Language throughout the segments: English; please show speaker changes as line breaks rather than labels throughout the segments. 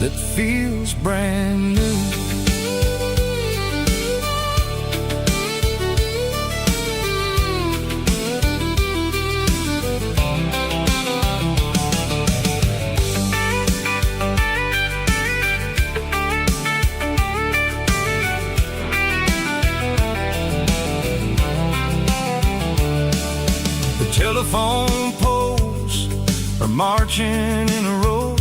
that feels brand new. Telephone poles are marching in a row,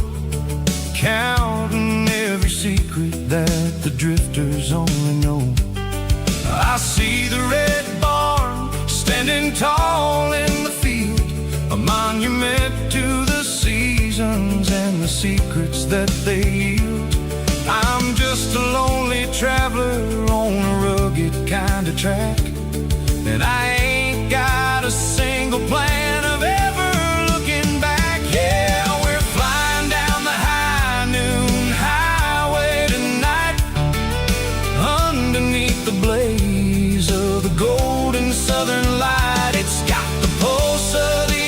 counting every secret that the drifters only know. I see the red barn standing tall in the field, a monument to the seasons and the secrets that they yield. I'm just a lonely traveler on a rugged kind of track, and I ain't got a single plan of ever looking back. Yeah, we're flying down the high noon highway tonight, underneath the blaze of the golden southern light. It's got the pulse of the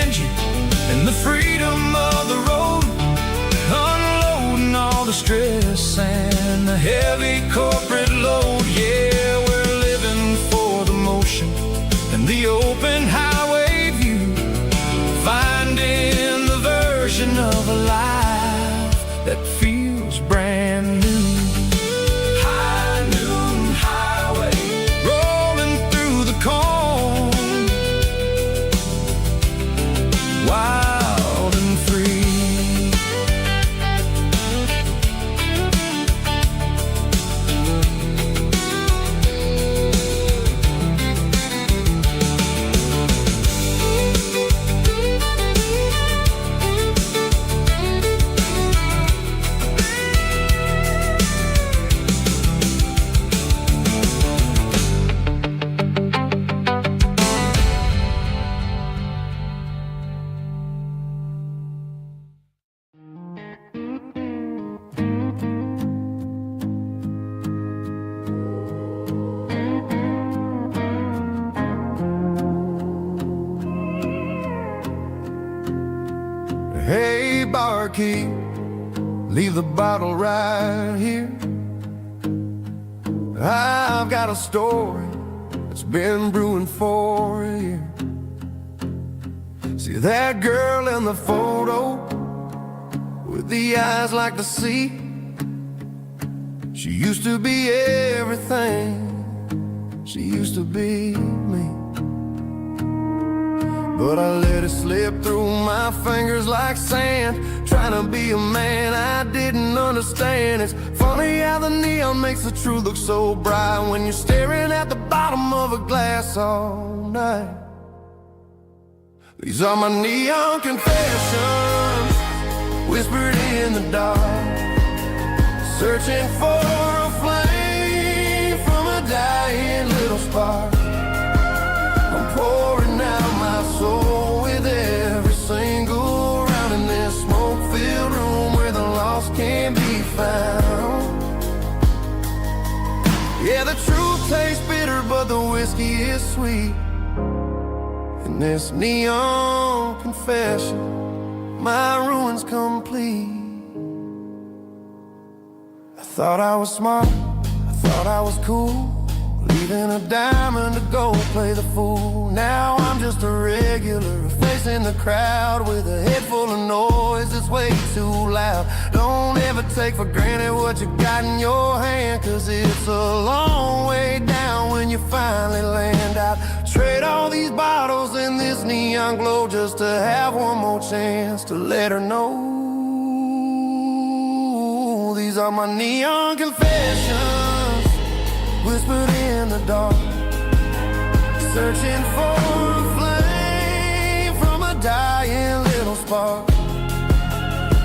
engine and the freedom of the road, unloading all the stress and the heavy corporate load. Yeah, we're living for the motion and the open highway view, finding the version of a life that feels brand new. High noon highway, rolling through the corn, wild and free. Hey, barkeep, leave the bottle right here. I've got a story that's been brewing for a year. See that girl in the photo with the eyes like the sea? She used to be everything, she used to be me. But I let it slip through my fingers like sand, trying to be a man I didn't understand. It's funny how the neon makes the truth look so bright when you're staring at the bottom of a glass all night. These are my neon confessions, whispered in the dark, searching for a flame from a dying little spark. I'm pouring out my soul with every single round in this smoke-filled room where the lost can't be found. Yeah, the truth tastes bitter, but the whiskey is sweet. In this neon confession, my ruin's complete. I thought I was smart, I thought I was cool, leaving a diamond to go play the fool. Now I'm just a regular facing the crowd with a head full of noise that's way too loud. Don't ever take for granted what you got in your hand, cause it's a long way down when you finally land out. Trade all these bottles and this neon glow just to have one more chance to let her know. These are my neon confessions, whispered in the dark, searching for a flame from a dying little spark.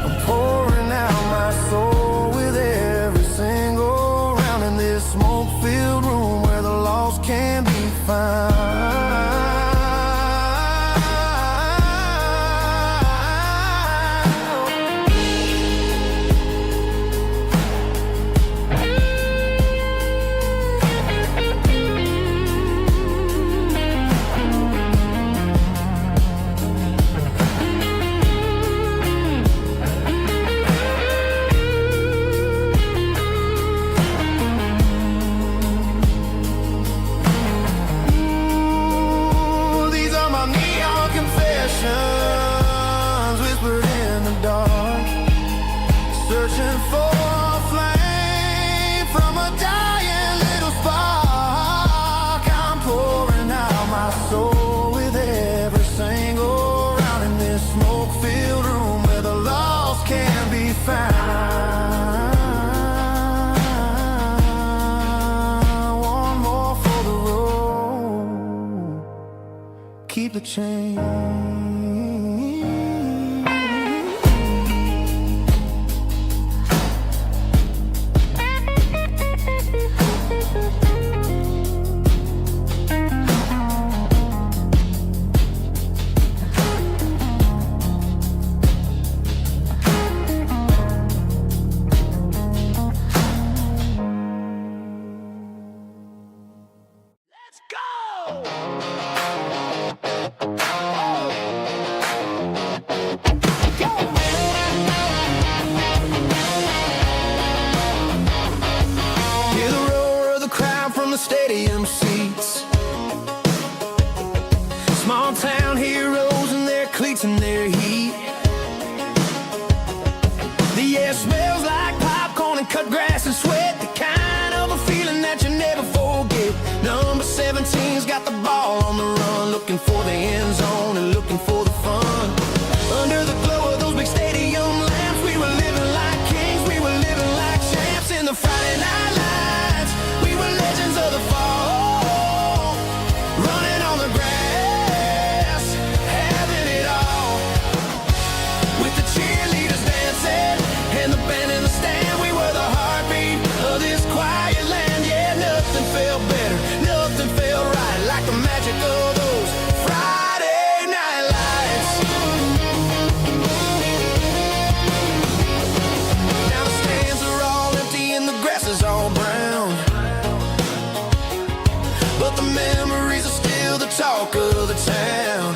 I'm pouring out my soul with every single round in this smoke-filled room where the lost can be found. keep the change. Stadium seats, small town heroes in their cleats and their heat. The air smells like popcorn and cut grass and sweat, the kind of a feeling that you never forget. Number 17's got the ball on the run, looking for the end zone and looking for the fun. Under the glow of those big stadium lamps, we were living like kings, we were living like champs in the Friday night lights. We were legends of the fall, running on the grass, having it all. With the cheerleaders dancing and the band in the stand, we were the heartbeat of this quiet land. Yeah, nothing felt better, nothing felt right like the magic of those Friday night lights. Now the stands are all empty and the grass is all brown, but the memories are still the talk of the town.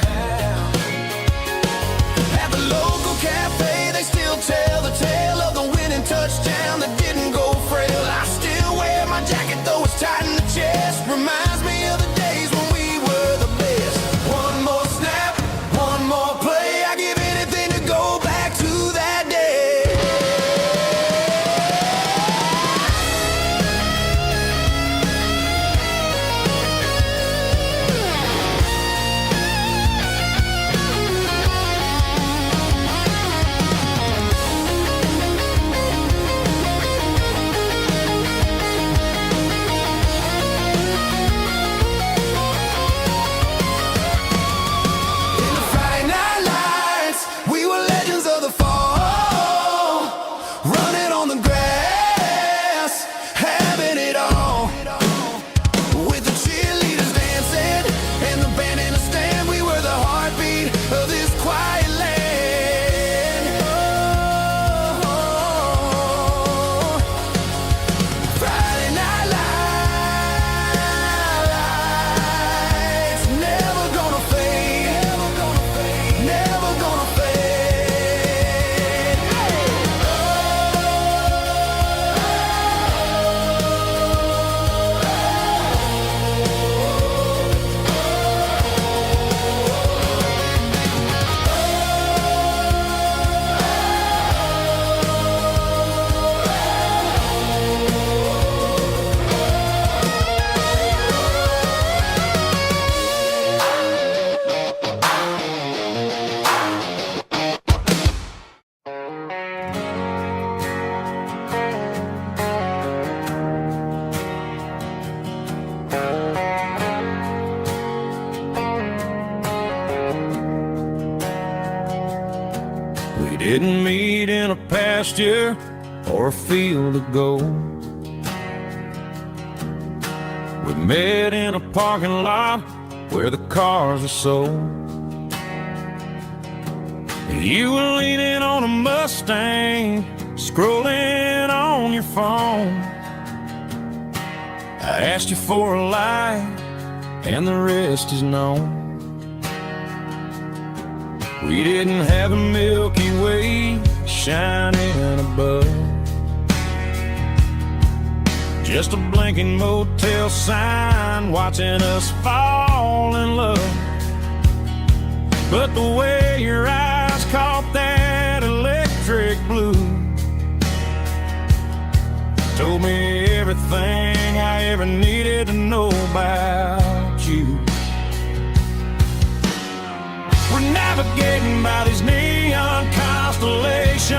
At the local cafe, they still tell the tale of the winning touchdown that didn't go frail. I still wear my jacket though it's tight in the chest. Reminds me of the days when we were the best. One more snap, one more play, I give anything to go back to that day. In the Friday night lights, we were legends of the fall, running on the grass, having it all. With the cheerleaders dancing and the band in the stand, we were the heartbeat of this quiet land. Oh, Friday night lights, never gonna fade, never gonna fade, never gonna fade. We didn't meet in a pasture or a field of gold. We met in a parking lot where the cars are sold. You were leaning on a Mustang, scrolling on your phone. I asked you for a light, and the rest is known. We didn't have a Milky Way shining above, just a blinking motel sign watching us fall in love. But the way your eyes caught that electric blue told me everything I ever needed to know about you. We're navigating by these neon constellations,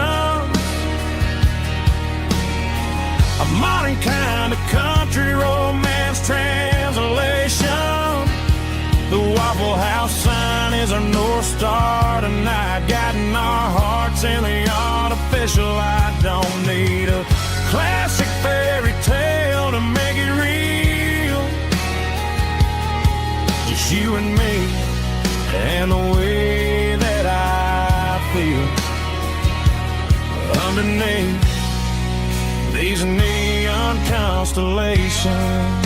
a modern kind of country romance translation. The Waffle House sign is our North Star tonight, guiding our hearts in the artificial light. Don't need a classic fairy tale to make it real. Just you and me and the way that I feel underneath these neon constellations.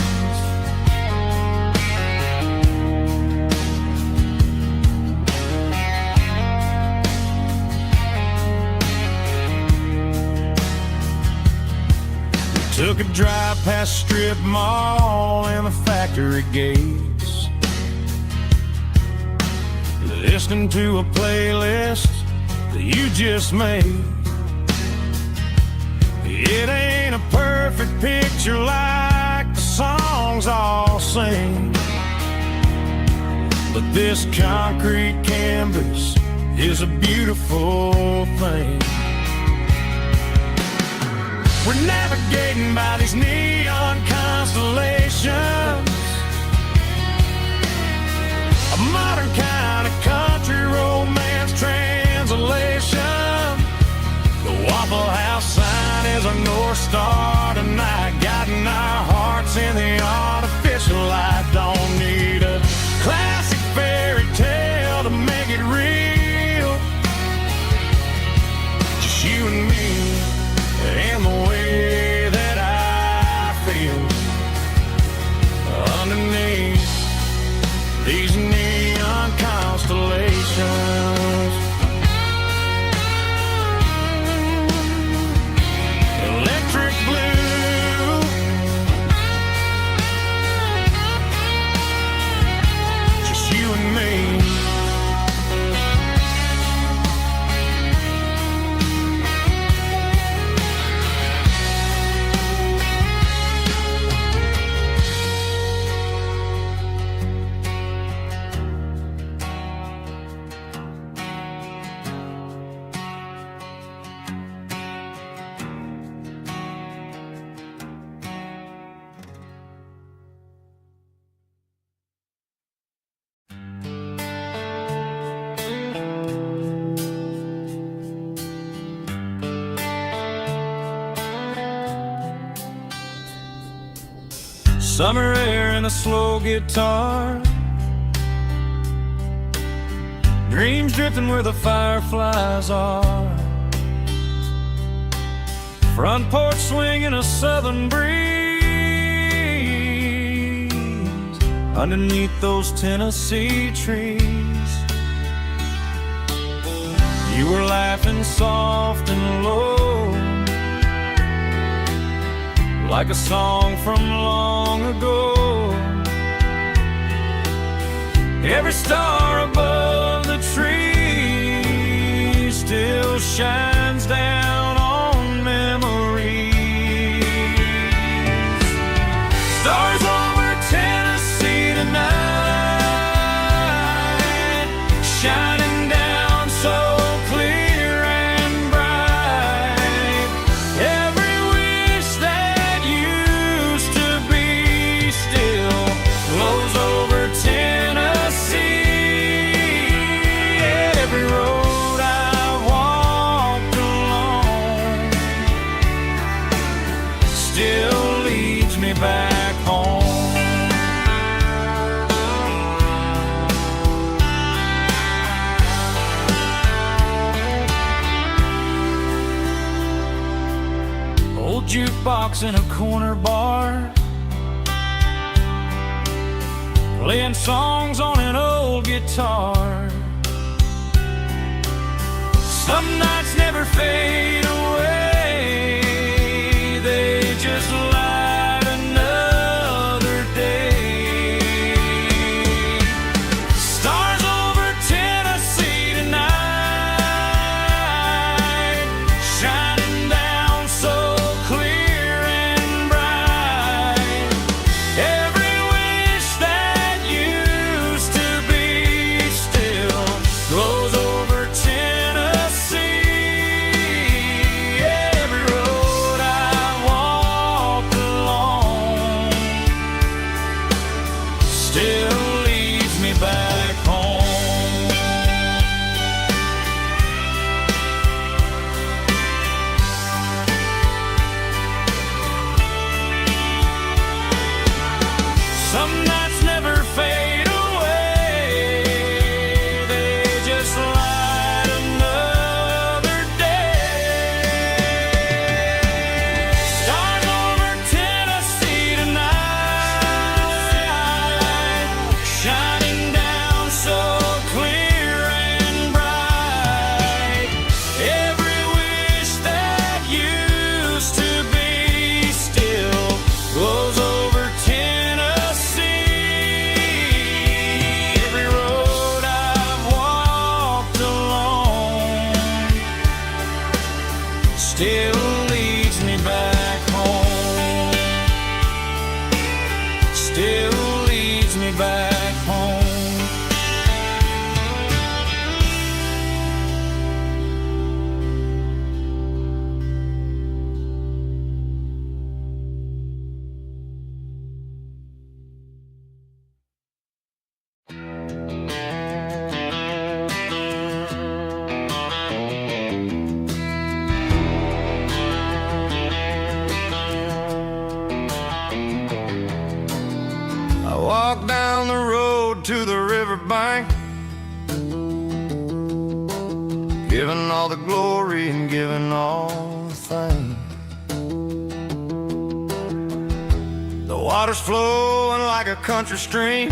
Took a drive past Strip Mall and the factory gates, listening to a playlist that you just made. It ain't a perfect picture like the songs all sing, but this concrete canvas is a beautiful thing. We're navigating by these neon constellations, a modern kind of country romance translation. The Waffle House sign is our North Star tonight, guiding our hearts in the artificial light. Don't need a classic fairy tale to make it real. Just you and me and the way that I feel underneath these neon constellations. Electric blue, just you and me. Summer air and a slow guitar, dreams drifting where the fireflies are, front porch swinging a southern breeze underneath those Tennessee trees. You were laughing soft and low, like a song from long ago. Every star above the tree still shines down on memories. Stars over Tennessee tonight, shining down so clear and bright. Every wish that used to be still glows over Tennessee. Every road I've walked along still leads me back home. Old jukebox in a corner bar, playing songs on an old guitar. Some nights never fade away, they just light another day. Stars over Tennessee tonight, shining down so clear and bright. Every wish that used to be still glows over Tennessee. still leads me back home. Still leads me back home. Walk down the road to the riverbank, giving all the glory and giving all the thanks. The water's flowing like a country stream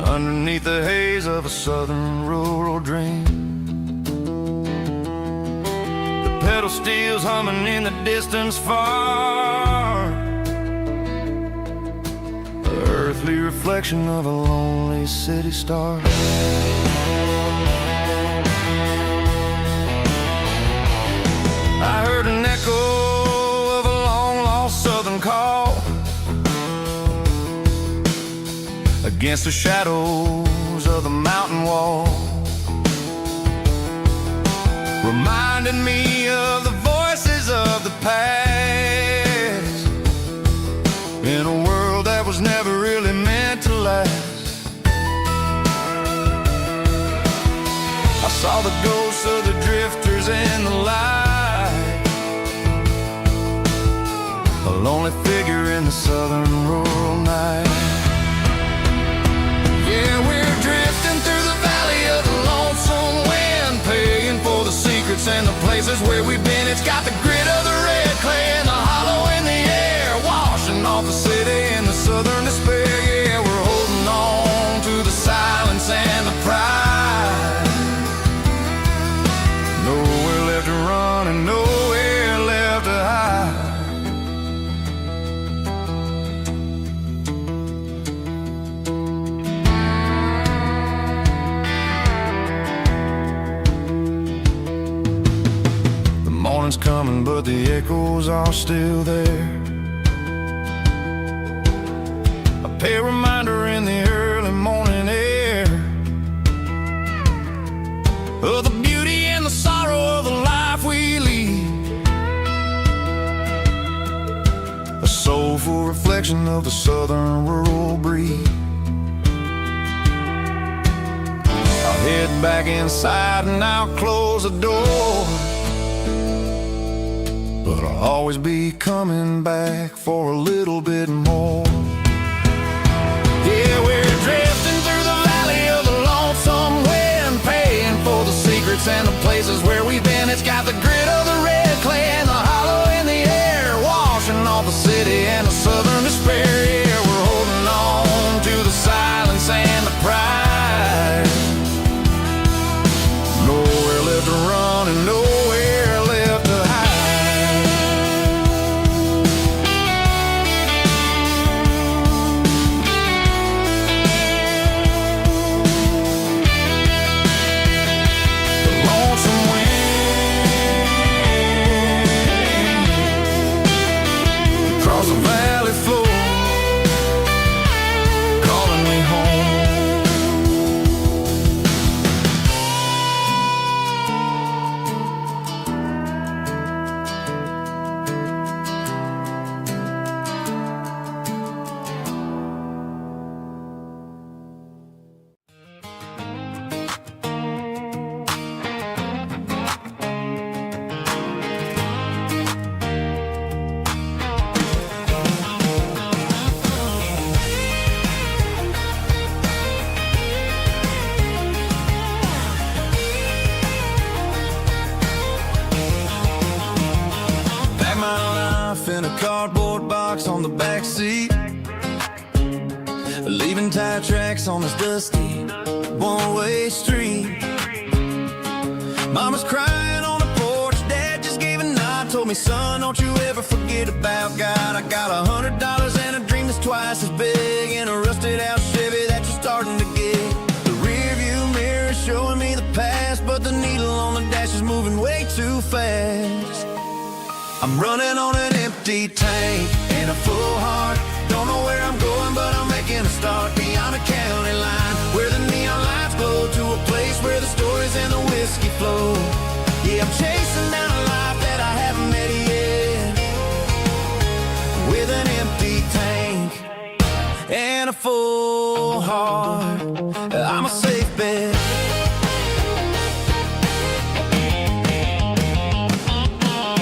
underneath the haze of a southern rural dream. The pedal steel's humming in the distance far, earthly reflection of a lonely city star. I heard an echo of a long-lost southern call against the shadows of the mountain wall, reminding me of the voices of the past in a world that was never really meant to last. I saw the ghosts of the drifters in the light, a lonely figure in the southern rural night. Yeah, we're drifting through the valley of the lonesome wind, paying for the secrets and the places where we've been. It's got the grit of the red clay and the hollow in the air, washing off the city and the southern despair. Yeah, we're holding on to the silence and the pride. Nowhere left to run and nowhere left to hide. The morning's coming, but the echoes are still there. A reminder in the early morning air of the beauty and the sorrow of the life we lead, a soulful reflection of the southern rural breed. I'll head back inside and I'll close the door, but I'll always be coming back for a little bit more. Yeah, we're drifting through the valley of the lonesome wind, paying for the secrets and the places where we've been. It's got the grit of the red clay and the hollow in the air, washing off the city and the southern despair. Yeah, we're holding on to the silence and the pride. Nowhere left to run and nowhere left to hide. Across the valley floor, calling me home. In a cardboard box on the back seat, leaving tire tracks on this dusty one-way street. Mama's crying on the porch, Dad just gave a nod, told me, son, don't you ever forget about God. I got $100 and a dream that's twice as big, in a rusted out Chevy that you're starting to get. The rear view mirror is showing me the past, but the needle on the dash is moving too fast. I'm running on an empty tank and a full heart. Don't know where I'm going, but I'm making a start beyond a county line, where the neon lights glow, to a place where the stories and the whiskey flow. Yeah, I'm chasing down a life that I haven't met yet, with an empty tank and a full heart. I'm a safe bet.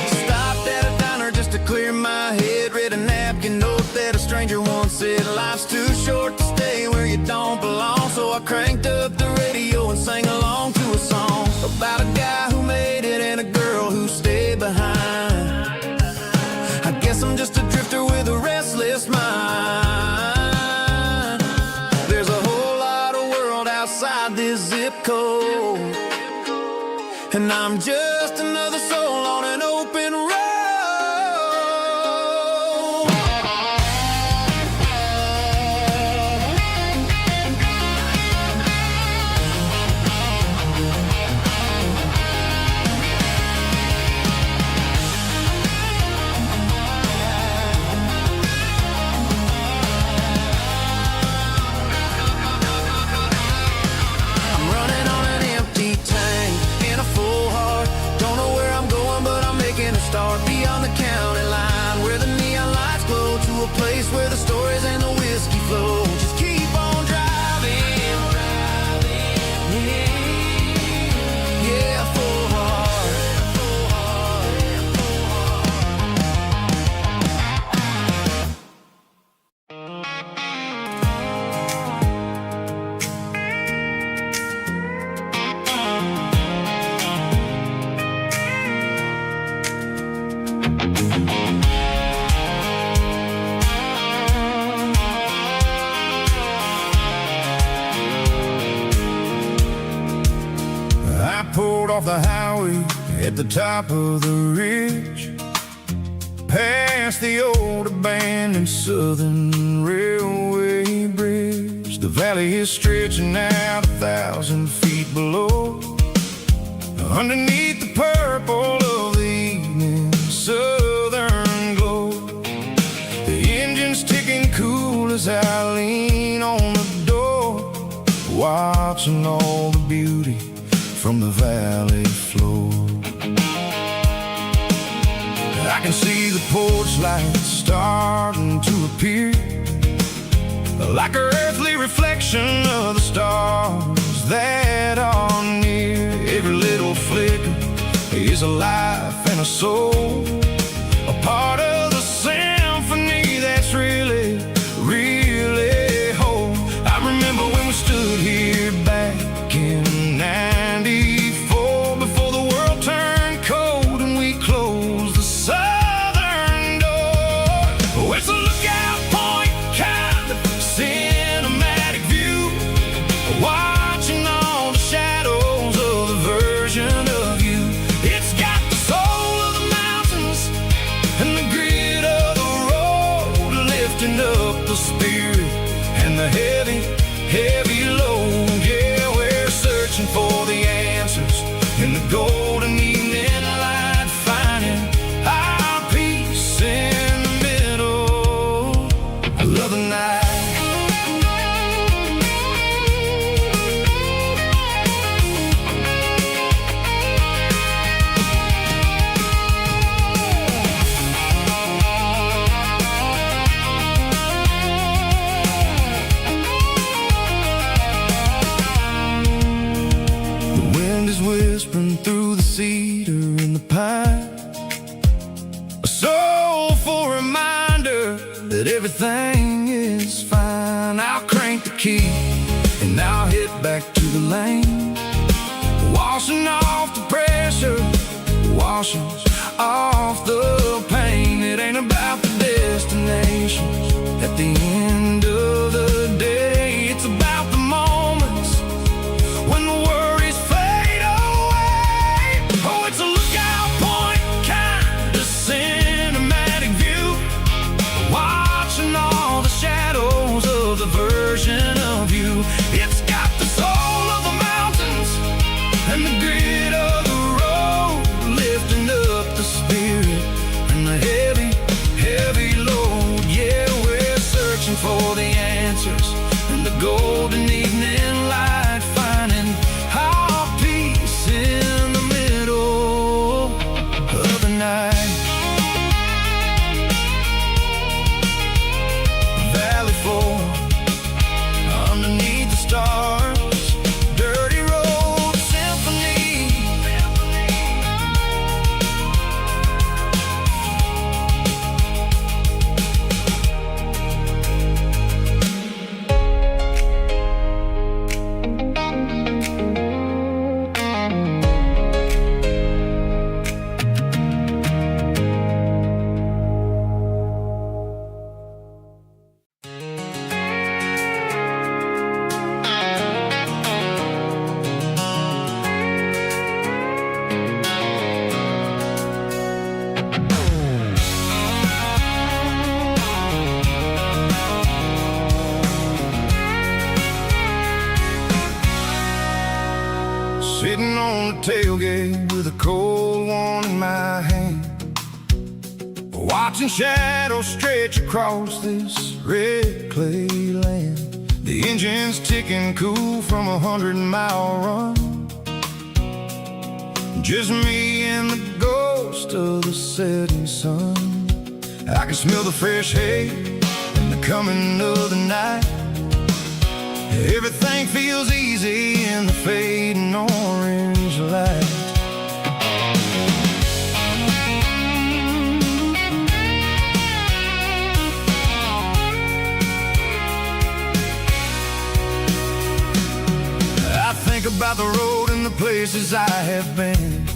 Stopped at a diner just to clear my head. Read a napkin note that a stranger once said, life's too short to stay where you don't belong. So I cranked up the radio and sang along to a song about a guy who made it and a girl who stayed behind. I guess I'm just a drifter with a restless mind. There's a whole lot of world outside this zip code, and I'm just another soul on an open road. Start beyond the county line, where the neon lights glow, to a place where the stories and the whiskey flow. Just keep on driving, yeah, full heart. Pulled off the highway at the top of the ridge, past the old abandoned Southern Railway bridge. The valley is stretching out 1,000 feet below, underneath the purple of the evening southern glow. The engine's ticking cool as I lean on the door, watching all the beauty from the valley floor. I can see the porch lights starting to appear, like an earthly reflection of the stars that are near. Every little flicker is a life and a soul, a part of the symphony that's really, really whole. I remember when we stood here back in '94, before the world turned cold and we closed the southern door. Oh, it's a lookout point, kind of cinematic view, watching all the shadows of the version of you. It's got the soul of the mountains and the grit of the road, lifting up the spirit and the heavy, heavy load. Yeah, we're searching for the answers in the golden evening light, finding our peace in the middle of the night. The wind is whispering through the cedar and the pine, a soulful reminder that everything is fine. I'll crank the key and I'll head back to the lane, washing off the pressure, washing off the pain. It ain't about the destination at the end of the day, it's about the moments when the worries fade away. Oh, it's a lookout point, kind of cinematic view, watching all the shadows of the version of you. It's got the soul of the mountains and the grit of the road, for the answers in the golden evening light, finding our peace in the middle of the night. Valley floor underneath the stars, dirty road symphony. Sitting on the tailgate with a cold one in my hand, watching shadows stretch across this red clay land. The engine's ticking cool from a 100-mile run. Just me and the ghost of the setting sun. I can smell the fresh hay and the coming of the night. Everything feels easy in the fading orange light. I think about the road and the places I have been,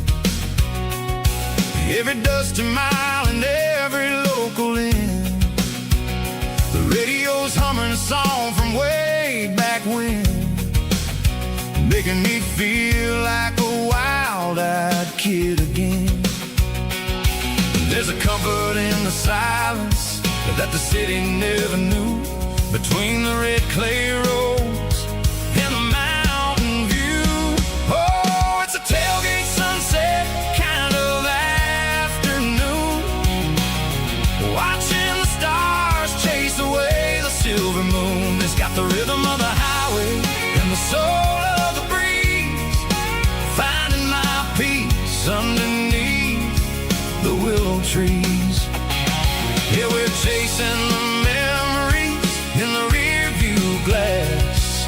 every dusty mile and every local inn. The radio's humming a song from way back when, making me feel like a wild-eyed kid again. There's a comfort in the silence that the city never knew, between the red clay roads and the mountain view. Oh, it's a tailgate sunset kind of afternoon, watching the stars chase away the silver moon. It's got the rhythm of the highway and the soul of the breeze, finding my peace underneath the willow trees. Yeah, we're chasing the memories in the rear view glass,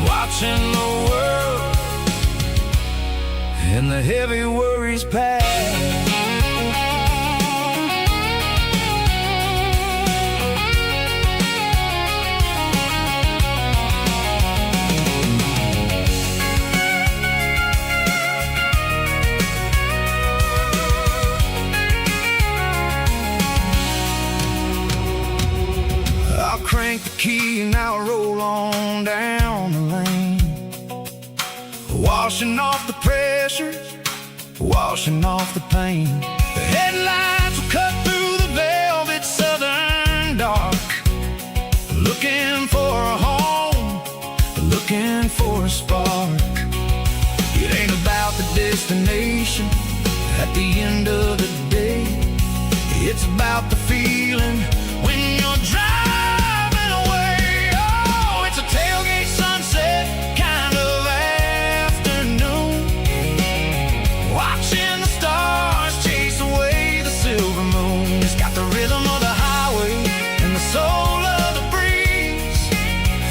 watching the world and the heavy worries pass. Crank the key and I'll roll on down the lane, washing off the pressure, washing off the pain. The headlights will cut through the velvet southern dark, looking for a home, looking for a spark. It ain't about the destination at the end of the day, it's about the feeling when you're driving. Tailgate sunset kind of afternoon, watching the stars chase away the silver moon. It's got the rhythm of the highway and the soul of the breeze,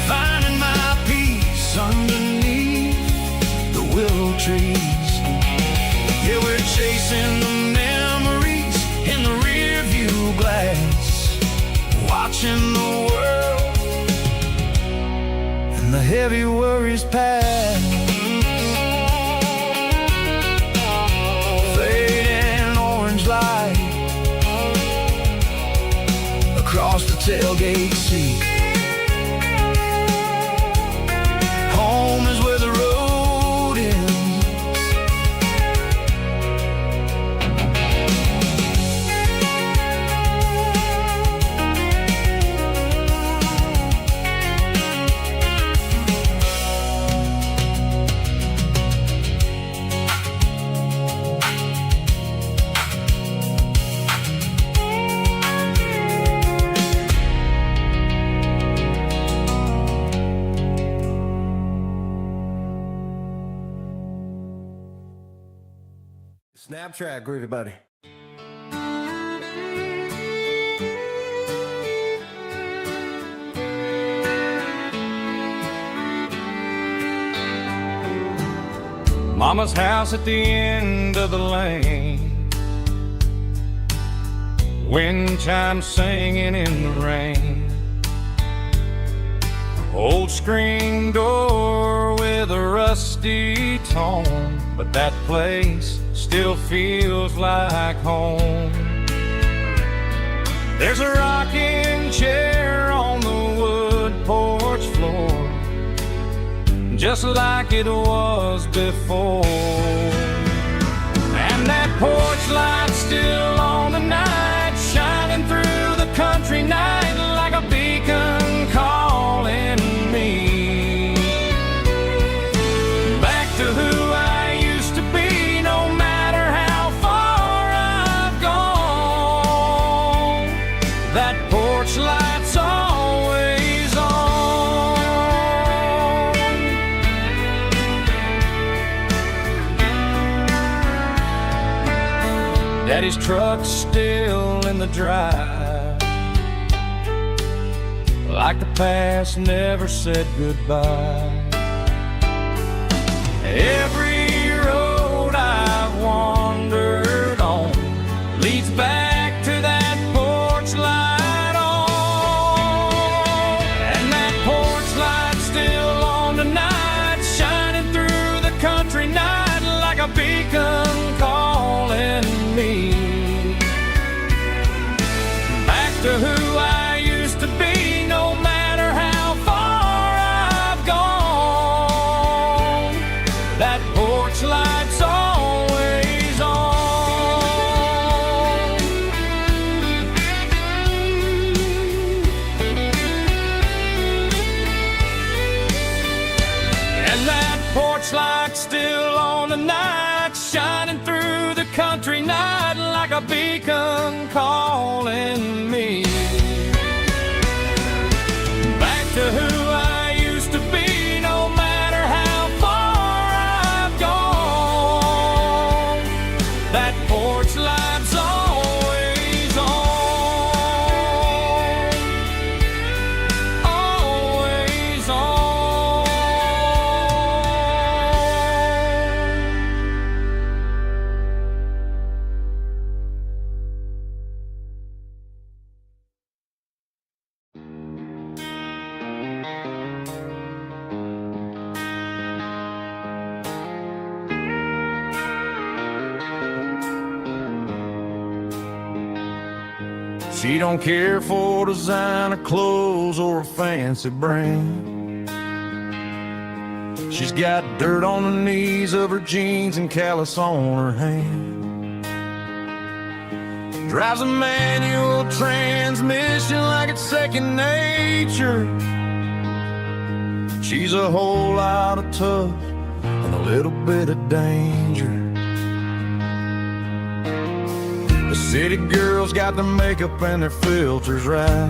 finding my peace underneath the willow trees. Yeah, we're chasing the memories in the rear view glass, watching the world and the heavy worries pass. Fading orange light across the tailgate seat. Home is where the road ends. Snap track, groovy buddy.
Mama's house at the end of the lane, wind chimes singing in the rain. Old screen door with a rusty tone, but that place still feels like home. There's a rocking chair on the wood porch floor, just like it was before. And that porch light's still on tonight, shining through the country night like a beacon calling me back to who I used to be. No matter how far I've gone, that porch light's always on. Daddy's truck's still in the drive, like the past never said goodbye. Every road I've wandered on leads back to that porch light on. And that porch light's still on tonight, shining through the country night like a beacon calling me back to who I used to be. No matter how far I've gone, that porch light's always on. And that porch light's still on tonight, shining through the country night like a beacon calling me back to who I used to be. No matter how far I've gone, that porch light's always on, always on.
She don't care for designer clothes or a fancy brand. She's got dirt on the knees of her jeans and callus on her hand. Drives a manual transmission like it's second nature. She's a whole lot of tough and a little bit of danger. The city girls got their makeup and their filters right,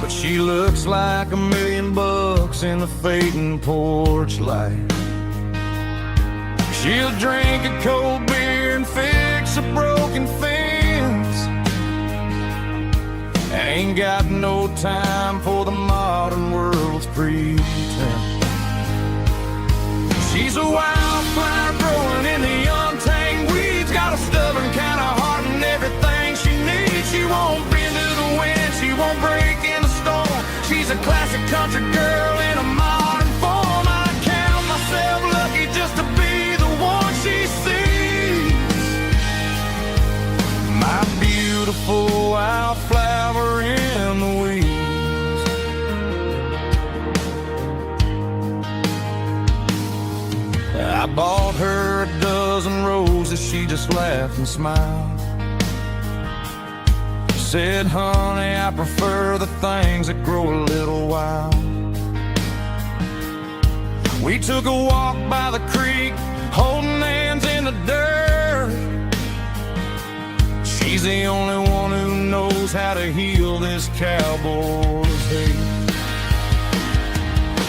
but she looks like $1,000,000 in the fading porch light. She'll drink a cold beer and fix a broken fence. Ain't got no time for the modern world's pretense. She's a wildflower growing in the untamed weeds, got a stubborn kind of heart and everything she needs. She won't bend to the wind, she won't break in the storm. She's a classic country girl in a modern form. I count myself lucky just to be the one she sees. My beautiful wildflower in the weeds. I bought her a dozen roses, she just laughed and smiled. Said, honey, I prefer the things that grow a little wild. We took a walk by the creek, holding hands in the dirt. She's the only one who knows how to heal this cowboy's hate.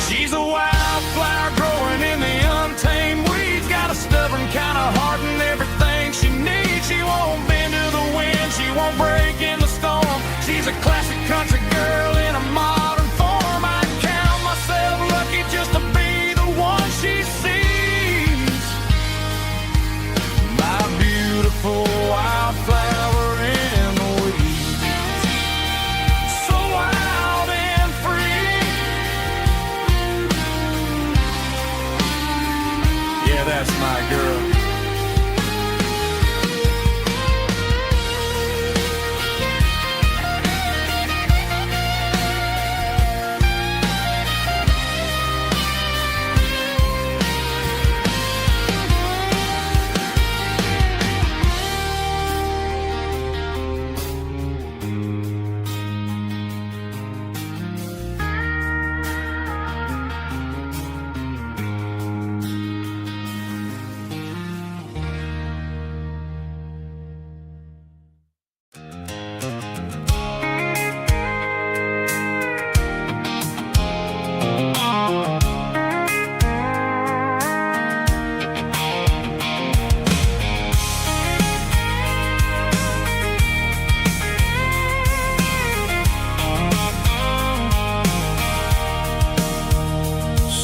She's a wildflower growing in the untamed weeds, got a stubborn kind
that's my girl.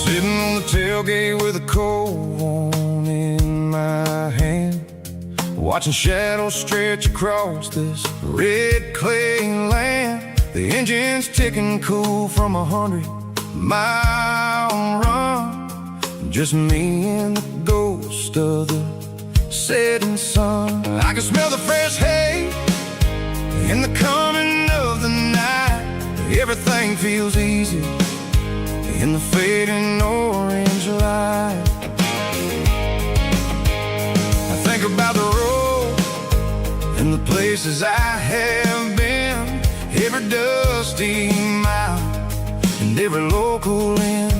Sitting on the tailgate with a cold one in my hand, watching shadows stretch across this red clay land. The engine's ticking cool from 100-mile run. Just me and the ghost of the setting sun. I can smell the fresh hay and the coming of the night. Everything feels easy in the fading orange light. I think about the road and the places I have been, every dusty mile and every local inn.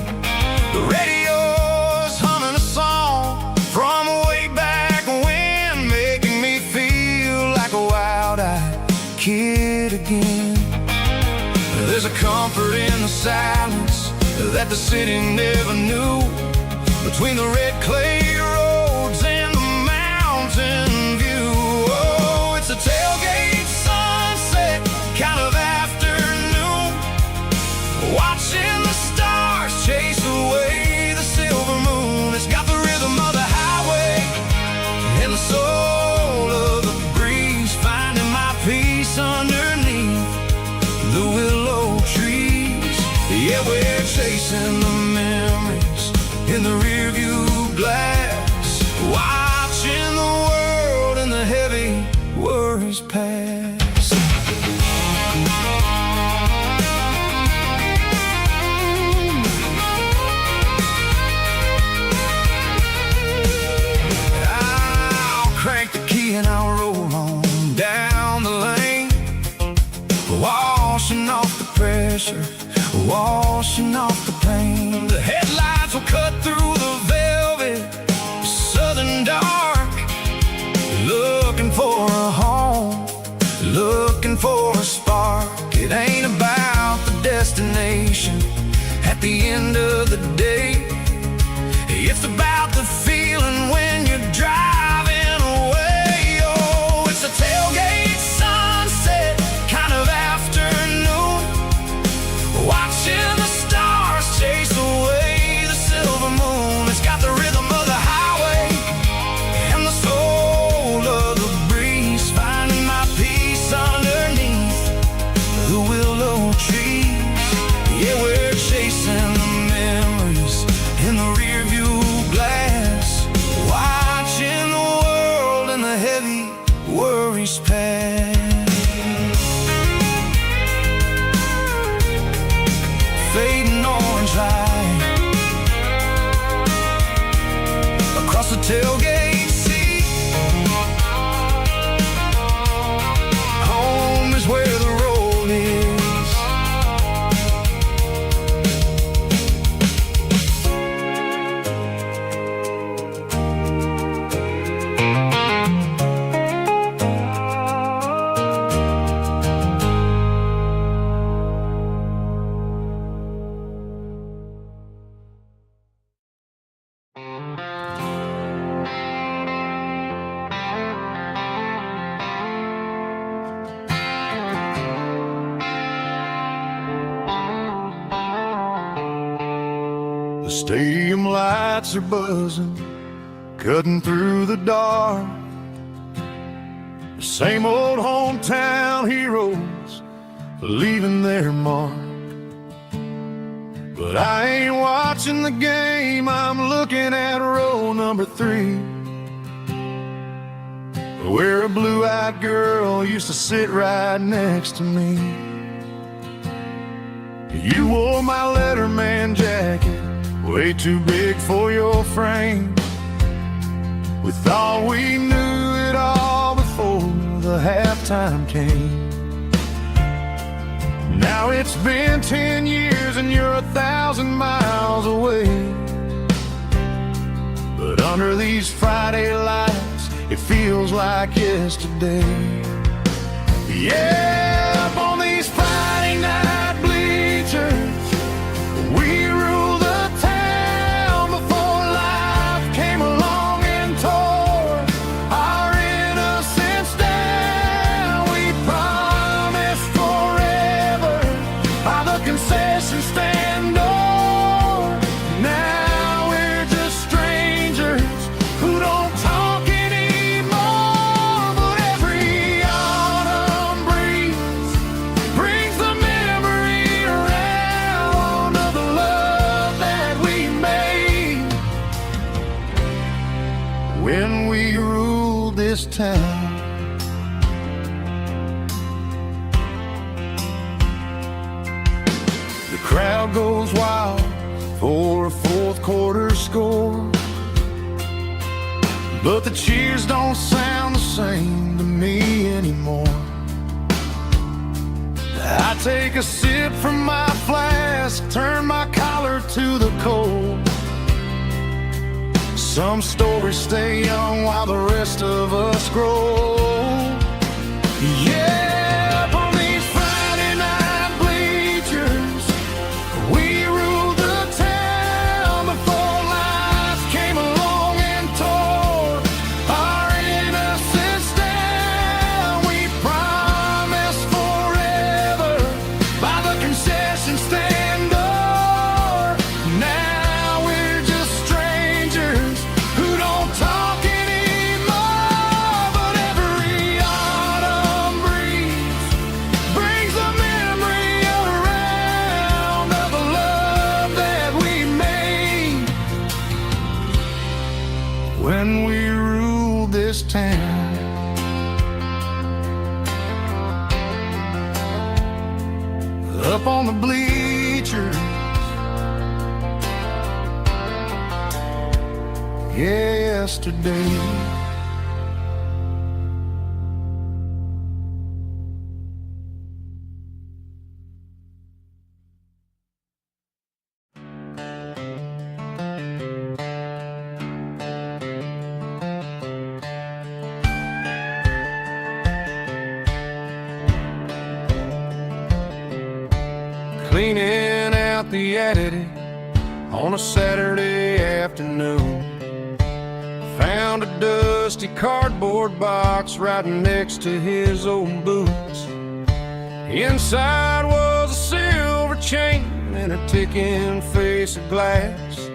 The radio's humming a song from way back when, making me feel like a wild-eyed kid again. There's a comfort in the silence that the city never knew, between the red clay roads and the mountain view. Oh, it's a tailgate sunset kind of afternoon, watching the stars chase away the silver moon. It's got the rhythm of the highway and the soul of the breeze, finding my peace underneath the willow trees. Yeah, we're chasing the memories in the rearview glass, watching the world and the heavy worries pass. I'll crank the key and I'll roll on down the lane, washing off the pressure, washing off the pain. The headlights will cut through the velvet southern dark, looking for a home, looking for a spark. It ain't about the destination at the end of the day, it's about the feeling when you're driving away. Oh, it's a tailgate sunset kind of afternoon, watching the stars chase away the silver moon. It's got the rhythm of the highway and the soul of the breeze, finding my peace underneath the willow trees. Yeah, we're chasing the memories in the rearview glass, watching the world and the heavy worries pass. Fading orange light across the tailgate seat. Home is where the road is. The stadium lights are buzzing, cutting through the dark. The same old hometown heroes leaving their mark. But I ain't watching the game, I'm looking looking at row number 3, where a blue-eyed girl used to sit right next to me. You wore my Letterman jacket, way too big for your frame. We thought we knew it all before the halftime came. Now it's been 10 years and you're 1,000 miles away. But under these Friday lights, it feels like yesterday. Yeah, up on these Friday night bleachers, we ruled the town before life came along and tore our innocence down. We promised forever by the concession stand door. Now we're just strangers who don't talk anymore. But every autumn breeze brings the memory around of the love that we made when we ruled this town. The crowd goes wild for a fourth quarter score, but the cheers don't sound the same to me anymore. I take a sip from my flask, turn my collar to the cold. Some stories stay young while the rest of us grow. Yeah, up on these Friday night bleachers, we ruled the town before life came along and tore our innocence down. We promised forever by the concession stand door. Now we're just strangers who don't talk anymore. But every autumn breeze brings the memory around of the love that we made when we ruled this town. Up on the bleachers, yesterday. Cleaning out the attic on a Saturday afternoon, found a dusty cardboard box right next to his old boots. Inside was a silver chain and a ticking face of glass,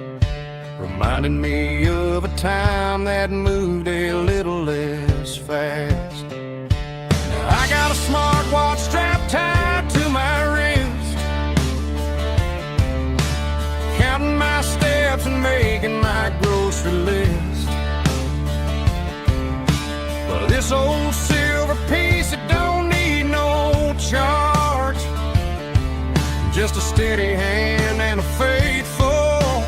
reminding me of a time that moved a little less fast. Now I got a smartwatch strapped tied to my wrist, counting my steps and making my grocery list. But this old silver piece, it don't need no charge, just a steady hand and a faithful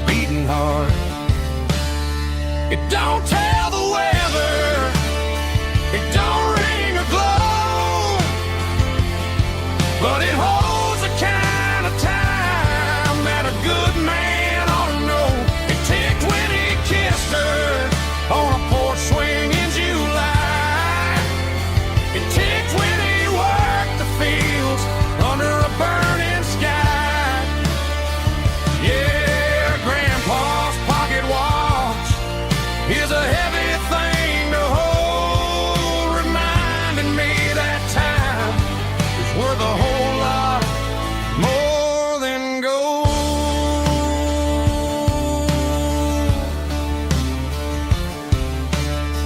beating heart. It don't tell the weather, it don't ring or glow, but it holds the kind of time that a good man ought to know. It ticked when he kissed her on a porch swing in July. It ticked when he worked the fields under a burning sky. Yeah, Grandpa's pocket watch is a heavy thing to hold, reminding me that time is worth a whole lot more than gold.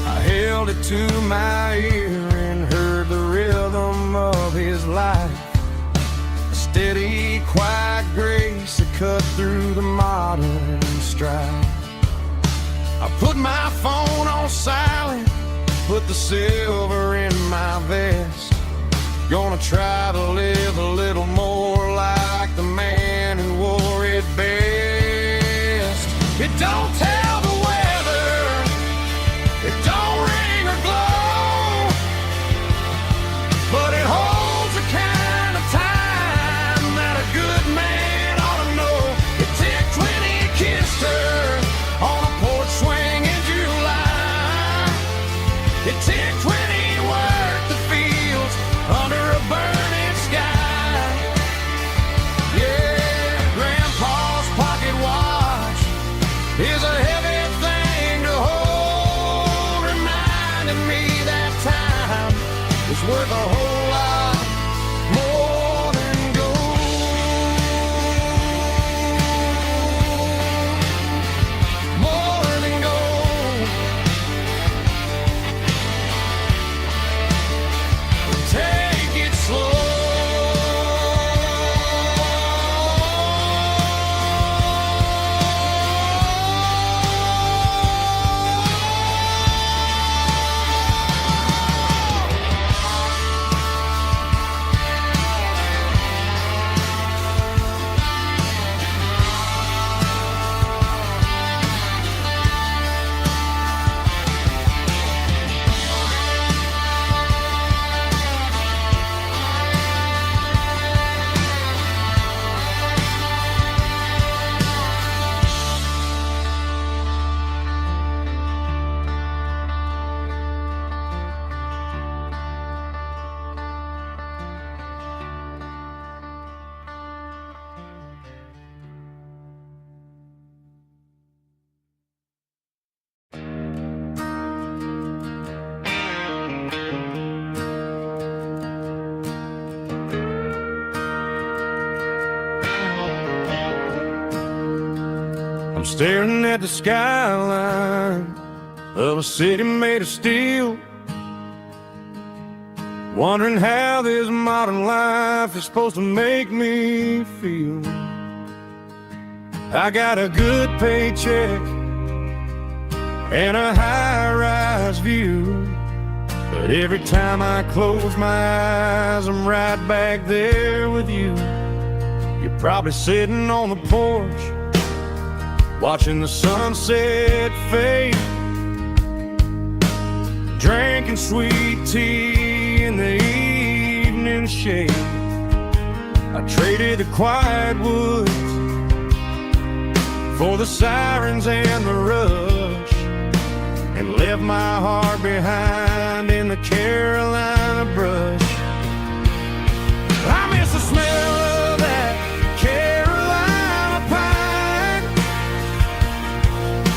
I held it to my ear and heard the rhythm of his life, a steady, quiet grace that cut through the modern stride. I put my phone on silent, put the silver in my vest. Gonna try to live a little more like the man who wore it best. It don't tell the weather, it don't ring or glow, but it holds the kind of time that a good man ought to know. It ticked when he kissed her on a porch swing in July. It ticked when he worked the fields under a burning sky. Yeah, Grandpa's pocket watch is a heavy thing to hold, reminding me that time is worth a whole lot more than gold. More than gold. Take it slow. I'm staring at the skyline of a city made of steel, wondering how this modern life is supposed to make me feel. I got a good paycheck and a high-rise view, but every time I close my eyes, I'm right back there with you. You're probably sitting on the porch, watching the sunset fade, drinking sweet tea in the evening shade. I traded the quiet woods for the sirens and the rush, and left my heart behind in the Carolina brush. I miss the smell of that Carolina pine.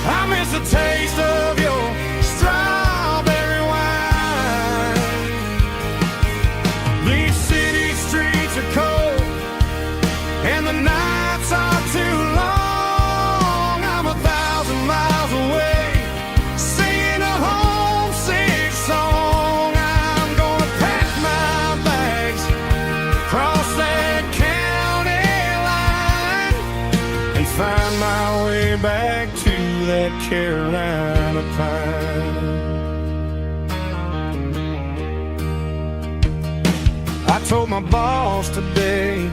I miss the taste of your strawberry wine. These city streets are cold and the nights are too long. I'm 1,000 miles away, singing a homesick song. I'm gonna pack my bags, cross that county line, and find my way back to that Carolina pine. I told my boss today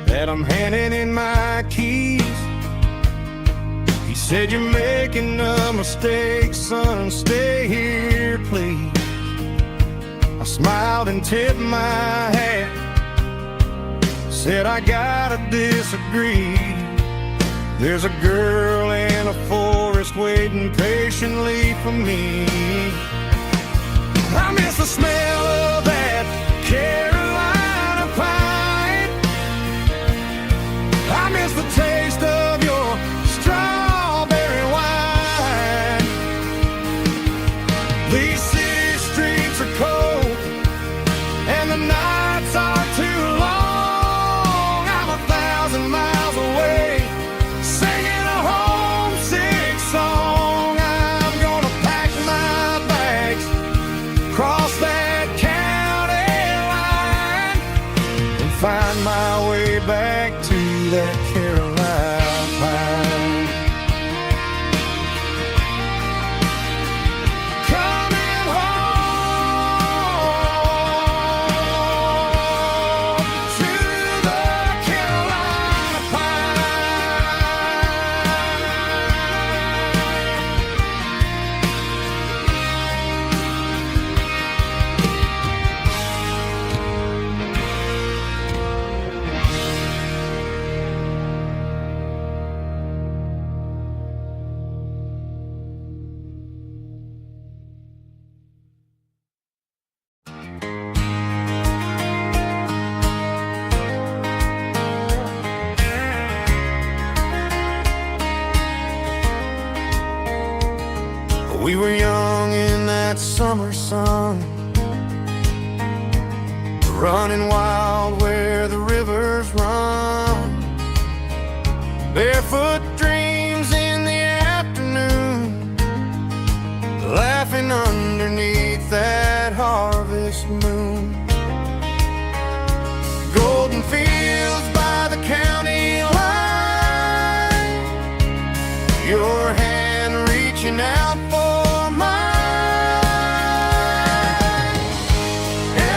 that I'm handing in my keys. He said, "You're making a mistake, son, stay here, please." I smiled and tipped my hat, said, "I gotta disagree. There's a girl in a forest waiting patiently for me." I miss the smell of that Carolina pine. I miss the taste of your strawberry wine. These city streets are cold and the nights are too long. I'm 1,000 miles away, singing a homesick song. I'm gonna pack my bags, cross that county We were young in that summer sun, running wild where the rivers run, barefoot dreams in the afternoon, laughing underneath that harvest moon. Golden fields by the county line, your hand reaching out for mine.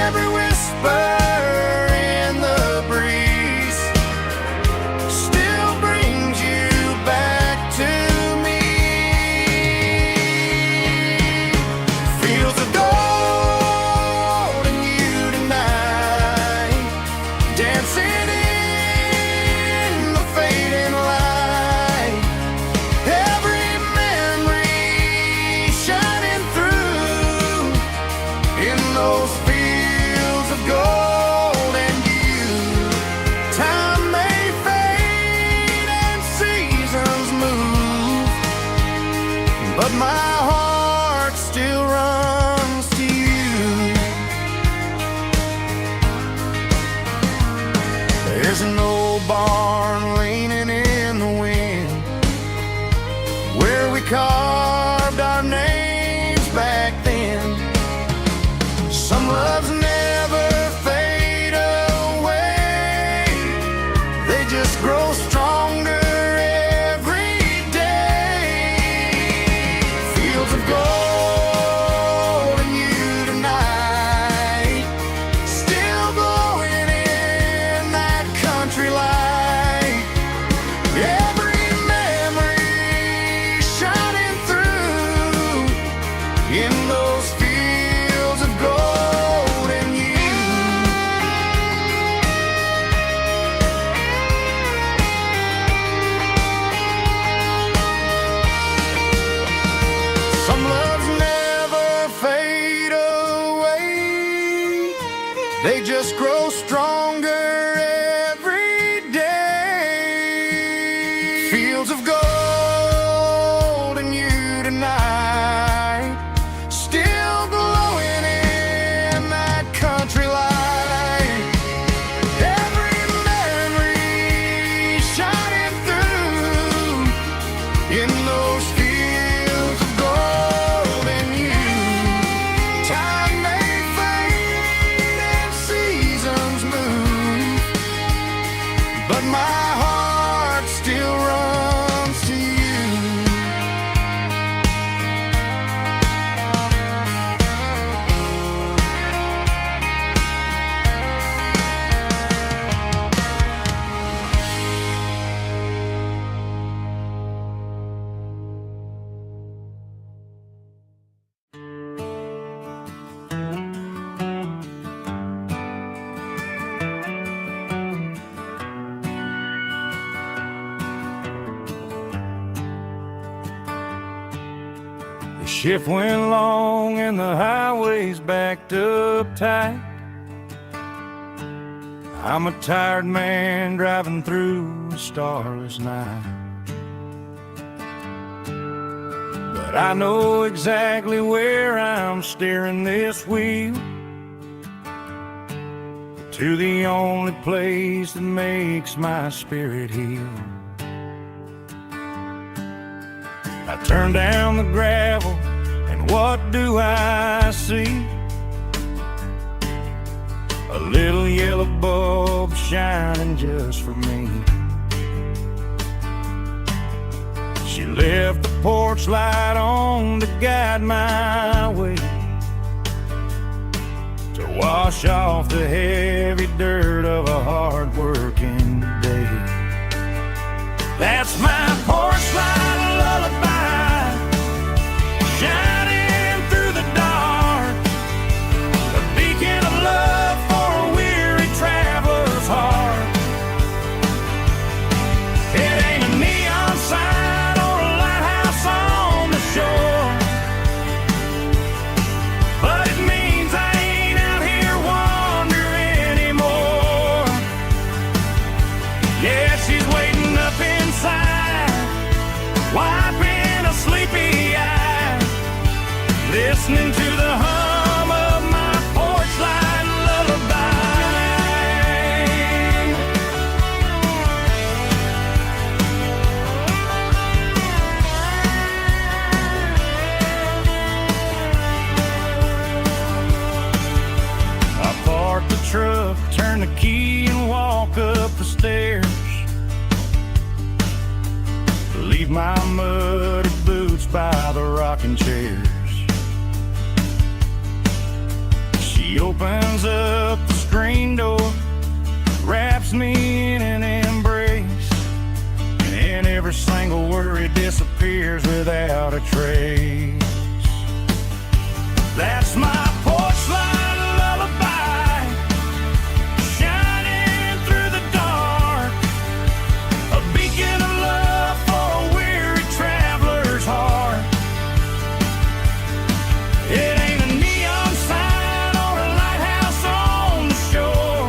Every whisper in the breeze still brings you back to me. Fields of gold and you tonight, dancing in the fading light. Every memory shining through in those fields of gold and you. Time may fade and seasons move, but my heart still runs to you. There's an old barn leaning in the wind where we carved our names back then. Some loves never fade away, they just grow stronger every day. Fields of gold and you tonight, still glowing in that country light. Every memory shining through in those fields of gold and you. Some loves never fade away, they just grow stronger every day. Fields of gold and you tonight, still glowing in that country light. Every memory shining through in those fields of gold and you. Time may fade and seasons move, but my heart still runs to you.
The shift went long and the highways backed up tight. I'm a tired man driving through a starless night, but I know exactly where I'm steering this wheel, to the only place that makes my spirit heal. I turn down the gravel, and what do I see? A little yellow bulb shining just for me. She left the porch light on to guide my way, to wash off the heavy dirt of a hard-working day. That's my porch light lullaby, shining through the dark, a beacon of love for a weary traveler's heart. It ain't a neon sign or a lighthouse on the shore, but it means I ain't out here wandering anymore. Yeah, she's waiting up inside listening to the hum of my porch light lullaby. I park the truck, turn the key and walk up the stairs. Leave my muddy boots by the rocking chairs. She opens up the screen door, wraps me in an embrace, and every single worry disappears without a trace. That's my porch light lullaby, shining through the dark, a beacon of love for a weary traveler's heart. It ain't a neon sign or a lighthouse on the shore,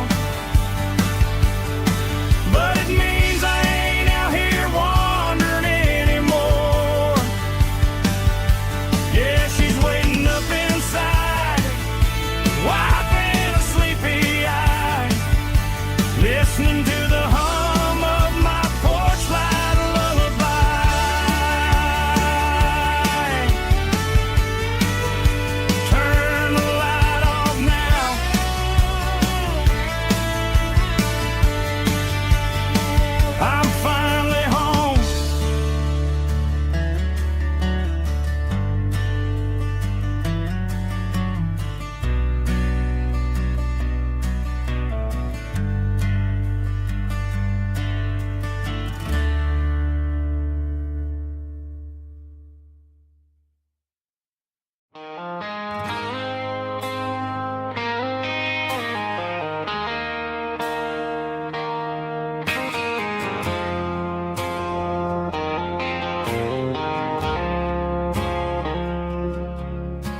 but it means I ain't out here wandering anymore. Yeah, she's waiting up inside, wiping a sleepy eye, listening to the hum of my porch light lullaby. Turn the light off now. I'm finally home.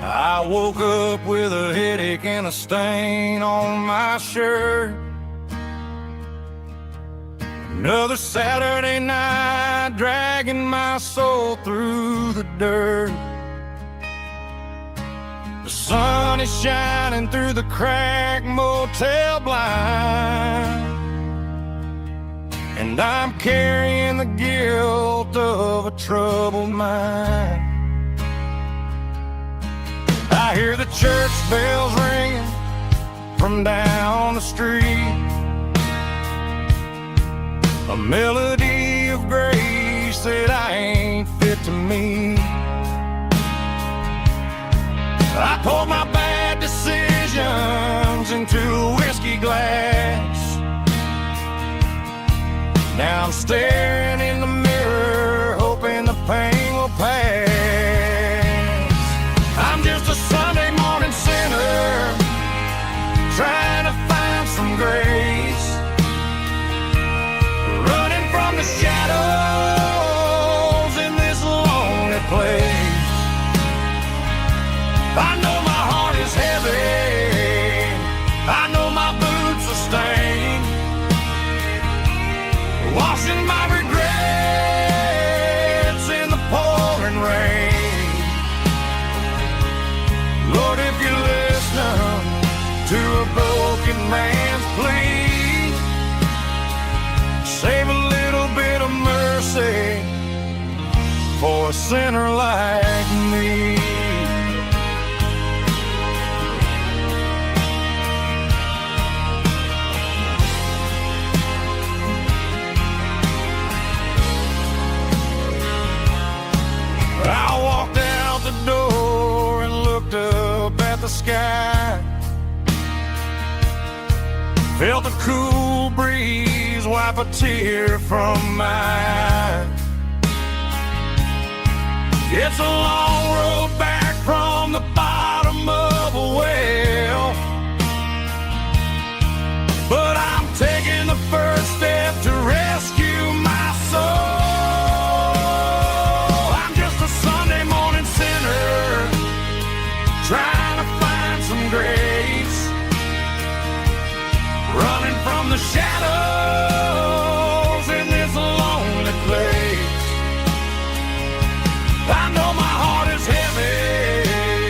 I woke up with a headache and a stain on my shirt. Another Saturday night dragging my soul through the dirt. The sun is shining through the cracked motel blind, and I'm carrying the guilt of a troubled mind. I hear the church bells ringing from down the street, a melody of grace that I ain't fit to meet. I poured my bad decisions into a whiskey glass. Now I'm staring in the mirror, hoping the pain will pass. I'm just a Sunday morning sinner, trying to find some grace, running from the shadows in this lonely place. I know my heart is heavy, I know my boots are stained, washing my regrets in the pouring rain. Lord, if you listen to a broken man's plea, save a little bit of mercy for a sinner like me. I walked out the door and looked up at the sky, felt a cool breeze wipe a tear from my eye. It's a long road back from the bottom of a well, but I'm taking the first step to rescue my soul. Trying to find some grace, running from the shadows in this lonely place. I know my heart is heavy,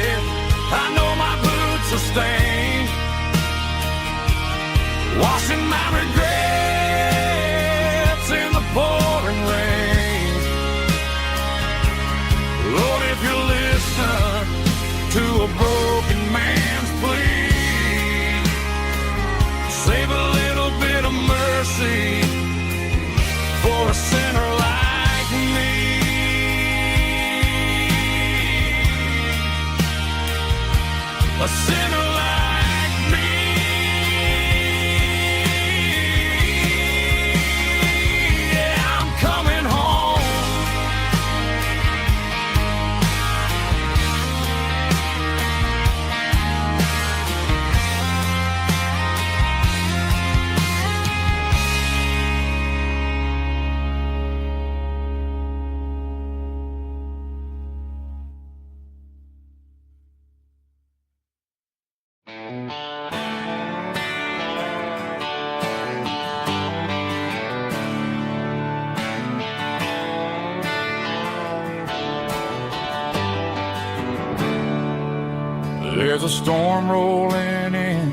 There's a storm rolling in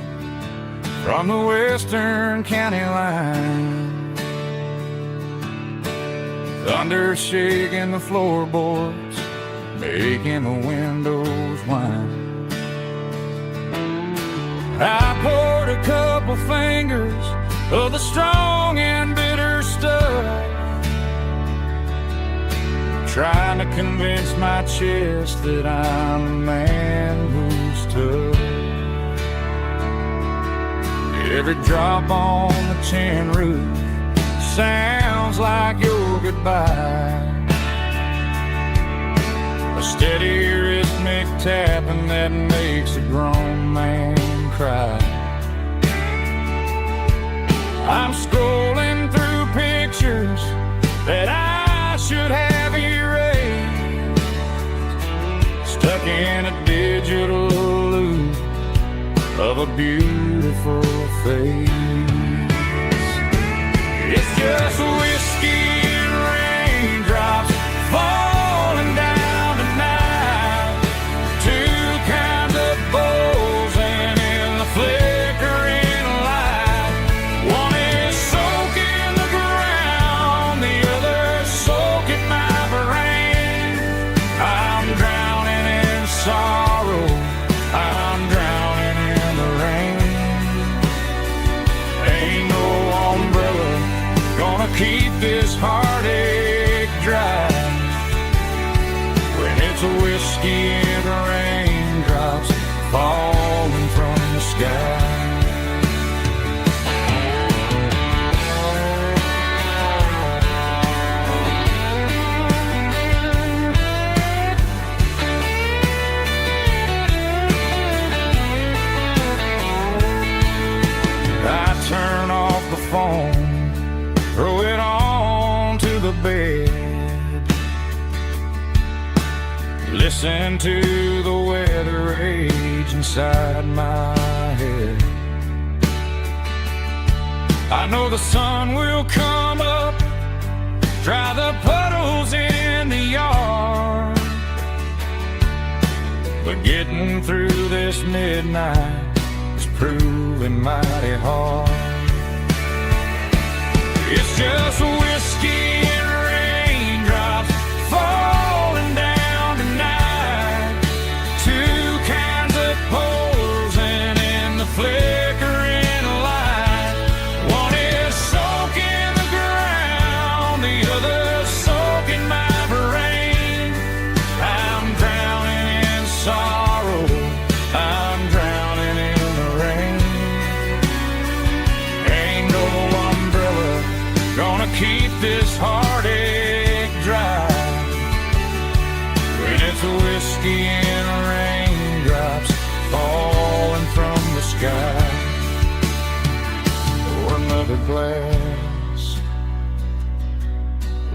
from the western county line. Thunder shaking the floorboards, making the windows whine. I poured a couple fingers of the strong and bitter stuff, trying to convince my chest that I'm a man who's tough. Every drop on the tin roof sounds like your goodbye, a steady rhythmic tapping that makes a grown man cry. I'm scrolling through pictures that I should have erased, stuck in a digital loop of a beautiful face. It's just whiskey and raindrops falling down tonight, two kinds of bowls and in the flickering light. One is soaking the ground, the other soaking my brain. I'm drowning in sorrow, I'm drowning in the rain. Ain't no umbrella gonna keep this heartache dry when it's a whiskey and raindrops falling from the sky. I turn off the phone, throw it on to the bed, listen to the weather rage inside my head. I know the sun will come up, dry the puddles in the yard, but getting through this midnight is proving mighty hard. It's just whiskey and raindrops falling down tonight, two kinds of poles and in the flickering light. One is soaking the ground, the other soaking my brain. I'm drowning in sorrow, I'm drowning in the rain. Ain't no umbrella gonna keep this heartache dry when it's a whiskey and raindrops falling from the sky. Pour another glass,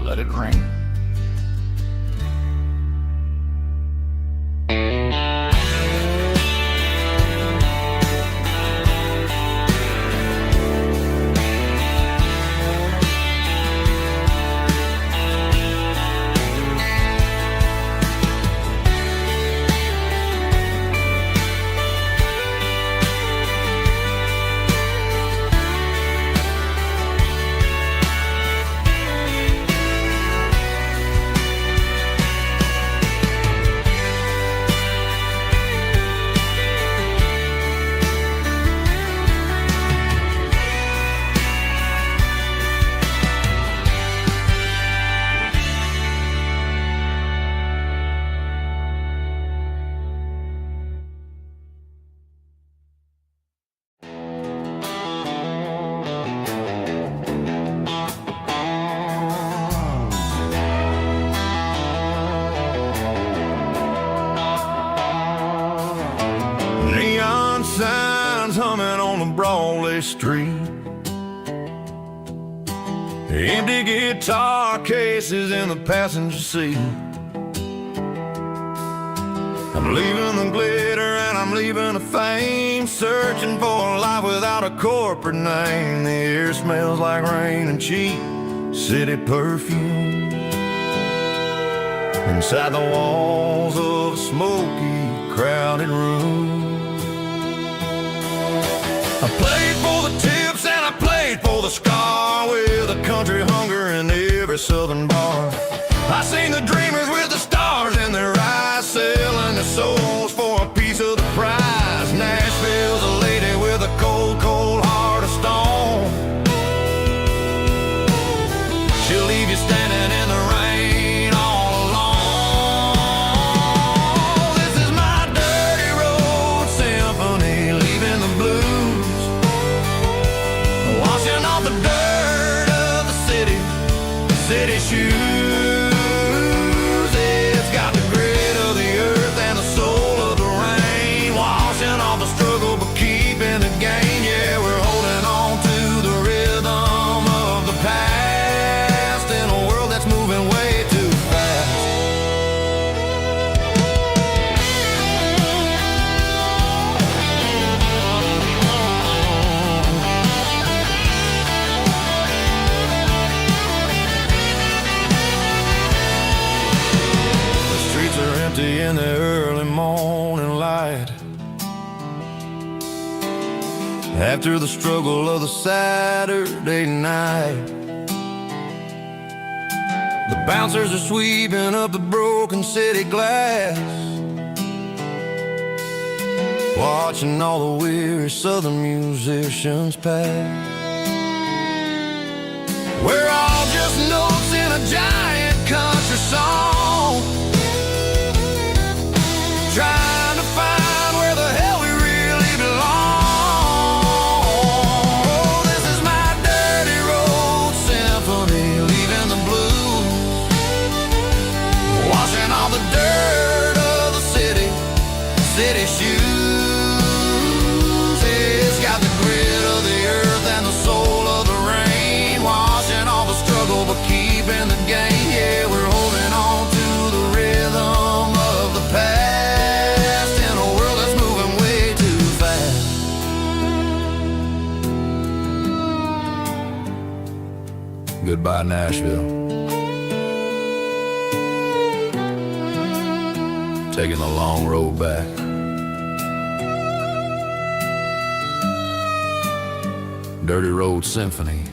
let it rain. Neon signs humming on the Broadway street, empty guitar cases in the passenger seat. I'm leaving the glitter and I'm leaving the fame, searching for a life without a corporate name. The air smells like rain and cheap city perfume. Inside the walls of a smoky, crowded room,
the scar with a country hunger in every southern bar. I seen the dreamers with the stars in their eyes, selling their souls for a piece of the prize. Nashville's a lady with a cold, cold heart of stone. She'll leave you standing in the rain all alone. This is my dirty road symphony, leaving the blues, washing off the dirt of the city shoes. It's got the grit of the earth and the soul of the rain, washing off the struggle but keeping the gain. Yeah, we're holding on to the rhythm of the past in a world that's moving way too fast. The streets are empty in the early morning light, after the struggle of the Saturday night. The bouncers are sweeping up the broken city glass, watching all the weary southern musicians pass. We're all just notes in a giant country song, trying to find where the hell we really belong. Oh, this is my dirty road symphony, leaving the blues, washing all the dirt of the city shoes. It's got the grit of the earth and the soul of the rain, washing all the struggle but keeping the gain. Yeah, we're holding on to the rhythm of the past in a world that's moving way too fast. Goodbye, Nashville. Taking the long road back. Dirty Road Symphony.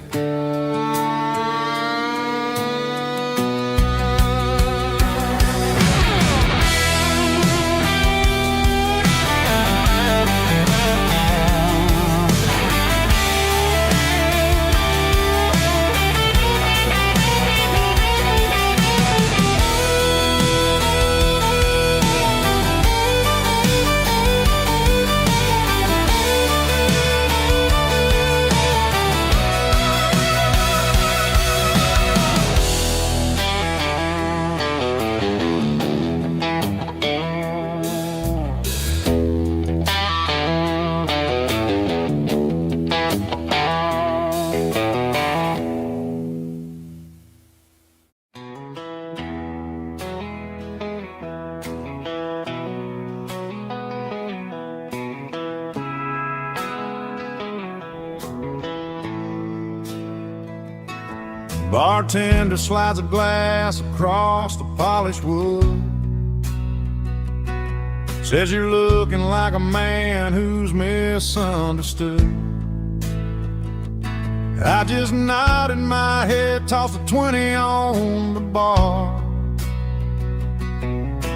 Bartender slides a glass across the polished wood, says you're looking like a man who's misunderstood. I just nodded my head, tossed a 20 on the bar,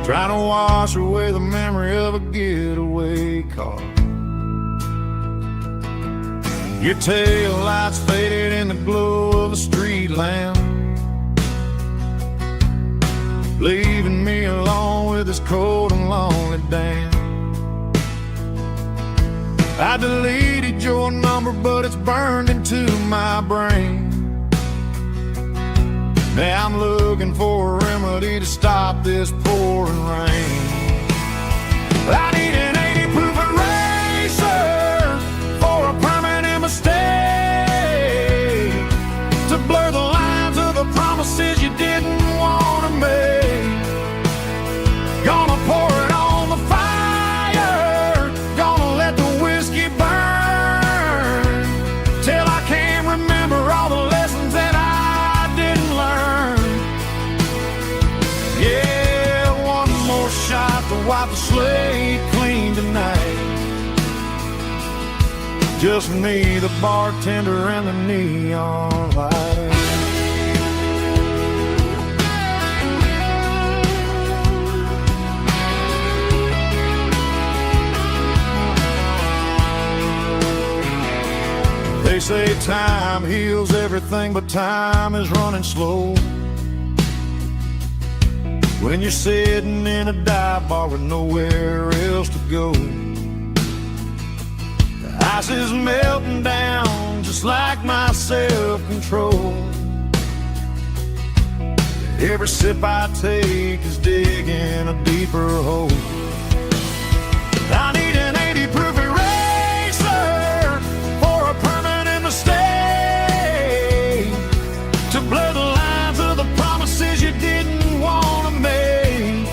trying to wash away the memory of a getaway car. Your tail lights faded in the glow of a street lamp, leaving me alone with this cold and lonely damn. I deleted your number, but it's burned into my brain. Now I'm looking for a remedy to stop this pouring rain. I need an 80 proof eraser for a permanent mistake, to blur the lines of the promises you didn't want to make. Gonna pour it on the fire, gonna let the whiskey burn, till I can't remember all the lessons that I didn't learn. Yeah, one more shot to wipe the slate clean tonight.
Just me, the bartender, and the neon light. They say time heals everything, but time is running slow. When you're sitting in a dive bar with nowhere else to go, the ice is melting down just like my self-control. Every sip I take is digging a deeper hole. I need an 80 proof eraser for a permanent mistake, to blur the lines of the promises you didn't want to make.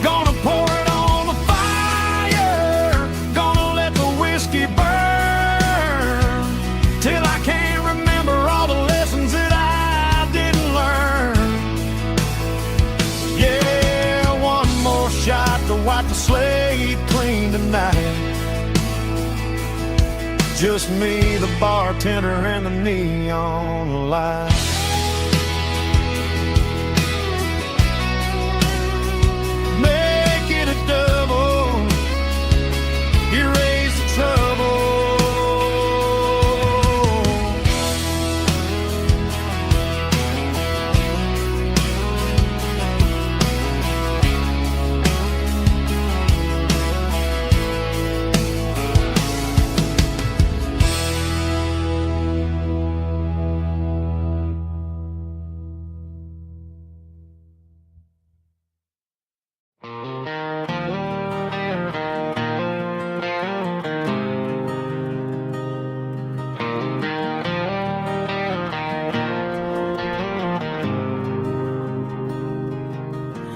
Gonna pour it on the fire, gonna let the whiskey burn, till I can't remember all the lessons that I didn't learn. Yeah, one more shot to wipe the slate clean tonight. Just me, the bartender, and the neon light. Make it a double, erase the trouble.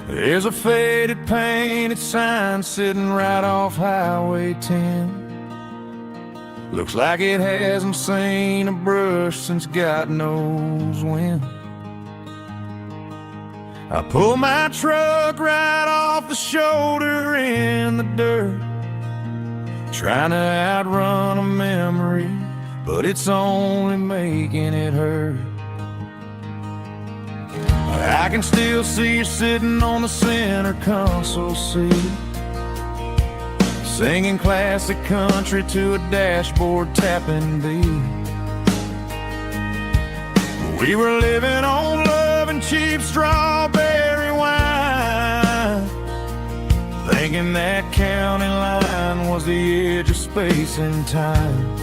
There's a faded painted sign sitting right off Highway 10. Looks like it hasn't seen a brush since God knows when. I pull my truck right off the shoulder in the dirt, trying to outrun a memory, but it's only making it hurt. I can still see you sitting on the center console seat, singing classic country to a dashboard tapping beat. We were living on love and cheap strawberry wine, thinking that county line was the edge of space and time.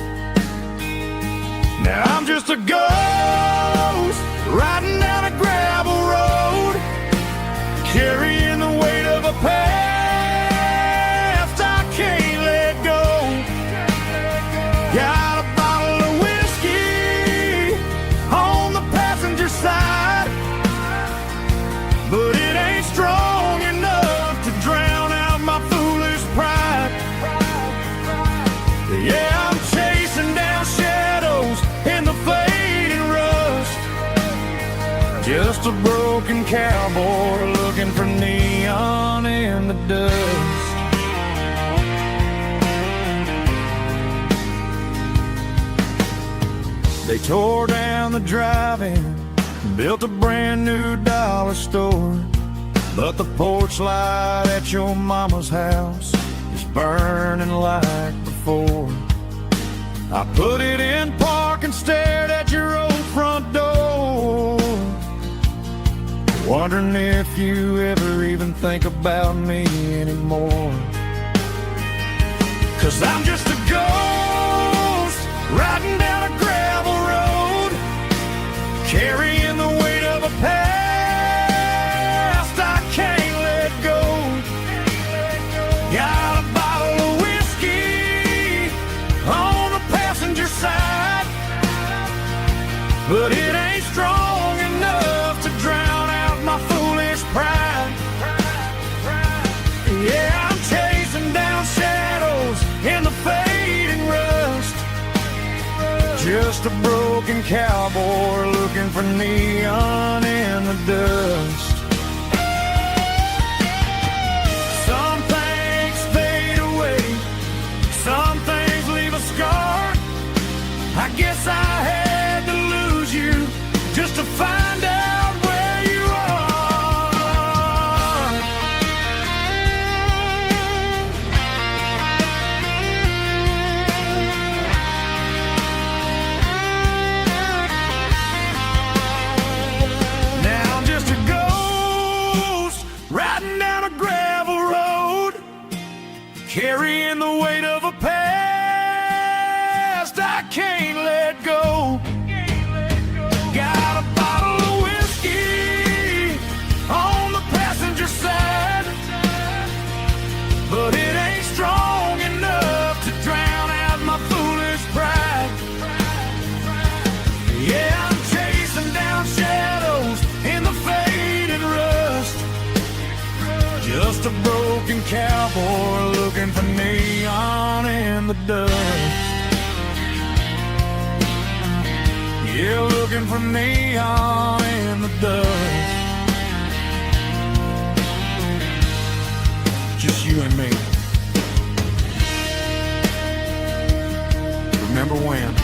Now I'm just a ghost riding down a gravel road, carrying the weight of a past I can't let go. Got a bottle of whiskey on the passenger side, but it ain't strong enough to drown out my foolish pride. Yeah, I'm chasing down shadows in the fading rust, just a broken cowboy looking for neon in the dust. They tore down the drive-in, built a brand new dollar store, but the porch light at your mama's house is burning like before. I put it in park and stared at your old front door, wondering if you ever even think about me anymore. 'Cause I'm just a ghost riding down a gravel road, carrying the weight of a past I can't let go. Got a bottle of whiskey on the passenger side, but it ain't strong enough to drown out my foolish pride. Yeah, I'm chasing down shadows in the fading rust, just a broken cowboy looking for neon in the dust. Some things fade away, some things leave a scar, carrying the weight of a past I can't let go. Got a bottle of whiskey on the passenger side, but it ain't strong enough to drown out my foolish pride. Yeah, I'm chasing down shadows in the faded rust, just a broken cowboy looking for neon in the dust. Yeah, looking for neon in the dust. Just you and me. Remember when?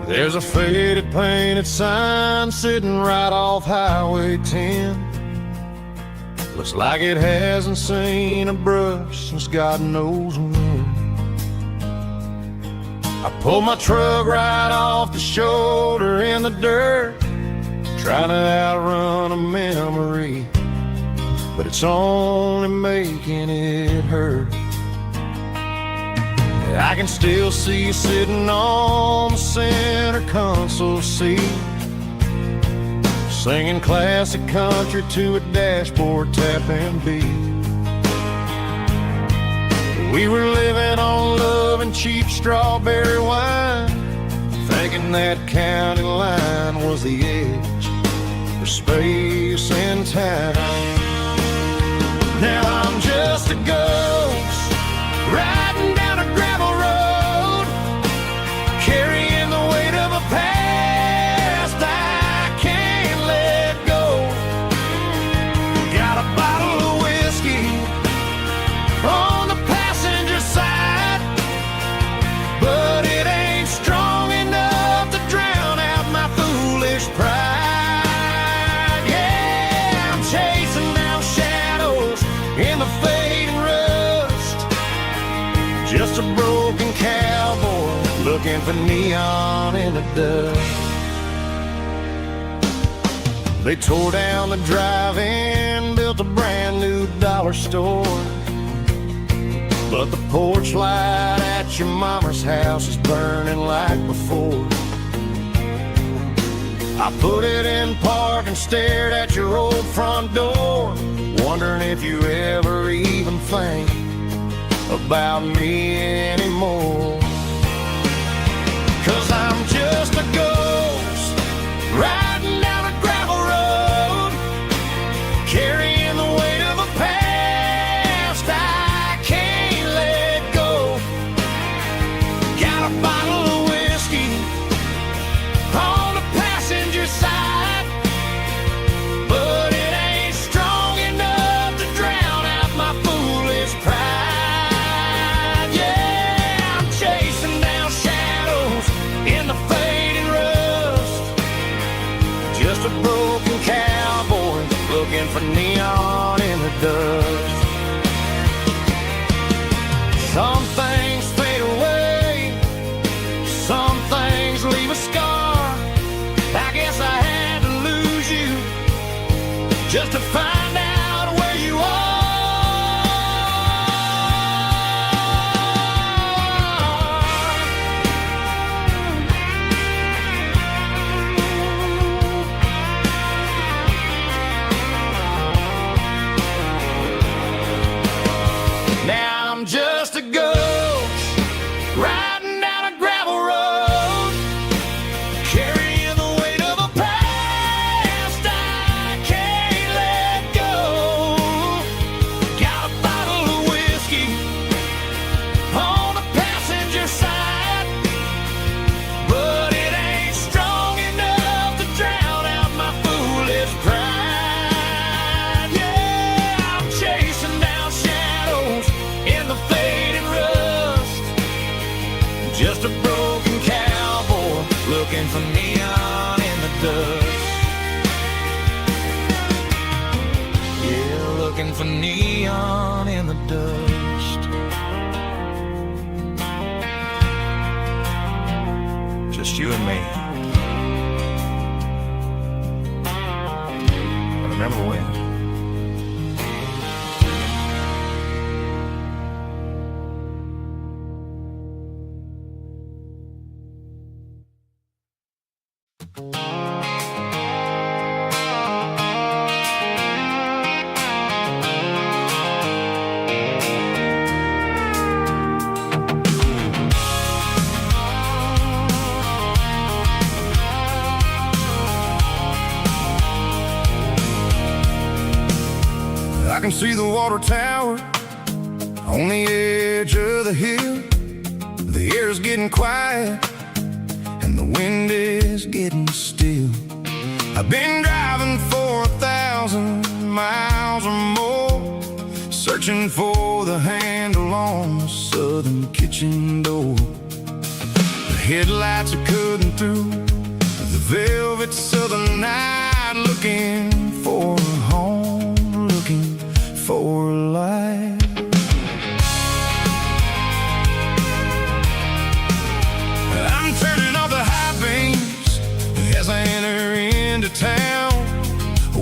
There's a faded painted sign sitting right off Highway 10. Looks like it hasn't seen a brush since God knows when. I pulled my truck right off the shoulder in the dirt, trying to outrun a memory, but it's only making it hurt. I can still see you sitting on the center console seat, singing classic country to a dashboard tapping beat. We were living on love and cheap strawberry wine, thinking that county line was the edge for space and time. Now I'm just a ghost riding down a gravel road, carrying the weight of a past I can't let go. Got a bottle of whiskey on the passenger side, but it ain't strong enough to drown out my foolish pride. Yeah, I'm chasing down shadows in the fading rust, just a broken cowboy looking for neon in the dust. They tore down the drive-in, built a brand new dollar store, but the porch light at your mama's house is burning like before. I put it in park and stared at your old front door, wondering if you ever even think about me anymore. 'Cause I'm just a ghost riding down a gravel road, carrying the weight of a past I can't let go. Got a bottle of whiskey on the passenger side, but it ain't strong enough to drown out my foolish pride. Yeah, I'm chasing down shadows in the fading rust, just a broken cowboy looking for neon in the dust. Some things fade away, some things leave a scar. I guess I had to lose you just to find out where you are. Now I'm just a ghost looking for neon in the dust. Yeah, looking for neon in the dust. Just you and me. I remember when.
I can see the water tower on the edge of the hill. The air's getting quiet and the wind is getting still. I've been driving for 1,000 miles or more, searching for the handle on the southern kitchen door. The headlights are cutting through the velvet southern night, looking for a home, looking for life. I'm turning off the high beams as I enter into town,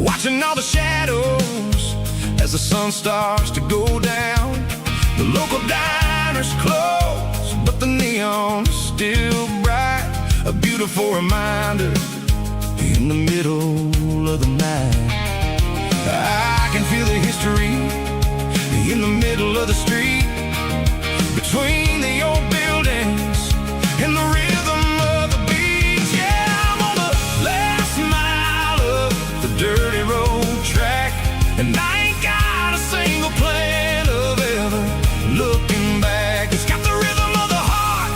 watching all the shadows as the sun starts to go down. The local diner's closed, but the neon is still bright, a beautiful reminder in the middle of the night. I can feel the history in the middle of the street, between the old buildings and the rhythm of the beats. Yeah, I'm on the last mile of the dirty road track, and I ain't got a single plan of ever looking back. It's got the rhythm of the heart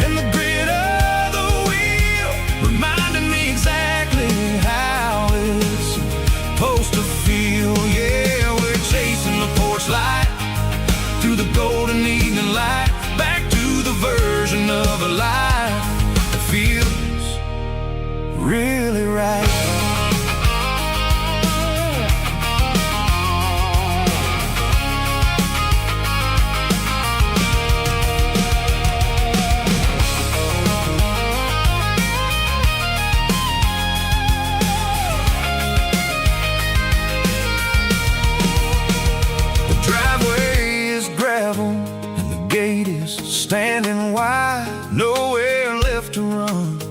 and the grit of the wheel, reminding me exactly how it's supposed to feel. Yeah, we're chasing the porch light through the golden evening light, back to the version of a life that feels really right. Standing wide, nowhere left to run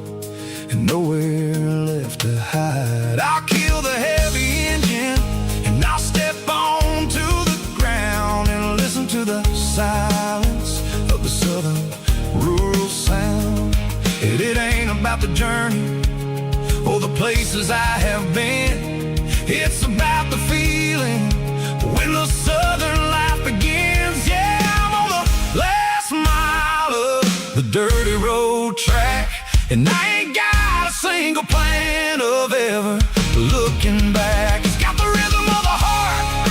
and nowhere left to hide. I'll kill the heavy engine and I'll step onto the ground and listen to the silence of the southern rural sound. It ain't about the journey or the places I have been, it's about the feeling when the southern life begins. Yeah, I'm on the last mile of the dirty road track, and I ain't got a single plan of ever looking back. It's got the rhythm of the heart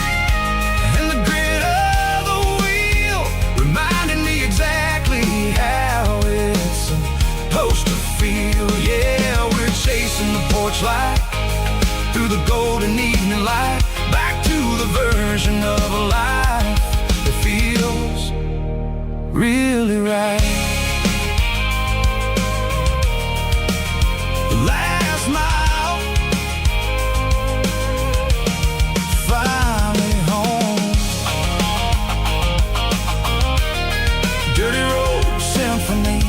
and the grit of the wheel, reminding me exactly how it's supposed to feel. Yeah, we're chasing the porch light through the golden evening light, back to the version of a life that feels really right. Last mile, finally home. Dirty road symphony.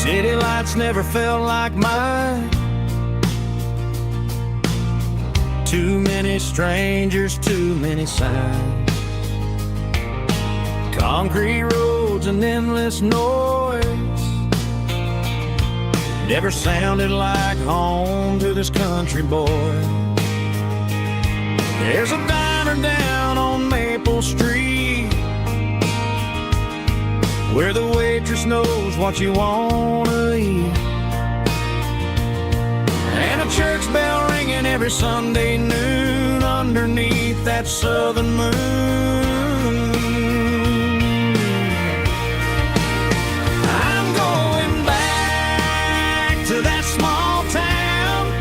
City lights never felt like mine. Too many strangers, too many signs. Concrete roads and endless noise.
never sounded like home to this country boy. There's a diner down on Maple Street where the waitress knows what you wanna eat, and a church bell ringing every Sunday noon underneath that southern moon. I'm going back to that small town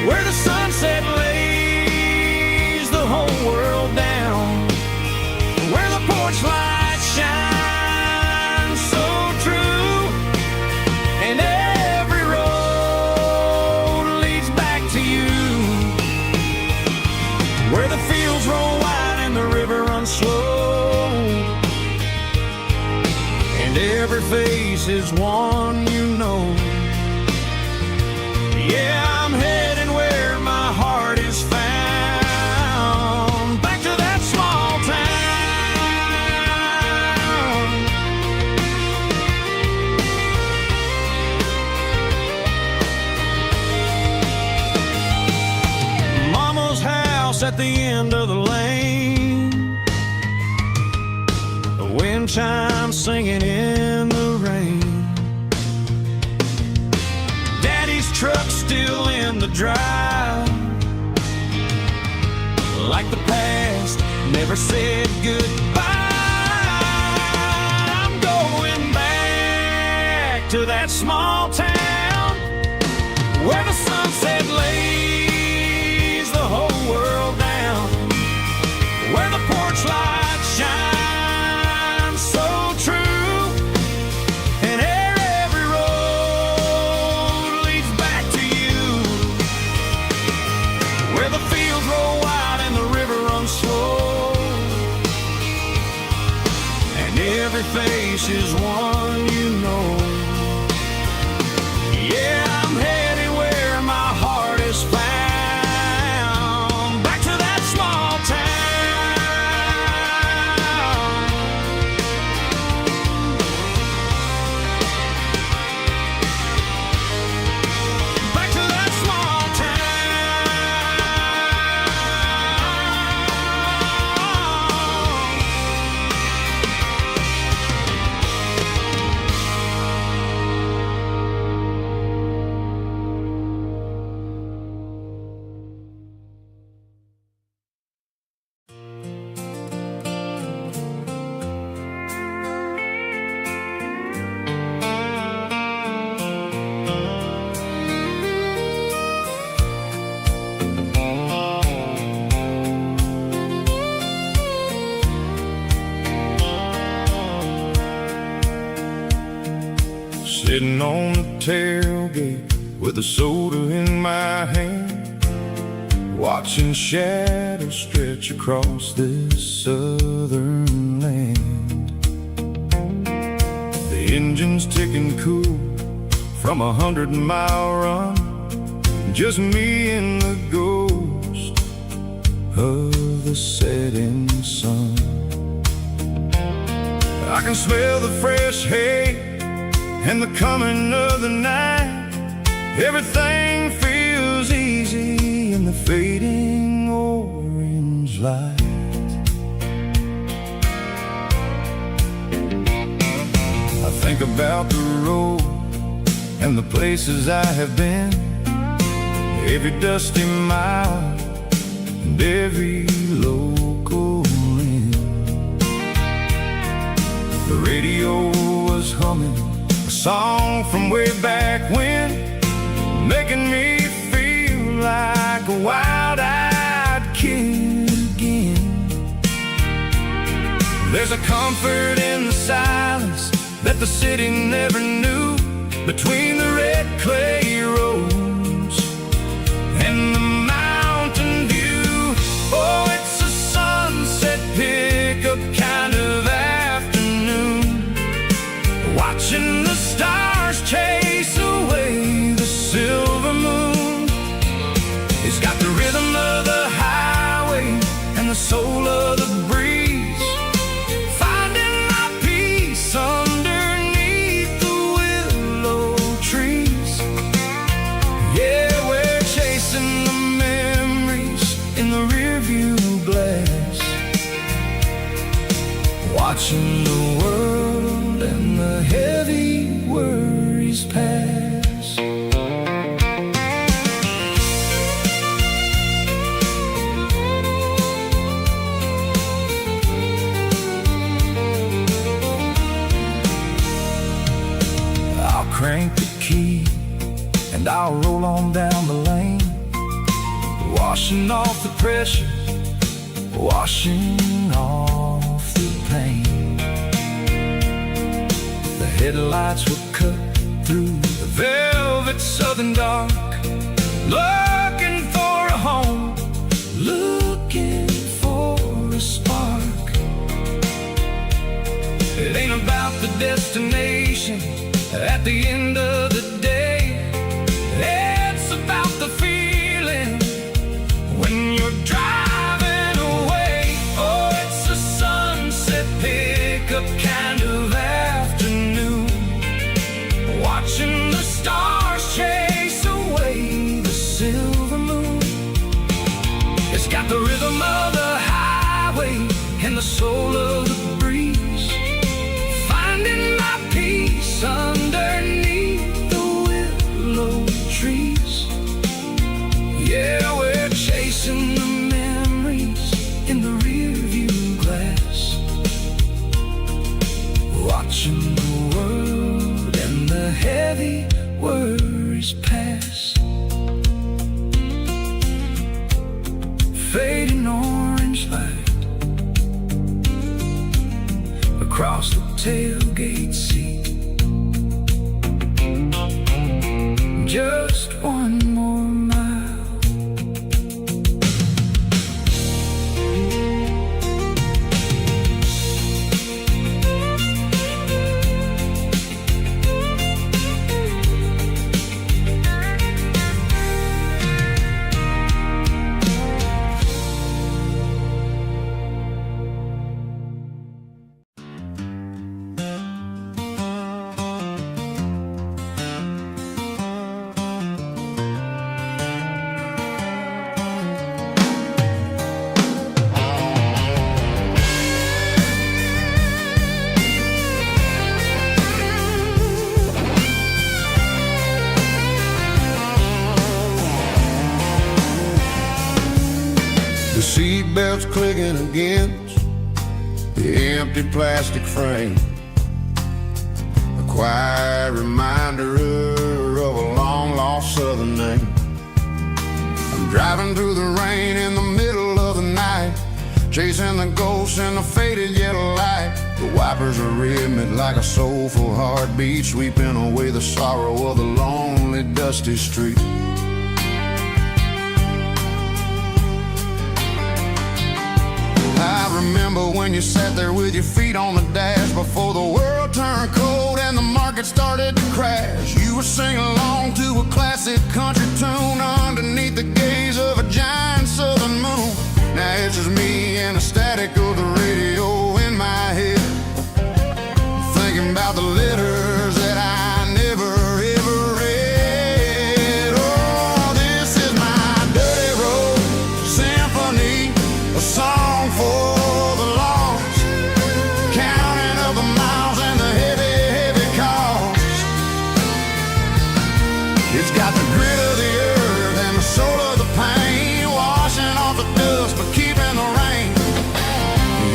where the sunset lays the whole world down, where the porch lights shine so true, and every road leads back to you, where the fields roll wide and the river runs slow, and every face is one you know. Yeah, I'm heading where my heart is found, back to that small town. Mama's house at the end of the lane, the wind chimes singing in the rain, Daddy's truck still in the drive, like the past never said goodbye. I'm going back to that small town where the sunset lays the whole world down, where the porch lights shine so true, and every road leads back to you, where the fields roll wide and the river runs slow, and every face is one you know. Yeah, I'm headed where my heart is found, back to that small town. Back to that small
Sitting on the tailgate with a soda in my hand, watching shadows stretch across this southern land. The engine's ticking cool from 100-mile run, just me and the ghost of the setting sun. I can smell the fresh hay and the coming of the night. Everything feels easy in the fading orange light. I think about the road and the places I have been, every dusty mile and every local inn. The radio was humming a song from way back when, making me feel like a wild-eyed kid again. There's a comfort in the silence that the city never knew, between the red clay roads and the mountain view. Oh, it's a sunset pickup kind of afternoon, watching the stars chase away the silver moon. It's got the rhythm of the highway and the soul of the breeze, finding my peace underneath the willow trees. heavy worries pass. I'll crank the key and I'll roll on down the lane, washing off the pressure, washing off the pain. The headlights will cut through the velvet southern dark, looking for a home, looking for a spark. It ain't about the destination at the end of the day, it's about the feeling when you're driving away. Oh, it's a sunset pickup kind of afternoon, watching the stars chase away the silver moon. It's got the rhythm of the highway and the soul of the breeze, finding my peace underneath the willow trees. Yeah, we're chasing the memories in the rearview glass, watching the world and the heavy worries pass. Fading orange light across the tailgate seat. Just one more mile. The seatbelt's clicking against the empty plastic frame, a quiet reminder of a long-lost southern name. I'm driving through the rain in the middle of the night, chasing the ghosts in the faded yellow light. The wipers are rhythmic like a soulful heartbeat, sweeping away the sorrow of the lonely, dusty street. I remember when you sat there with your feet on the dash before the world turned cold and the market started to crash. You were singing along to a classic country tune underneath the gaze of a giant southern moon. Now it's just me and the static of the radio in my head, thinking about the letters that I never ever read. Oh, this is my dirty road symphony, a song for the lost, counting up the miles and the heavy, heavy cost. It's got the grit of the earth and the soul of the pain, washing off the dust but keeping the rain.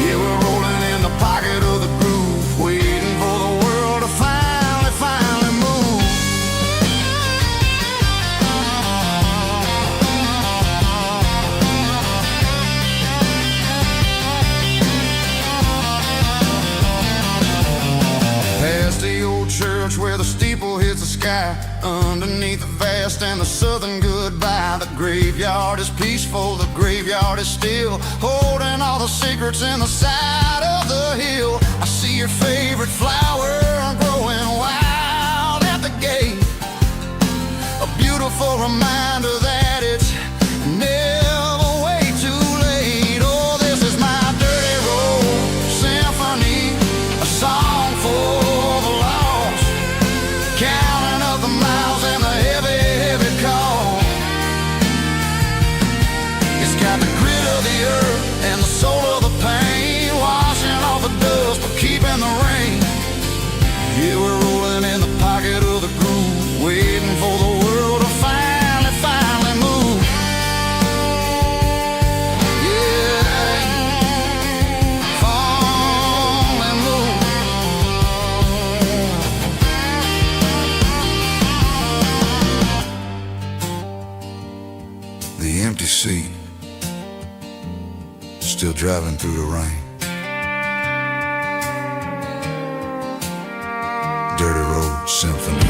Yeah, we're rolling in the pocket of the groove, waiting for the world to finally move. Past the old church where the steeple hits the sky, underneath the vast and the southern goodbye. The graveyard is peaceful, the graveyard is still, holding all the secrets in the side of the hill. I see your favorite flower growing wild at the gate, a beautiful reminder that it's never way too late. Oh, this is my dirty road symphony, a song for the lost, counting up the miles and the heavy, heavy call. It's got the grit of the earth and the soul of the pain, washing off the dust but keeping the rain. Yeah,
driving through the rain. Dirty Road Symphony.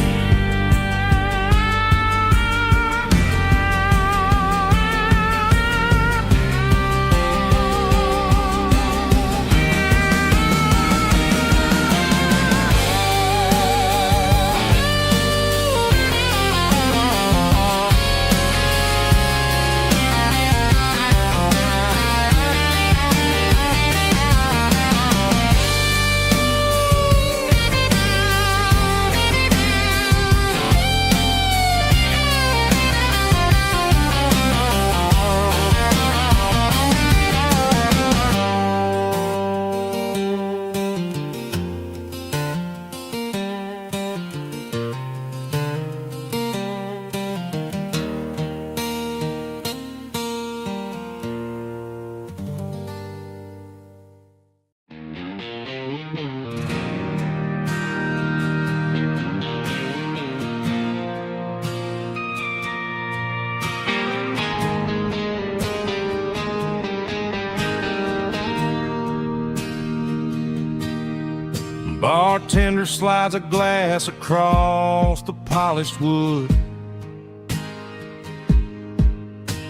Bartender slides a glass across the polished wood.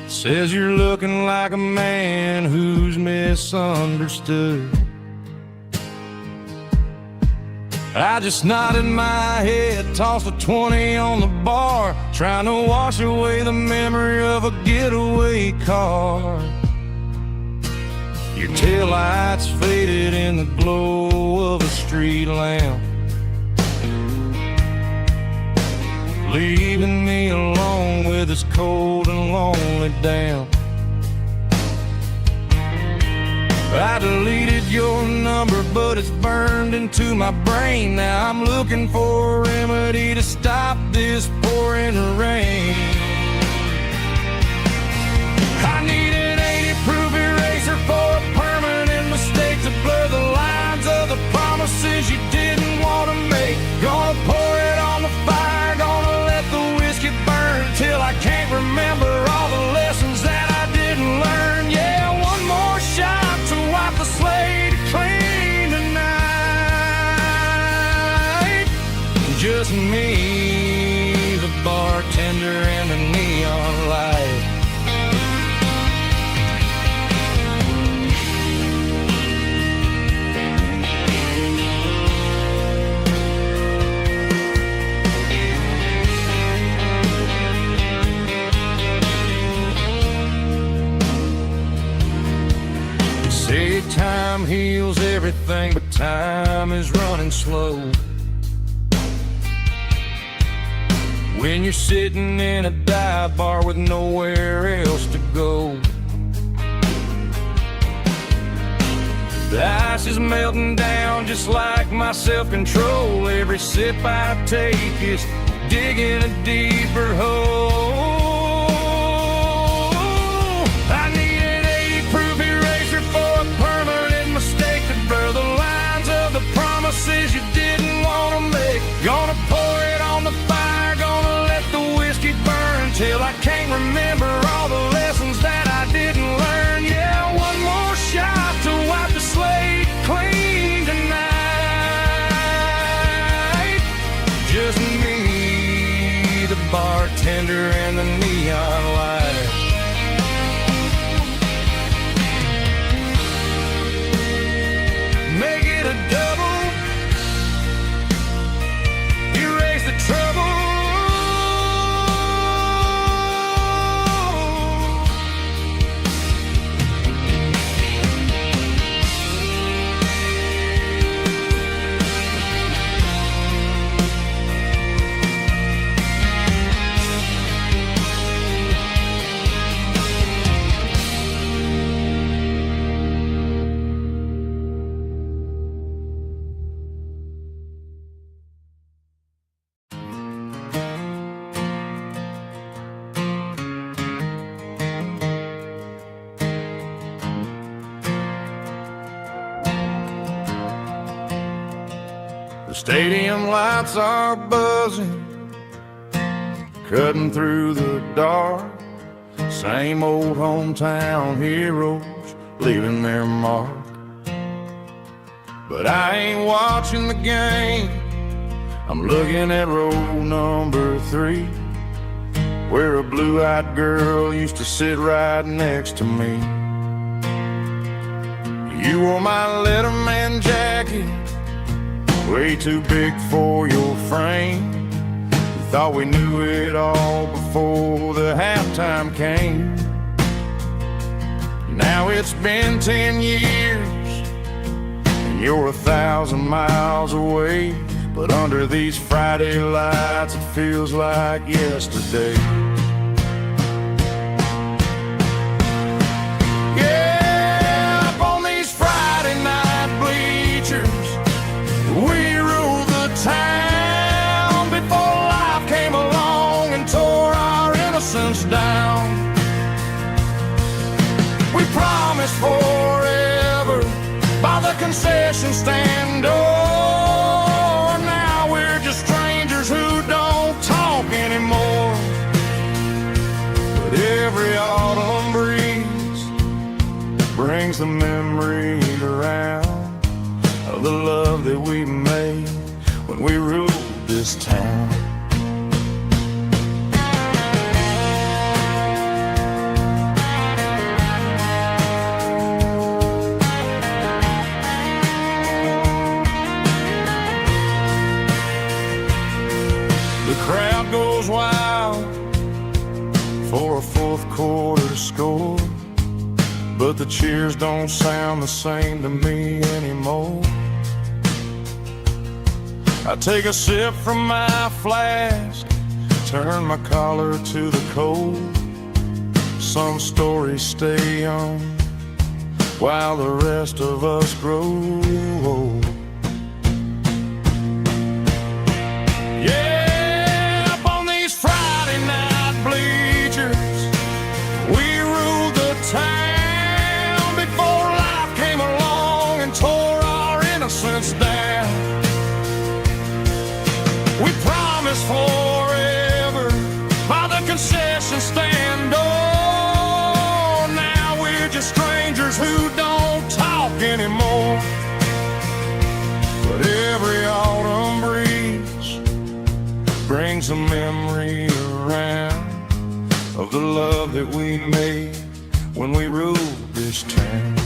Says you're looking like a man who's misunderstood. I just nodded my head, tossed a 20 on the bar, trying to wash away the memory of a getaway car. Your taillights faded in the glow of a street lamp, leaving me alone with this cold and lonely damp. I deleted your number, but it's burned into my brain. Now I'm looking for a remedy to stop this pouring rain. I need an 80-proof eraser for a permanent mistake to blur the lines of the promises you didn't want to make. Gonna pour it on the fire, gonna let the whiskey burn till I can't remember all the lessons that I didn't learn. Yeah, one more shot to wipe the slate clean tonight. Just me, the bartender, and the neon light. Say time heals everything, but time is running slow. When you're sitting in a dive bar with nowhere else to go, the ice is melting down just like my self-control. Every sip I take is digging a deeper hole. I need an 80-proof eraser for a permanent mistake to blur the lines of the promises you didn't want to make. Gonna pour it on the fire, gonna let the whiskey burn till I can't remember all the lessons that I didn't learn. Yeah, one more shot to wipe the slate clean tonight. Just me, the bartender, and the neon light. Make it a double, erase the trouble. The stadium lights are buzzing, cutting through the dark. Same old hometown heroes leaving their mark. But I ain't watching the game, I'm looking at row number 3, where a blue-eyed girl used to sit right next to me. You wore my Letterman jacket, way too big for your frame. We thought we knew it all before the halftime came. Now it's been 10 years, and you're 1,000 miles away. But under these Friday lights, it feels like yesterday. Yeah, up on these Friday night bleachers, we ruled the town before life came along and tore our innocence down. We promised forever by the concession stand door. Who don't talk anymore. But every autumn breeze brings the memory around of the love that we made when we ruled this town. Crowd goes wild for a fourth quarter score, but the cheers don't sound the same to me anymore. I take a sip from my flask, turn my collar to the cold. Some stories stay young while the rest of us grow old. Down. We promised forever by the concession stand door. Now we're just strangers who don't talk anymore. But every autumn breeze brings a memory around of the love that we made when we ruled this town.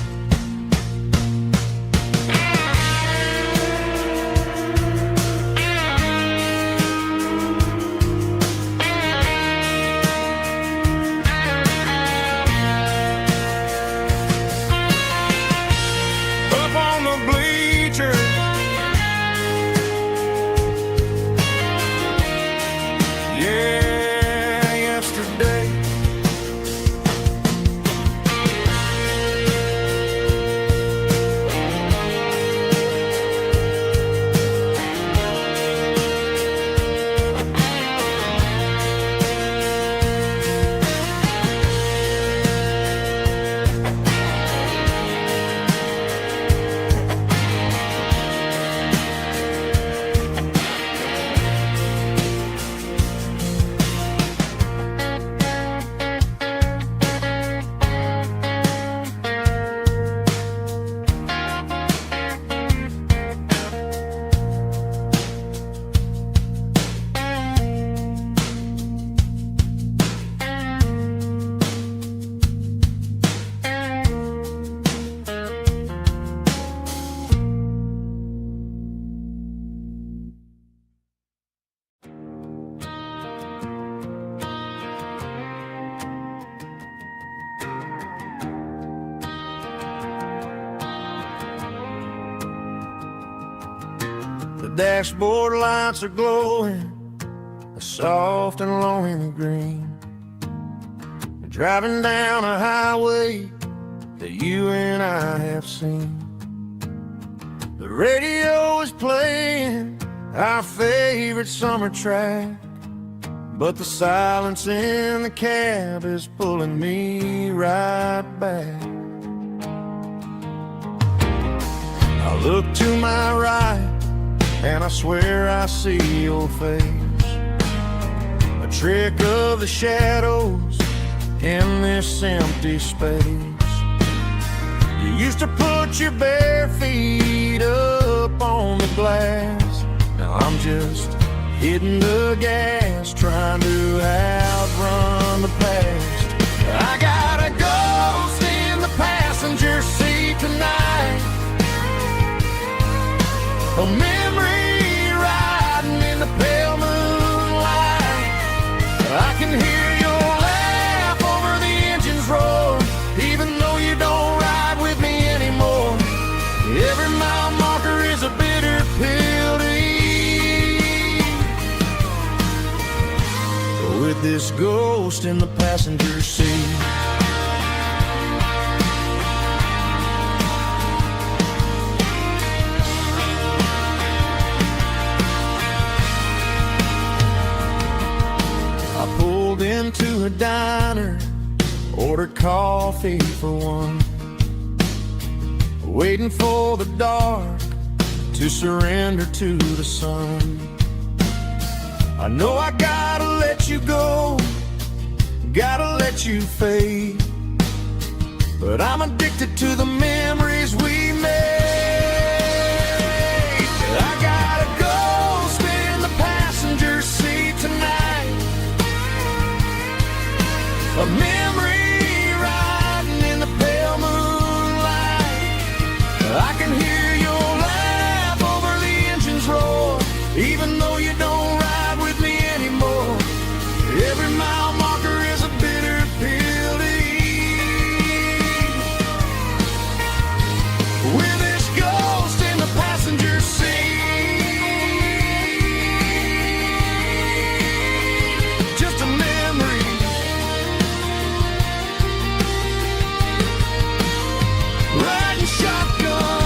Dashboard lights are glowing, a soft and lonely green. You're driving down a highway that you and I have seen. The radio is playing our favorite summer track, but the silence in the cab is pulling me right back. I look to my right and I swear I see your face, a trick of the shadows in this empty space. You used to put your bare feet up on the glass. Now I'm just hitting the gas, trying to outrun the past. I got a ghost in the passenger seat tonight, a memory riding in the pale moonlight. I can hear your laugh over the engine's roar, even though you don't ride with me anymore. Every mile marker is a bitter pill to eat, with this ghost in the passenger seat. I pulled into a diner, ordered coffee for one, waiting for the dark to surrender to the sun. I know I gotta let you go, gotta let you fade, but I'm addicted to the memories we made. I got a ghost in the passenger seat tonight, a memory riding in the pale moonlight. I can hear your laugh over the engine's roar, even though you don't ride with me anymore. Every mile marker is a bitter pill to eat, with this ghost in the passenger seat. Just a memory, riding shotgun.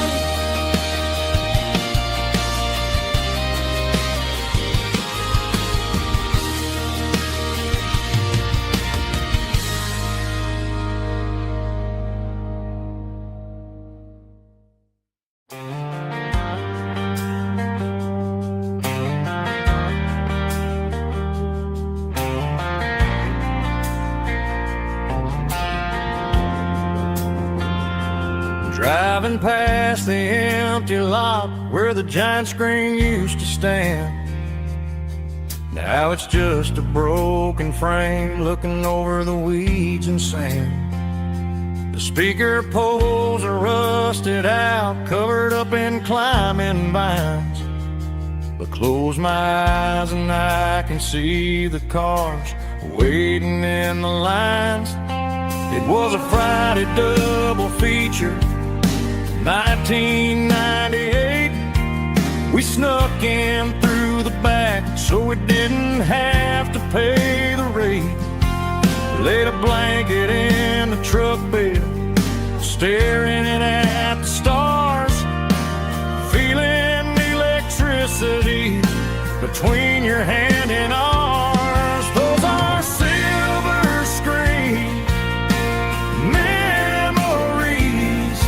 Driving past the empty lot where the giant screen used to stand. Now it's just a broken frame looking over the weeds and sand. The speaker poles are rusted out, covered up in climbing vines. But close my eyes and I can see the cars waiting in the lines. It was a Friday double feature, 1998. We snuck in through the back so we didn't have to pay the rate. Laid a blanket in the truck bed, staring at the stars, feeling the electricity between your hand and ours. Those are silver screen memories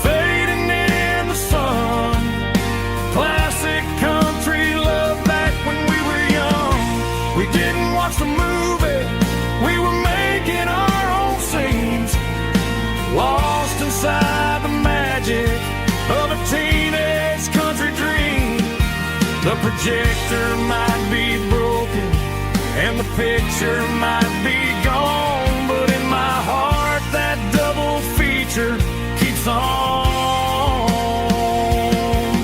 fading in the sun. Classic country love back when we were young. We didn't watch the movie, we were making our own scenes, lost inside the magic of a teenage country dream. The projector might be broken and the picture might be gone, but in my heart that double feature keeps on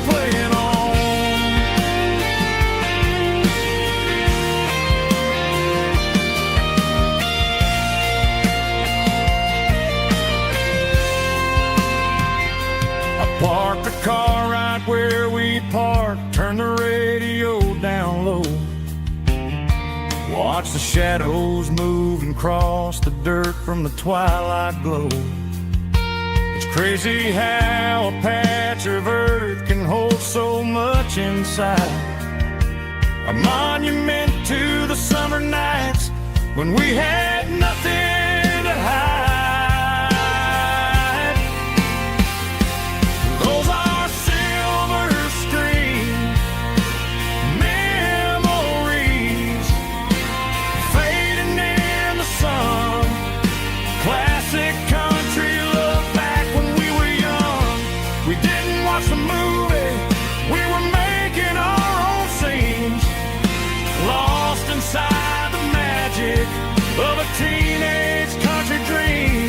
playing on. I parked the car right where we parked, turned the radio down low, watch the shadows move and cross the dirt from the twilight glow. It's crazy how a patch of earth can hold so much inside, a monument to the summer nights when we had nothing to hide. Those are silver screen memories fading in the sun. Classic country love back inside the magic of a teenage country dream.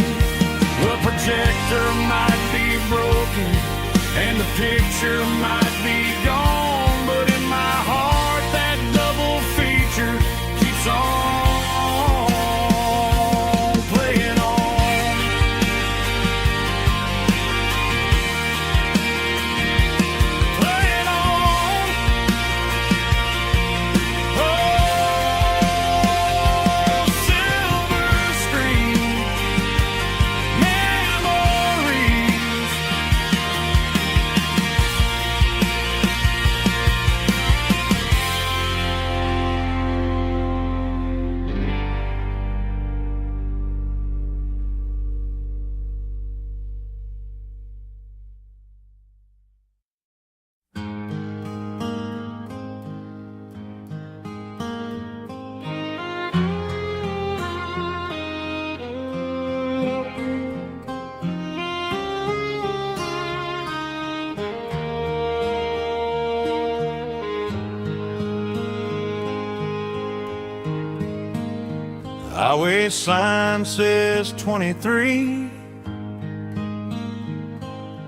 The projector might be broken and the picture might be gone, but in my heart that double feature keeps on playing on. Playing on. Oh, silver screen memories. Highway sign says 23,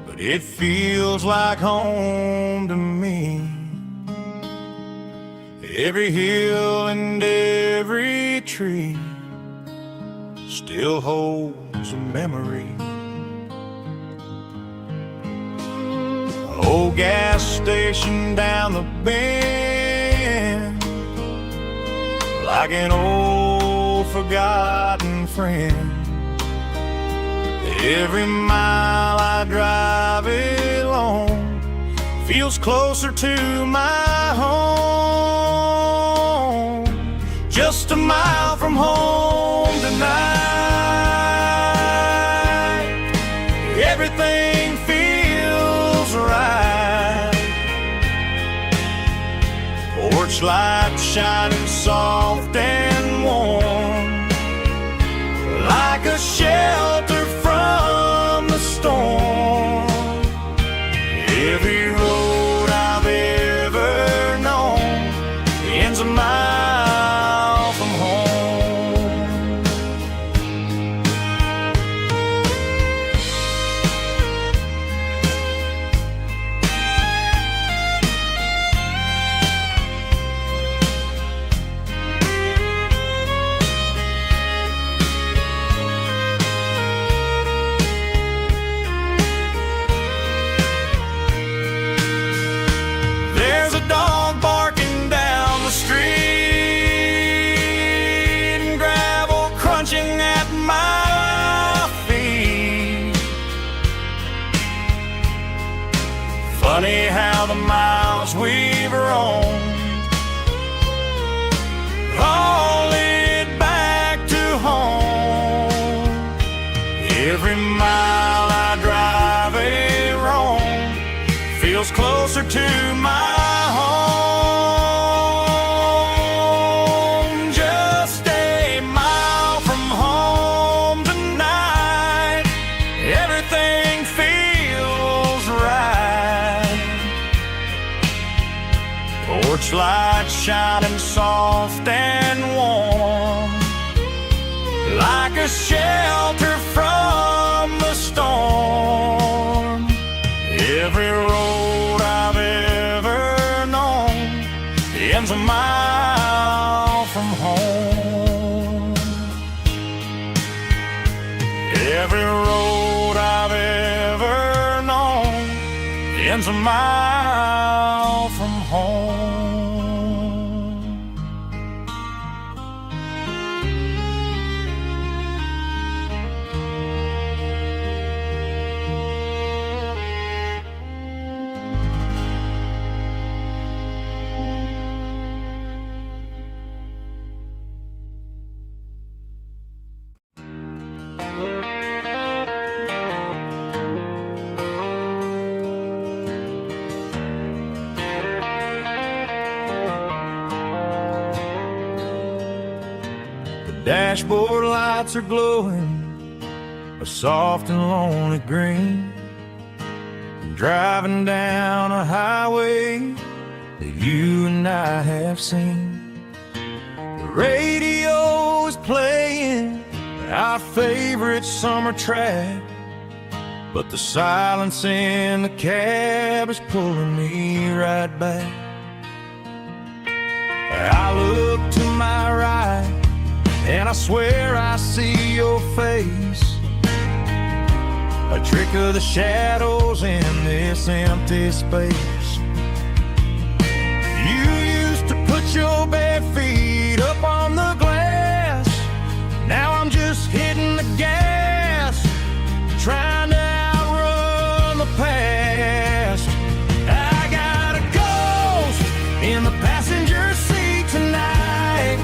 but it feels like home to me. Every hill and every tree still holds a memory. Old gas station down the bend, like an old forgotten friend. Every mile I drive it along feels closer to my home. Just a mile from home tonight, everything feels right. Porch light shining soft and warm, like a shelter from the storm. Every road I've ever known ends a mile from home. There's a dog barking down the street and gravel crunching at my feet. Funny how the miles we've roamed all lead back to home. Every mile I drive a roam feels closer to my home. Just a mile from home tonight, everything feels right. Porch light shining soft and warm, like a shelter from the storm. Every road I've ever known ends a mile from home. Every road I've ever known ends a mile from home. Dashboard lights are glowing a soft and lonely green. Driving down a highway that you and I have seen. Radio is playing our favorite summer track, but the silence in the cab is pulling me right back. I look to my right and I swear I see your face, a trick of the shadows in this empty space. You used to put your bare feet up on the glass. Now I'm just hitting the gas, trying to outrun the past. I got a ghost in the passenger seat tonight,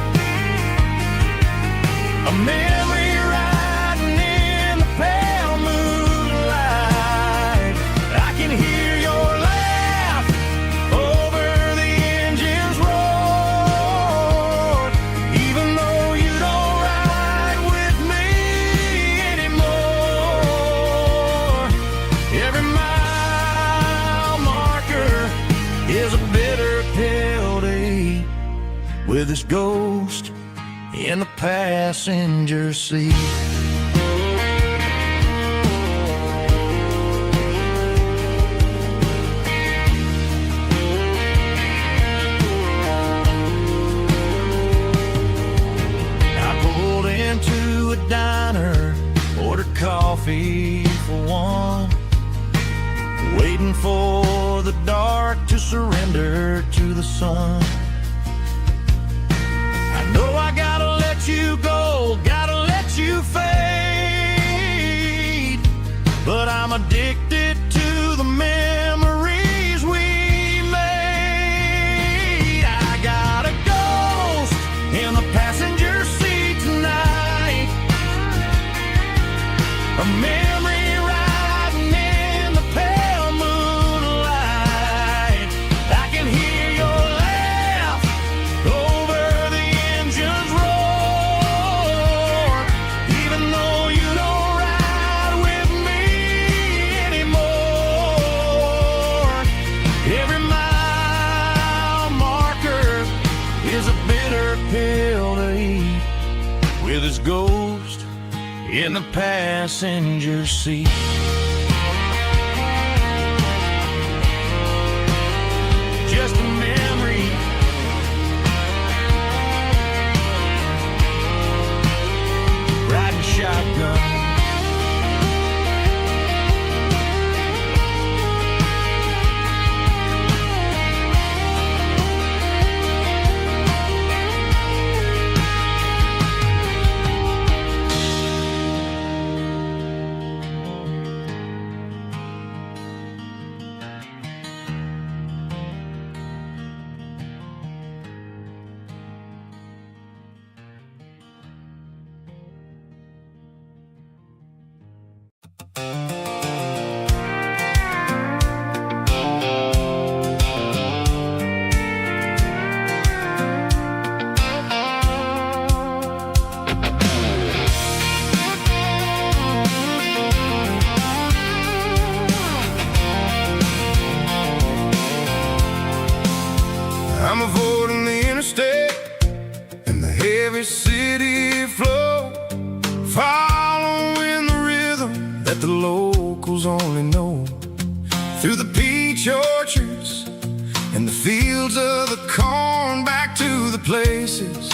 a memory riding in the pale moonlight. I can hear your laugh over the engine's roar, even though you don't ride with me anymore. Every mile marker is a bitter pill to eat, with this ghost in the passenger seat. I pulled into a diner, ordered coffee for one, waiting for the dark to surrender to the sun. I know I gotta let you go, gotta let you fade, but I'm addicted to the memories we made. I got a ghost in the passenger seat tonight, a memory riding in the pale moonlight. I can hear your laugh over the engine's roar, even though you don't ride with me anymore. Every mile marker is a bitter pill to eat, with his ghost in the passenger seat. Just a memory, riding shotgun.
I'm avoiding the interstate and the heavy city flow, following the rhythm that the locals only know, through the peach orchards and the fields of the corn, back to the places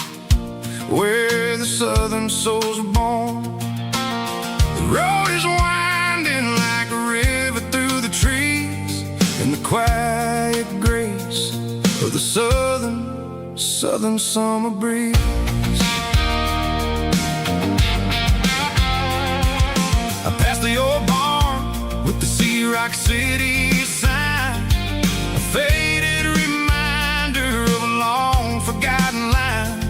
where the southern souls are born. The road is winding like a river through the trees, in the quiet grace of the southern summer breeze. I passed the old barn with the Sea Rock City sign, a faded reminder of a long forgotten line.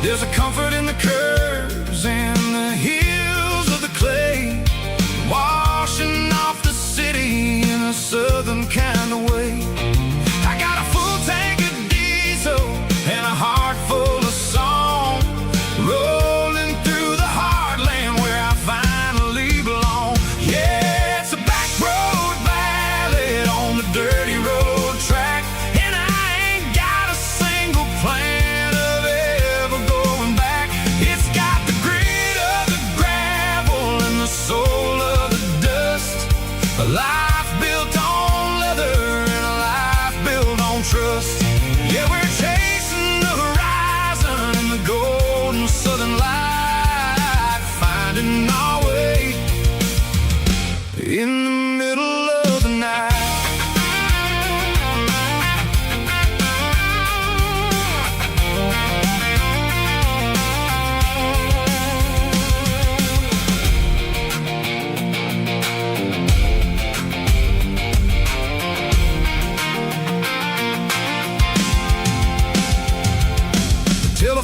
There's a comfort in the curves and the hills of the clay, washing off the city in a southern kind of way. I got a full tank of diesel and a heart full of song, rolling through the heartland where I finally belong. Yeah, it's a back road ballad on the dirty road track, and I ain't got a single plan of ever going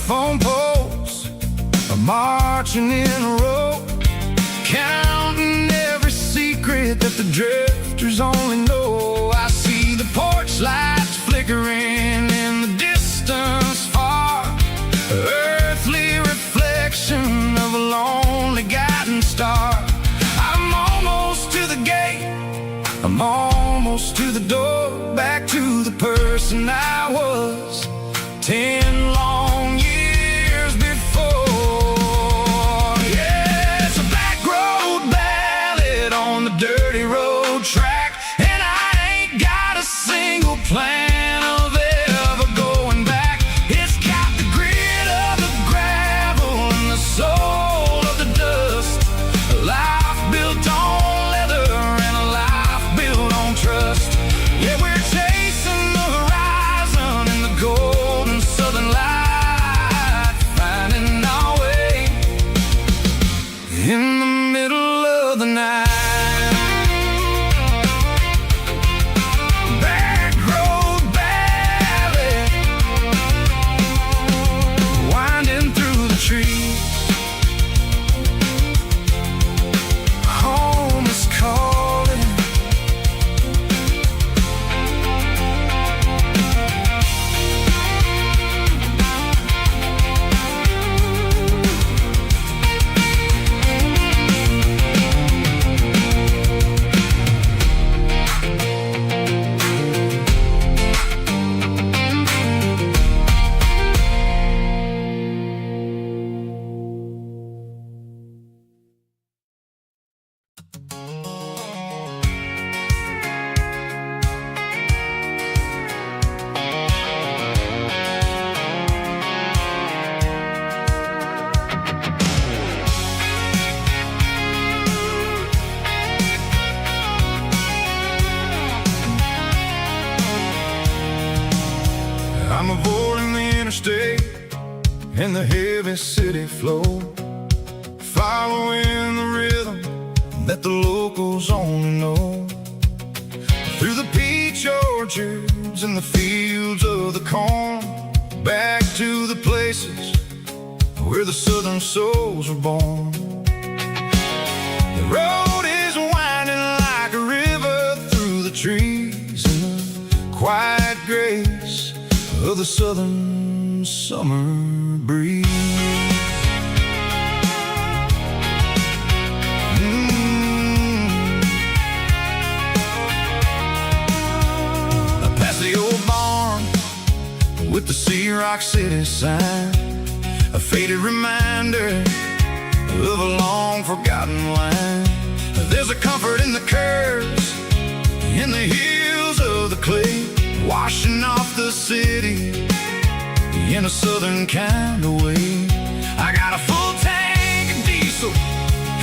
telephone poles are marching in a row, counting every secret that the drifters only know. I see the porch lights flickering in the distance far, earthly reflection of a lonely guiding star. I'm almost to the gate, I'm almost to the door, back to the person I was 10 long years before. Yeah, it's a back road ballad on the dirty road track, and I ain't got a single plan of ever going back. It's got the grit of the gravel and the soul of the dust, a life built on leather and a life built on trust. Yeah, we're chasing the horizon in the golden southern light, finding our way in the middle of the night. Back road ballad, winding through the trees. Home is calling. I'm avoiding the interstate and the heavy city flow, following the rhythm that the locals only know. Through the peach orchards and the fields of the corn, back to the places where the southern souls were born. The road is winding like a river through the trees in the quiet grace of the southern summer breeze. Past the old barn with the Sea Rock City sign, a faded reminder of a long forgotten line. There's a comfort in the curves, in the hills of the clay, washing off the city in a southern kind of way. I got a full tank of diesel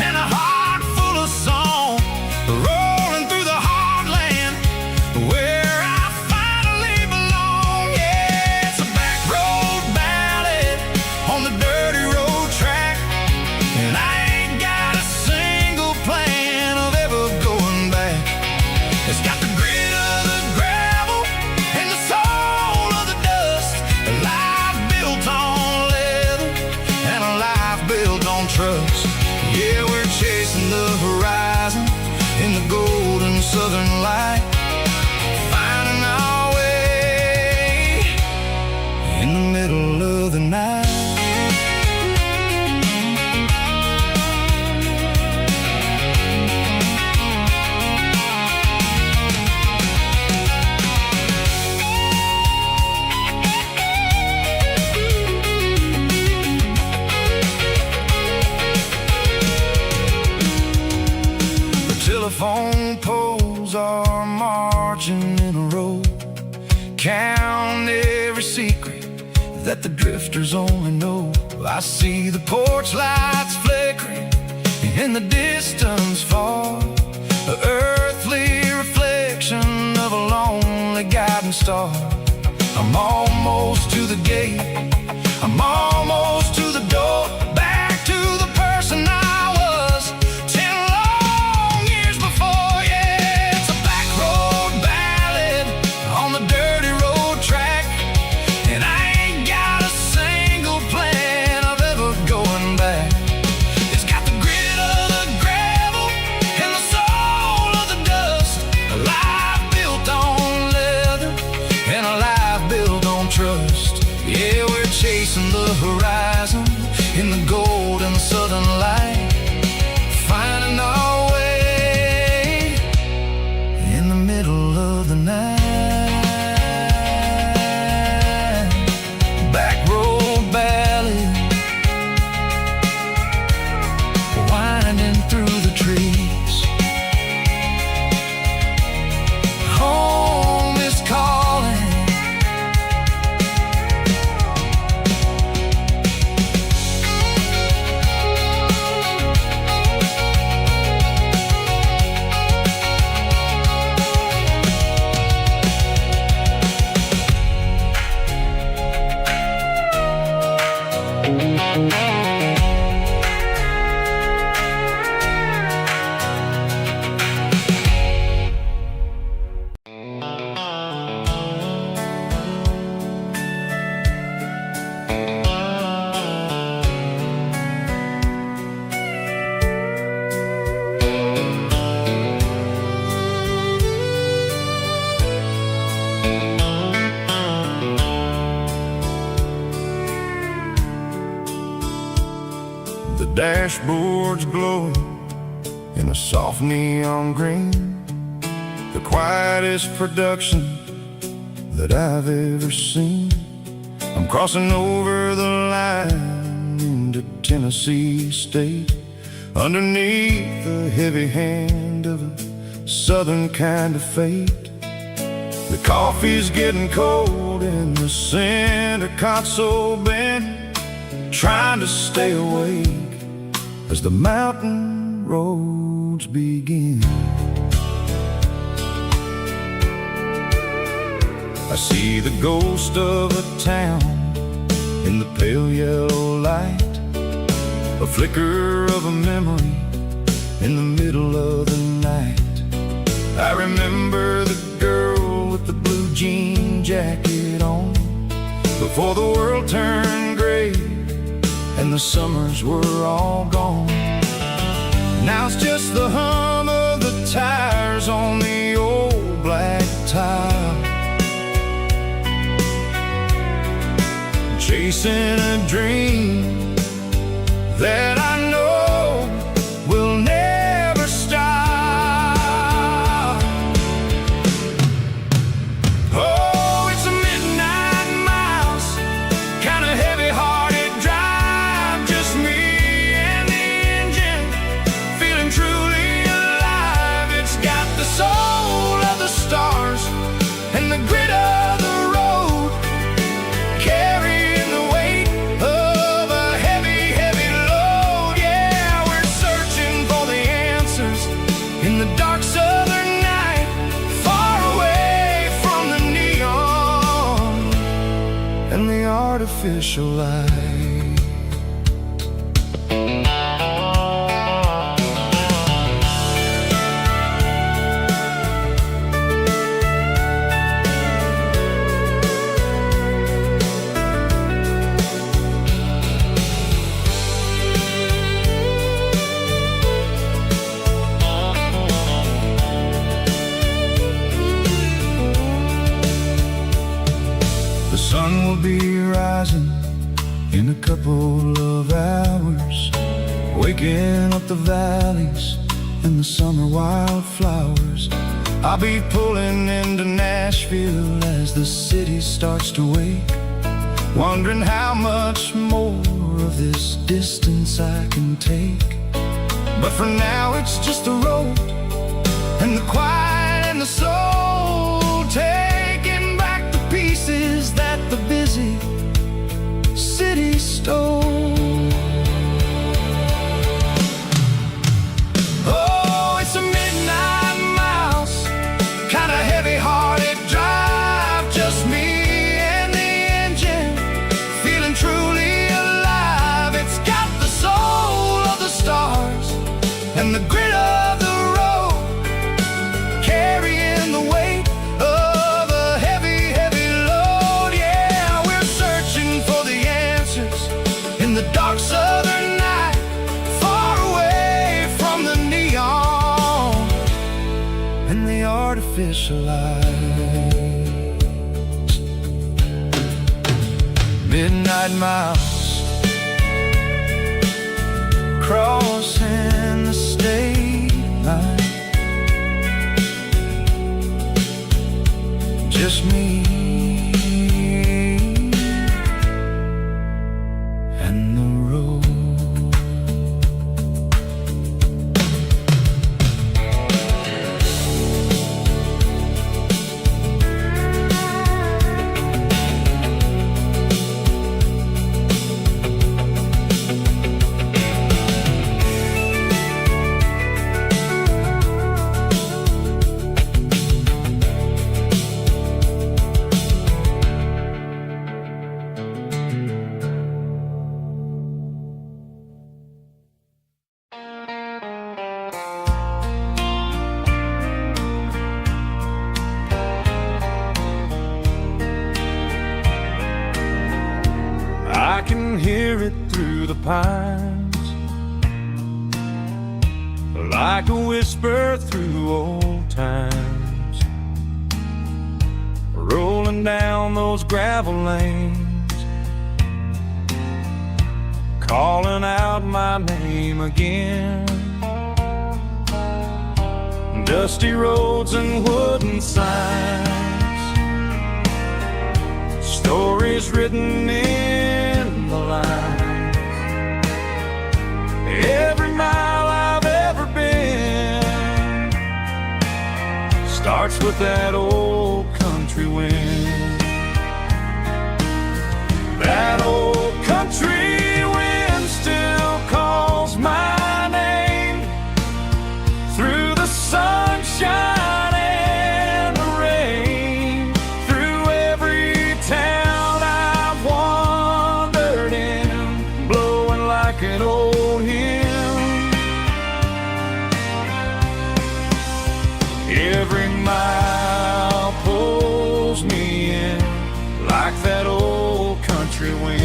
and a heart full of song, rolling through the heartland where I finally belong. Yeah, it's a back road ballad on the dirty road track, and I ain't got a single plan of ever going back. It's got the grit of the gravel and the soul of the dust, a life built on leather and a life built on trust. Yeah, we're chasing the horizon in the golden southern light, finding our way in the middle of the night. Telephone poles are marching in a row, count every secret that the drifters only know. I see the porch lights flickering in the distance far, the earthly reflection of a lonely guiding star. I'm almost to the gate, I'm almost to the door, back to the person I was 10 long years before. Yeah, it's a back road ballad on the dirty road track, and I ain't got a single plan
chasing the horizon in the golden southern light, finding our way in the middle of the night. Back road ballad, winding through the trees. Home is calling. The dashboard's glowing in a soft neon green, the quietest production that I've ever seen. I'm crossing over the line into Tennessee State, underneath the heavy hand of a southern kind of fate. The coffee's getting cold in the center console bin, trying to stay awake as the mountain roads begin. I see the ghost of a town in the pale yellow light, a flicker of a memory in the middle of the night. I remember the girl with the blue jean jacket on, before the world turned gray and the summers were all gone. Now it's just the hum of the tires on the old black tile, chasing a dream that I know will never stop. Oh, it's a midnight miles, kind of heavy-hearted drive, just me and the engine, feeling truly alive. It's got the soul of the stars and the grit of the road, carrying the weight of a heavy, heavy load. Yeah, we're searching for the answers in the dark southern night, far away from the neon and the artificial light. The sun will be rising in a couple of hours, waking up the valleys and the summer wildflowers. I'll be pulling into Nashville as the city starts to wake, wondering how much more of this distance I can take. But for now it's just the road and the quiet and the soul, taking back the pieces that the busy city stole. Oh, it's a midnight miles, kind of heavy-hearted drive, just me and the engine, feeling truly alive. It's got the soul of the stars and the grit of the road, carrying the weight of a heavy, heavy load. Yeah, we're searching for the answers in the dark southern night, far away from the neon and the artificial light. midnight miles, crossing the state line. Just me and the road. I can hear it through the pines, like a whisper through old times, rolling down those gravel lanes, calling out my name again. Dusty roads and wooden signs, stories written in the lines. Every mile I've ever been starts with that old country wind. That old country wind still calls my name through the sunshine and the rain, through every town I've wandered in, blowing like an old hymn. Every mile pulls me in like that old country wind.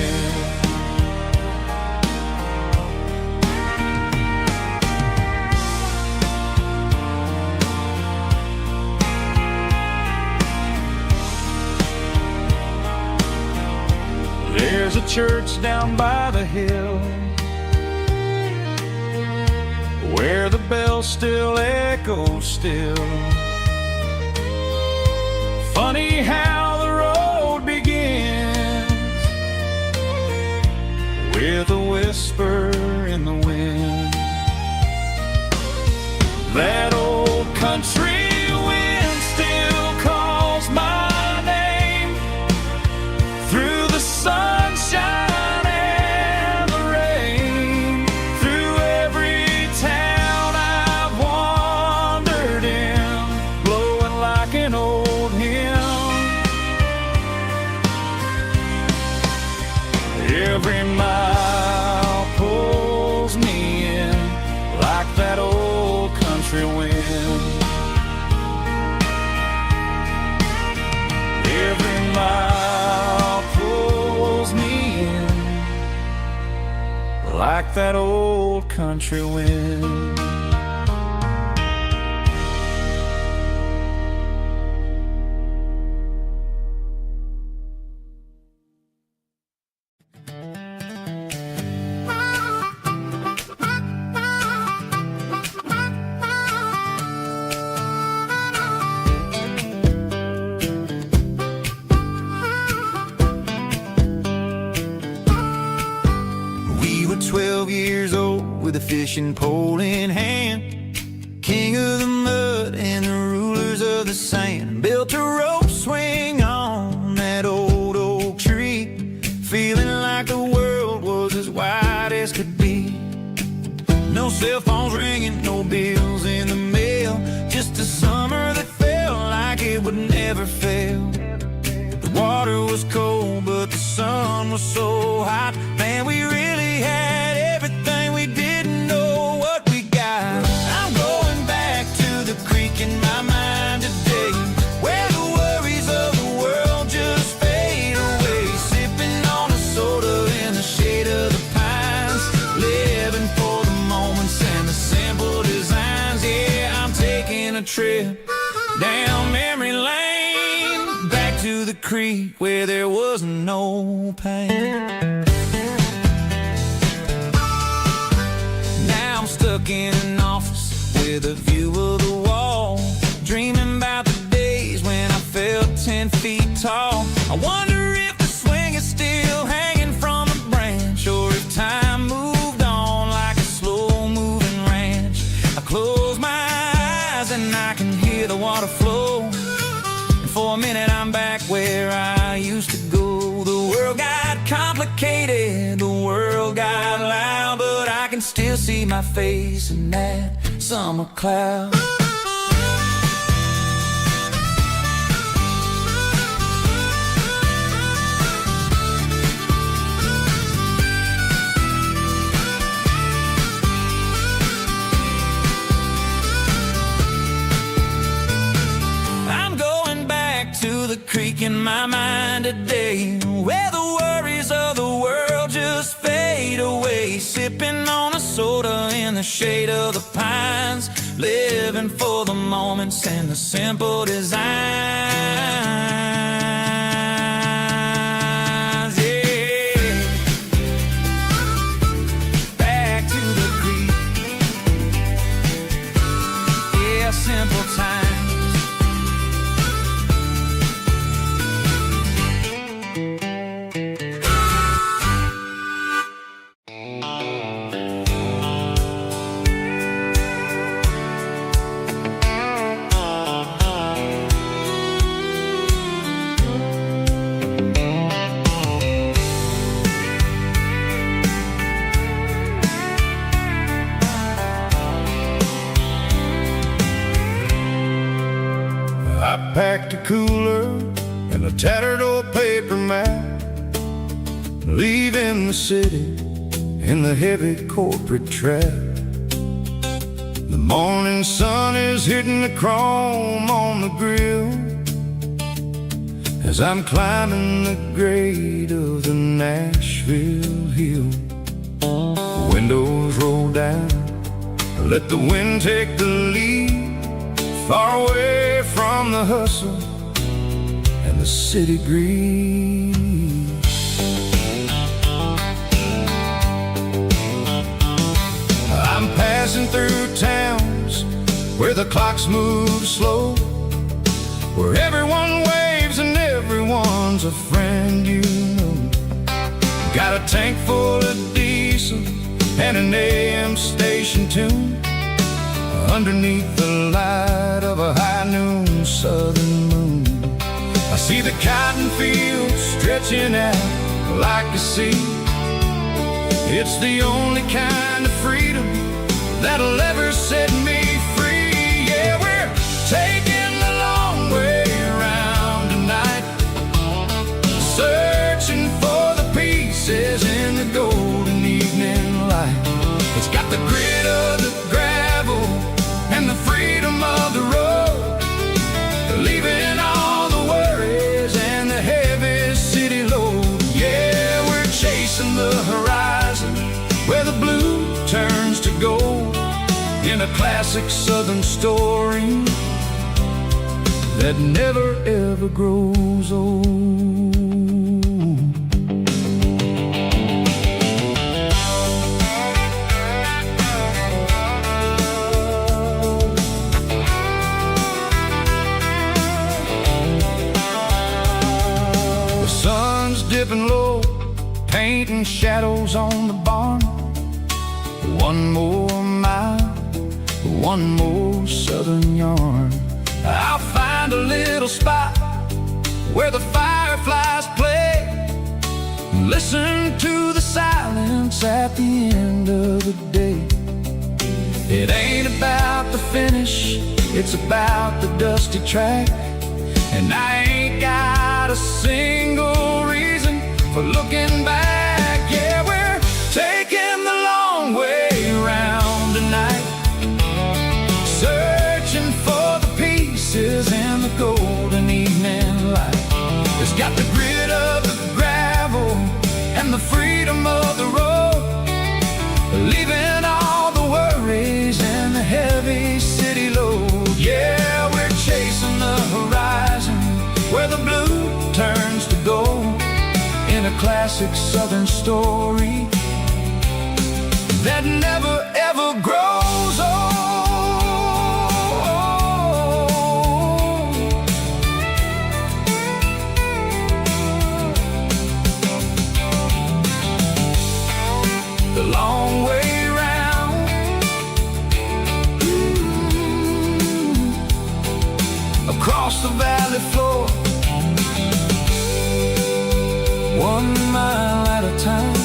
There's a church down by the hill where the bells still echo still. Funny how the road begins with a whisper in the wind. That old country wind still calls my name through the sunshine and the rain, through every town I've wandered in, blowing like an old hymn. Every mile pulls me in like that old country wind. Every mile pulls me in like that old country wind. We were 12 years old with a fishing pole in hand, king of the mud and the rulers of the sand. Built a rope swing on that old oak tree, feeling like the world was as wide as could be. No cell phones ringing, no bills in the mail, just a summer that felt like it would never fail. The water was cold, but the sun was so hot. Man, we really had everything, we didn't know what we got. I'm going back to the creek in my mind today, where the worries of the world just fade away. Sipping on a soda in the shade of the pines, living for the moments and the simple designs. Yeah, I'm taking a trip down memory lane, back to the creek
street where there was no pain. Now I'm stuck in an office with a view of the wall, dreaming about the days when I felt 10 feet tall. I wonder if the swing is still hanging from a branch, or if time moved on like a slow-moving ranch. I close my eyes and I can hear the water flow, and for a minute I'm back where I used to go. The world got complicated, the world got loud, but I can still see my face in that summer cloud. To the creek in my mind today, where the worries of the world just fade away, sipping on a soda in the shade of the pines, living for the moments and the simple designs. Yeah, back to the creek. Yeah, simple times.
I packed a cooler and a tattered old paper map, leaving the city in the heavy corporate trap. The morning sun is hitting the chrome on the grill as I'm climbing the grade of the Nashville hill. The windows roll down, let the wind take the lead, far away from the hustle and the city breeze. I'm passing through towns where the clocks move slow, where everyone waves and everyone's a friend you know. Got a tank full of diesel and an AM station tune, underneath the light of a high noon southern moon. I see the cotton fields stretching out like a sea. It's the only kind of freedom that'll ever set me free. Yeah, we're taking the long way around tonight, searching for the pieces in the golden evening light. It's got the grit of the gravel and the freedom of the road, leaving all the worries and the heavy city load. Yeah, we're chasing the horizon where the blue turns to gold, in a classic southern story that never ever grows old. Dipping low, painting shadows on the barn. One more mile, one more southern yarn. I'll find a little spot where the fireflies play, listen to the silence at the end of the day. It ain't about the finish, it's about the dusty track, and I ain't got a single reason for looking back. Yeah, we're taking the long way around tonight, searching for the pieces in the golden evening light. It's got the grit of the gravel and the freedom of the road, leaving all the worries and the heavy city load. Yeah, we're chasing the horizon where the blue turns classic southern story that never ever grows old. The long way round, across the valley floor, 1 mile at a time.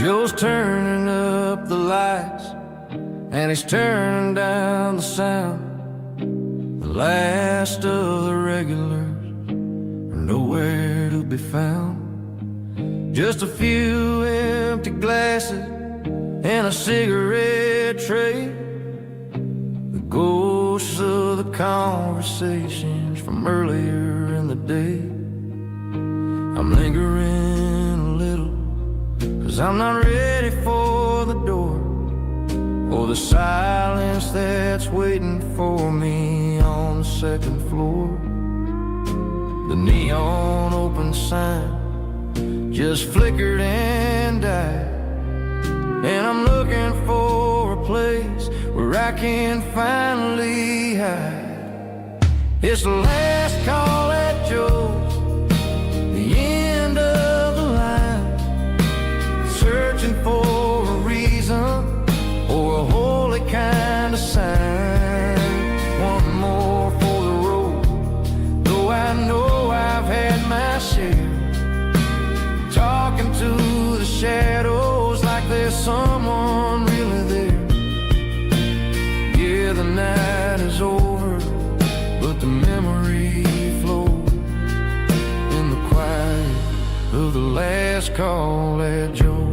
Joe's turning up the lights, and he's turning down the sound. The last of the regulars are nowhere to be found. Just a few empty glasses and a cigarette tray, the ghosts of the conversations from earlier in the day. I'm lingering a little, 'cause I'm not ready for the door, or the silence that's waiting for me on the second floor. The neon open sign just flickered and died, and I'm looking for a place where I can finally hide. It's the last call at Joe's, the end of the line, searching for a reason or a holy kind of sign. One more for the road, though I know I've had my share, talking to the shadows like there's someone really there. Yeah, the night is over, but the memory flows in the quiet of the last call at Joe.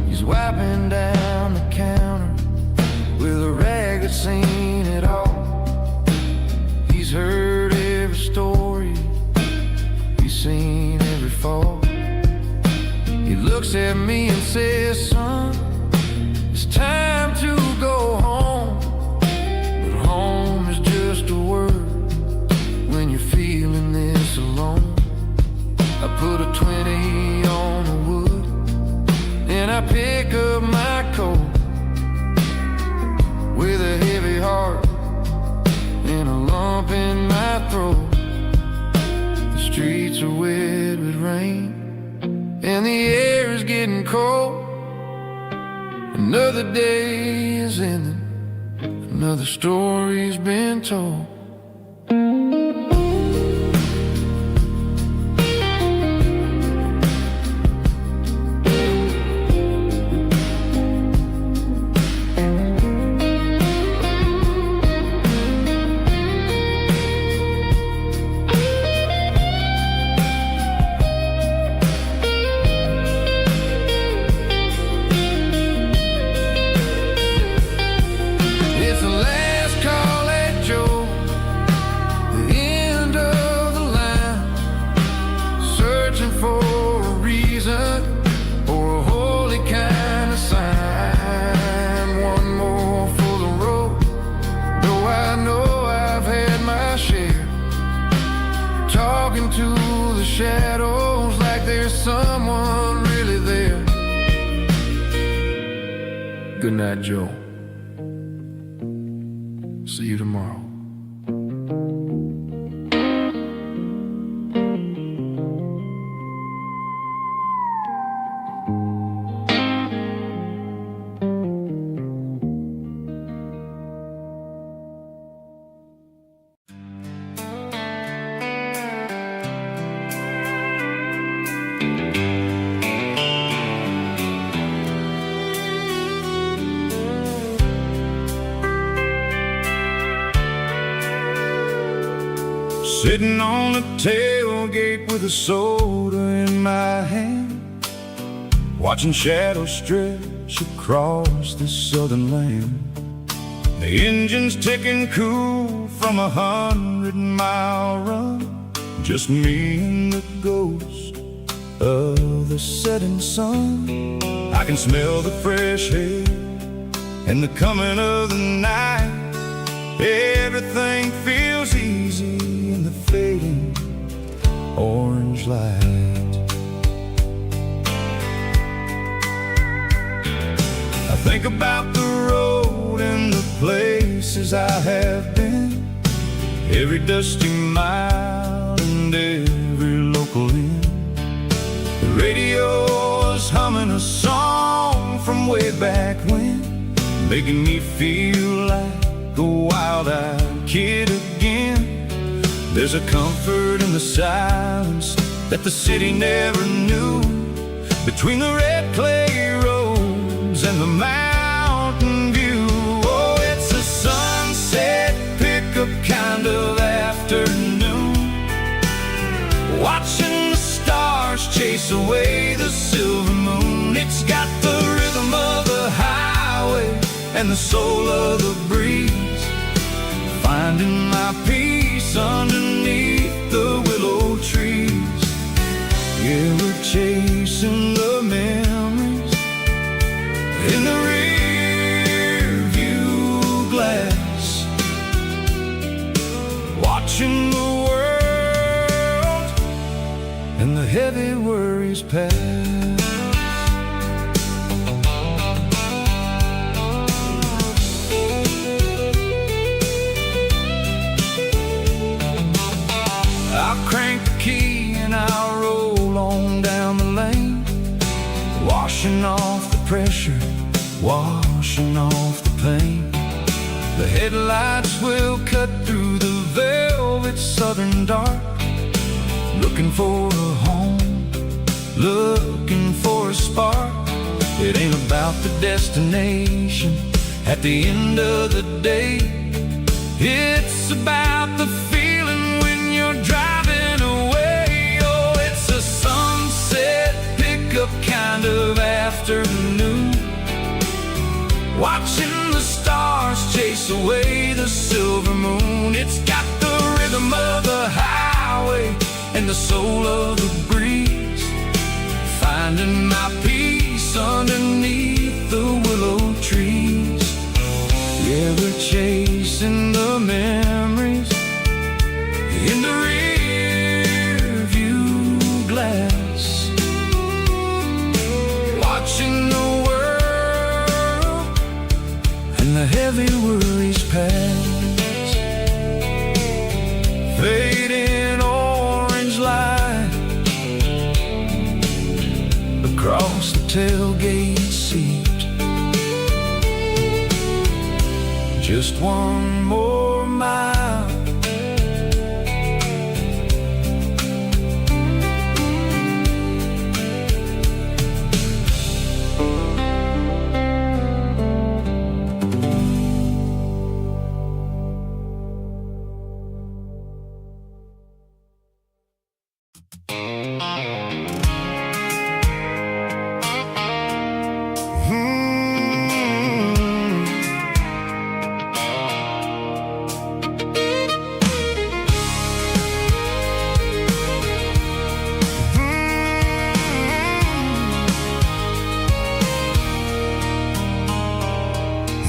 He's wiping down the counter with a rag that's seen it all. He's heard every story, he's seen every fall. He looks at me and says, son, it's time to go home. But home is just a word when you're feeling this alone. I put a 20 on the wood, and I pick up my coat with a heavy heart and a lump in my throat. The streets are wet with rain, and the air is getting cold. Another day is ending, another story's been told. Shadows like there's someone really there. Good night, Joe. See you tomorrow.
Sitting on the tailgate with a soda in my hand, watching shadows stretch across this southern land. The engine's ticking cool from 100-mile run, just me and the ghost of the setting sun. I can smell the fresh air and the coming of the night. Everything feels easy in the fading orange light. I think about the road and the places I have been, every dusty mile and every local inn. The radio is humming a song from way back when, making me feel like a wild-eyed kid again. There's a comfort in the silence that the city never knew, between the red clay roads and the mountain view. Oh, it's a sunset pickup kind of afternoon, watching the stars chase away the silver moon. It's got the rhythm of the highway and the soul of the breeze, finding my peace underneath the willow trees. Yeah, we're chasing the memories in the rear view glass, watching the world and the heavy worries pass. I'll crank the key and I'll roll on down the lane, washing off the pressure, washing off the pain. The headlights will cut through the velvet southern dark, looking for a home, looking for a spark. It ain't about the destination at the end of the day, it's about the feeling when you're driving away. Oh, it's a sunset pickup kind of afternoon, watching the stars chase away the silver moon. It's got the rhythm of the highway and the soul of the breeze, finding my peace underneath the willow trees. Yeah, we're chasing the memories in the rear view glass, watching the world and the heavy worries pass. Fading orange light across the tailgate seat, just one more mile.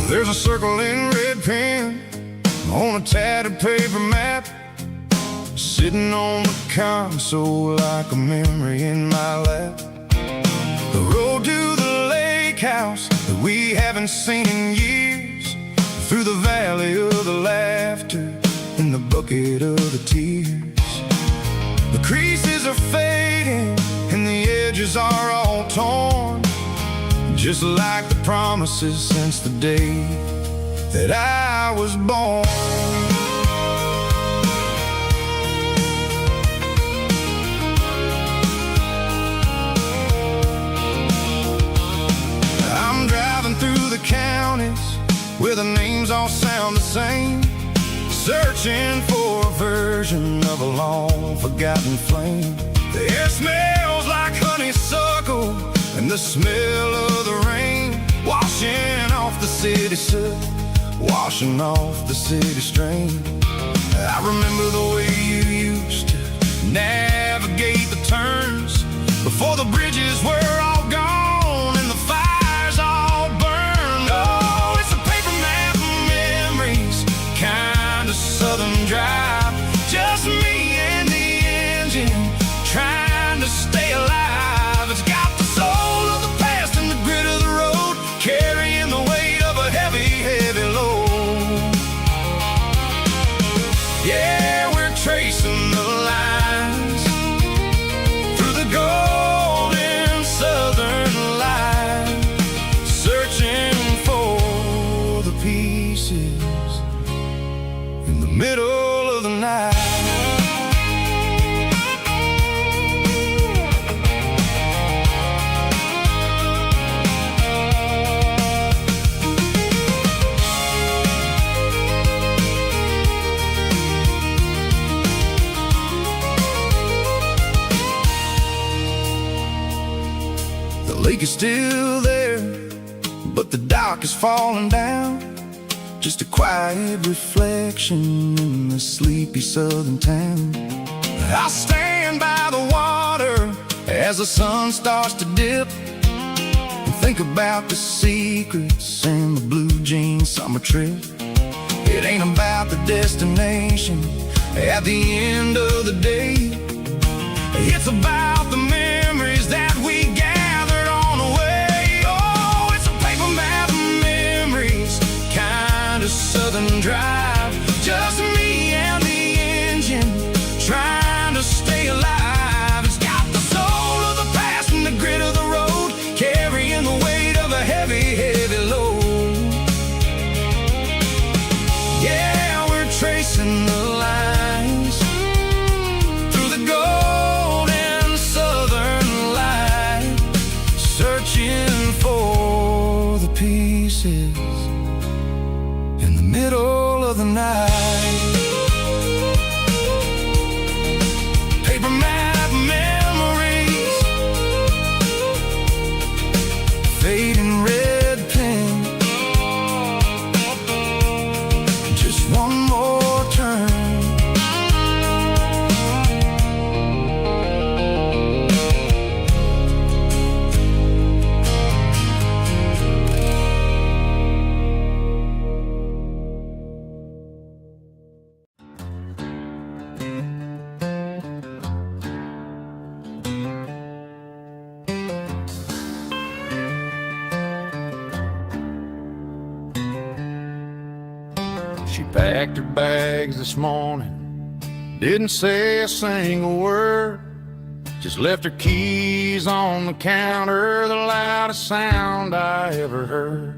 There's a circle in red pen on a tattered paper map, sitting on the console like a memory in my lap. The road to the lake house that we haven't seen in years, through the valley of the laughter and the bucket of the tears. The creases are fading and the edges are all torn, just like the promises since the day that I was born. I'm driving through the counties where the names all sound the same, searching for a
version of a long-forgotten flame. The air smells like honeysuckle and the smell of the rain, washing off the city soot, washing off the city strain. I remember the way you used to navigate the turns before the bridges were all gone and the fires all burned. Oh, it's a paper map of memories, kind of southern drive. Just me and the engine, trying to stay alive. It's got the soul of the past and the grit of the road, carrying the weight of a heavy, heavy load. Yeah, we're tracing the lines through the golden southern light, searching for the pieces in the middle of the night. The lake is still there, but the dock is falling down. Just a quiet reflection in the sleepy southern town. I stand by the water as the sun starts to dip and think about the secrets and the blue jean summer trip. It ain't about the destination at the end of the day. It's about the memories that we gathered on the way. Oh, it's a paper map of memories, kind of southern drive. Just me and the engine, trying to stay alive. It's got the soul of the past and the grit of the road, carrying the weight of a heavy, heavy load. Yeah, we're tracing the lines through the golden southern light, searching for the pieces in the middle of the night. Paper map memories, fading red pen, just one more turn. She packed her bags this morning, didn't say a single word, just left her keys on the counter, the loudest sound I ever heard.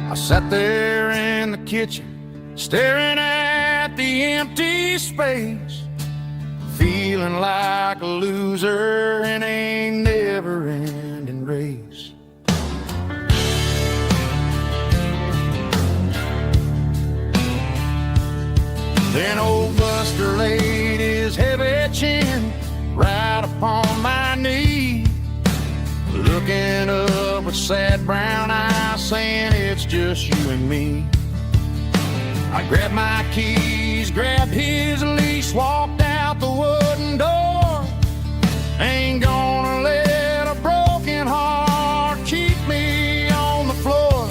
I sat there in the kitchen, staring at the empty space, feeling like a loser in a never-ending race. Then old Buster laid his heavy chin right upon my knee, looking up with sad brown eyes, saying it's just you and me. I grabbed my keys, grabbed his leash, walked out the wooden door. Ain't gonna let a broken heart keep me on the floor.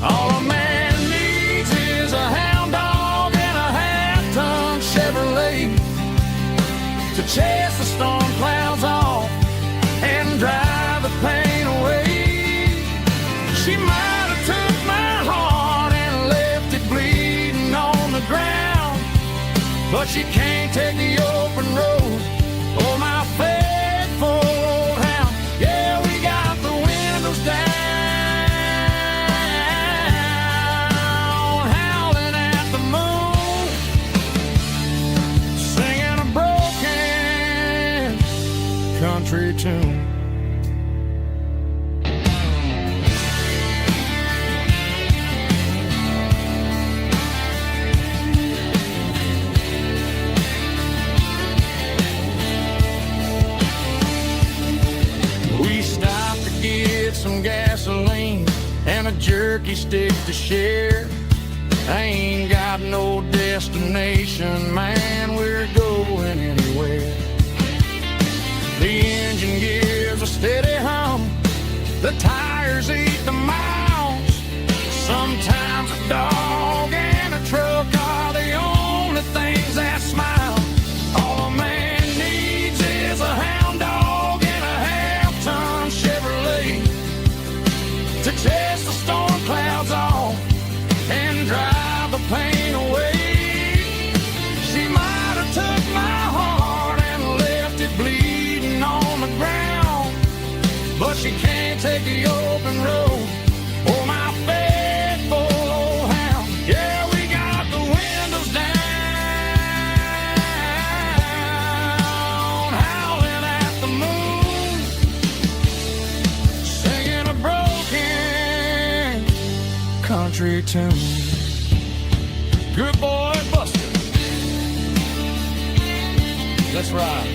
All a man needs is a hound dog and a half-ton Chevrolet to chase the storm clouds off and drive the pain away. She might have took my heart and left it bleeding on the ground, but she can't take the open road or my faithful old hound. Yeah, we got the windows down, howling at the moon, singing a broken country tune. some gasoline and a jerky stick to share. I ain't got no destination, man, we're going anywhere. The engine gives a steady hum, the tires eat the miles. Sometimes a dog and a truck are the only things that smile. All a man needs is a hound dog and a half-ton Chevrolet to chase the storm clouds off and drive the pain away. She might have took my heart and left it bleeding on the ground, but she can't take the open road or my faithful old hound. Yeah, we got the windows down, howling at the moon, singing a broken country tune. Good boy, Buster. Let's ride.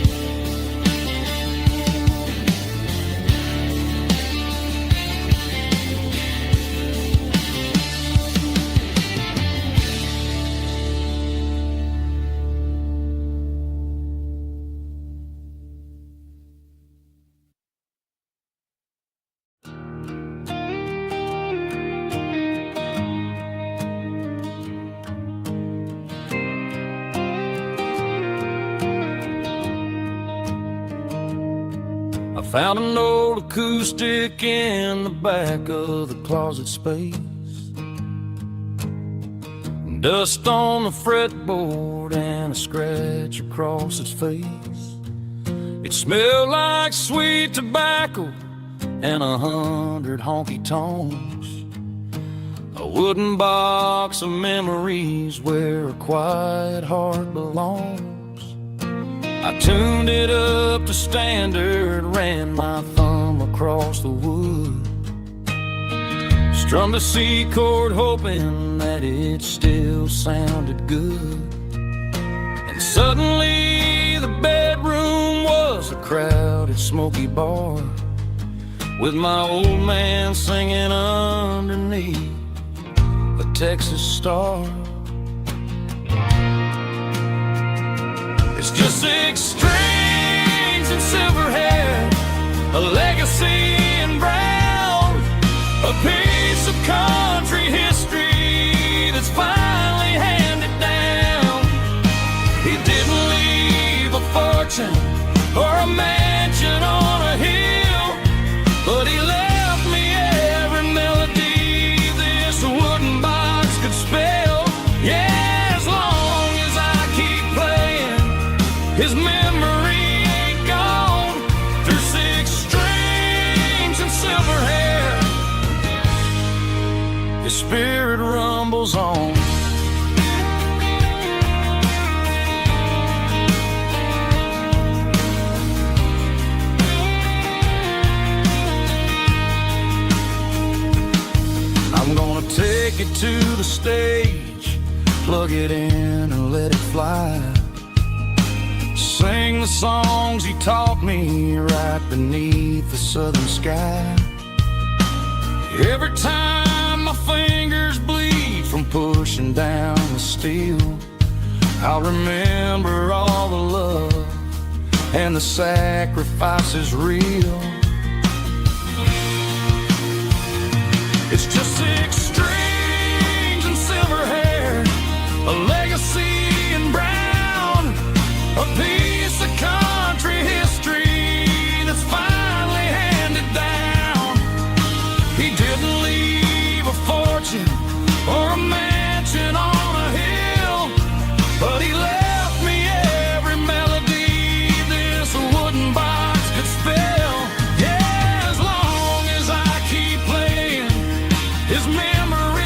Found an old acoustic in the back of the closet space. Dust on the fretboard and a scratch across its face. It smelled like sweet tobacco and 100 honky-tonks. A wooden box of memories where a quiet heart belongs. I tuned it up to standard, ran my thumb across the wood, strummed a C chord hoping that it still sounded good. And suddenly the bedroom was a crowded smoky bar, with my old man singing underneath a Texas star. It's just 6 strings and silver hair, a legacy in brown, a piece of country history that's finally handed down. He didn't leave a fortune or a mansion on a hill, but he left me every melody this wooden box could spell. Yeah, as long as I keep playing, his memory ain't gone. Through 6 strings and silver hair, his spirit rumbles on. I'm gonna take it to the stage, plug it in and let it fly. Sing the songs he taught me right beneath the southern sky. Every time my fingers bleed from pushing down the steel, I'll remember all the love and the sacrifices real. It's just 6 strings and silver hair, a legacy in brown, a piece of country history that's finally handed down. He didn't leave a fortune or a mansion on a hill, but he left me every melody this wooden box could spell. Yeah, as long as I keep playing, his memory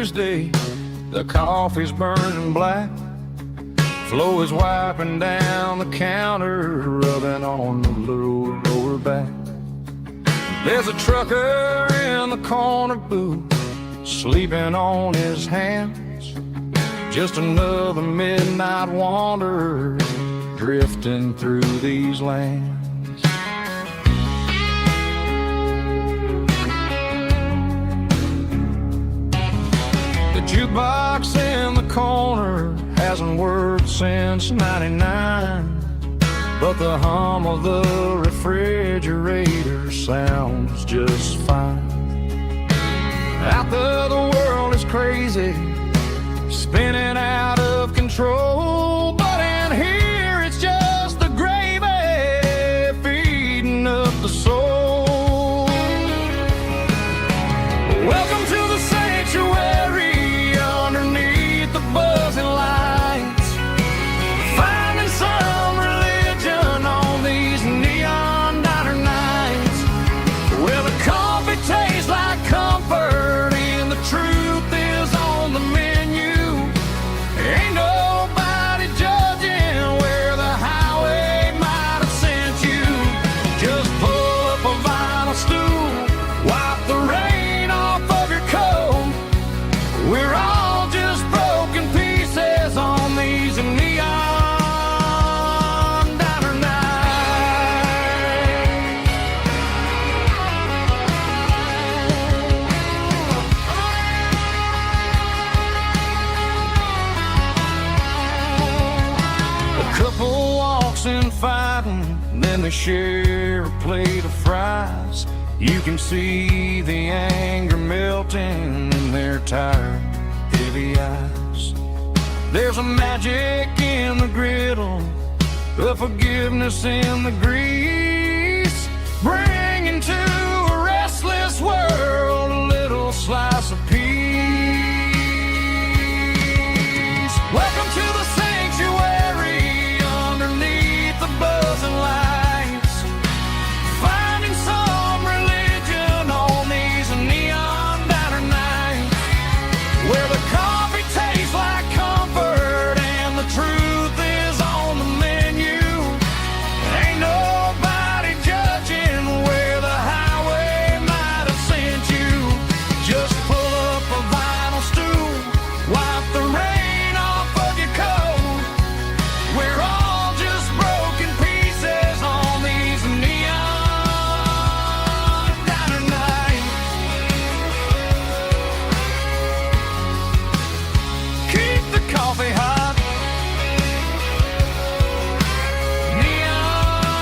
Tuesday, the coffee's burning black. Flo is wiping down the counter, rubbing on the little lower back. There's a trucker in the corner booth, sleeping on his hands. Just another midnight wanderer, drifting through these lands. The jukebox in the corner hasn't worked since '99, but the hum of the refrigerator sounds just fine. Out there the world is crazy, spinning out of control, but in here it's just the gravy feeding up the soul. Welcome to the sanctuary underneath the buzzing lights, finding some religion on these neon diner nights, where the coffee tastes like comfort and the truth is on the menu. Ain't nobody judging where the highway might have sent you. Just pull up a vinyl stool, wipe the rain off of your coat. We're all just broken pieces on these neon diner nights. A couple walks in fighting, then they share a plate of fries. You can see the anger melting in their tired, heavy eyes. There's a magic in the griddle, a forgiveness in the grease, bringing to a restless world a little slice of peace. Welcome to the sanctuary underneath the buzzing lights, finding some religion on these neon diner nights, where the coffee tastes like comfort and the truth is on the menu. Ain't nobody judging where the highway might have sent you. Just pull up a vinyl stool, wipe the rain off of your coat. We're all just broken pieces on these neon diner nights. Keep the coffee hot.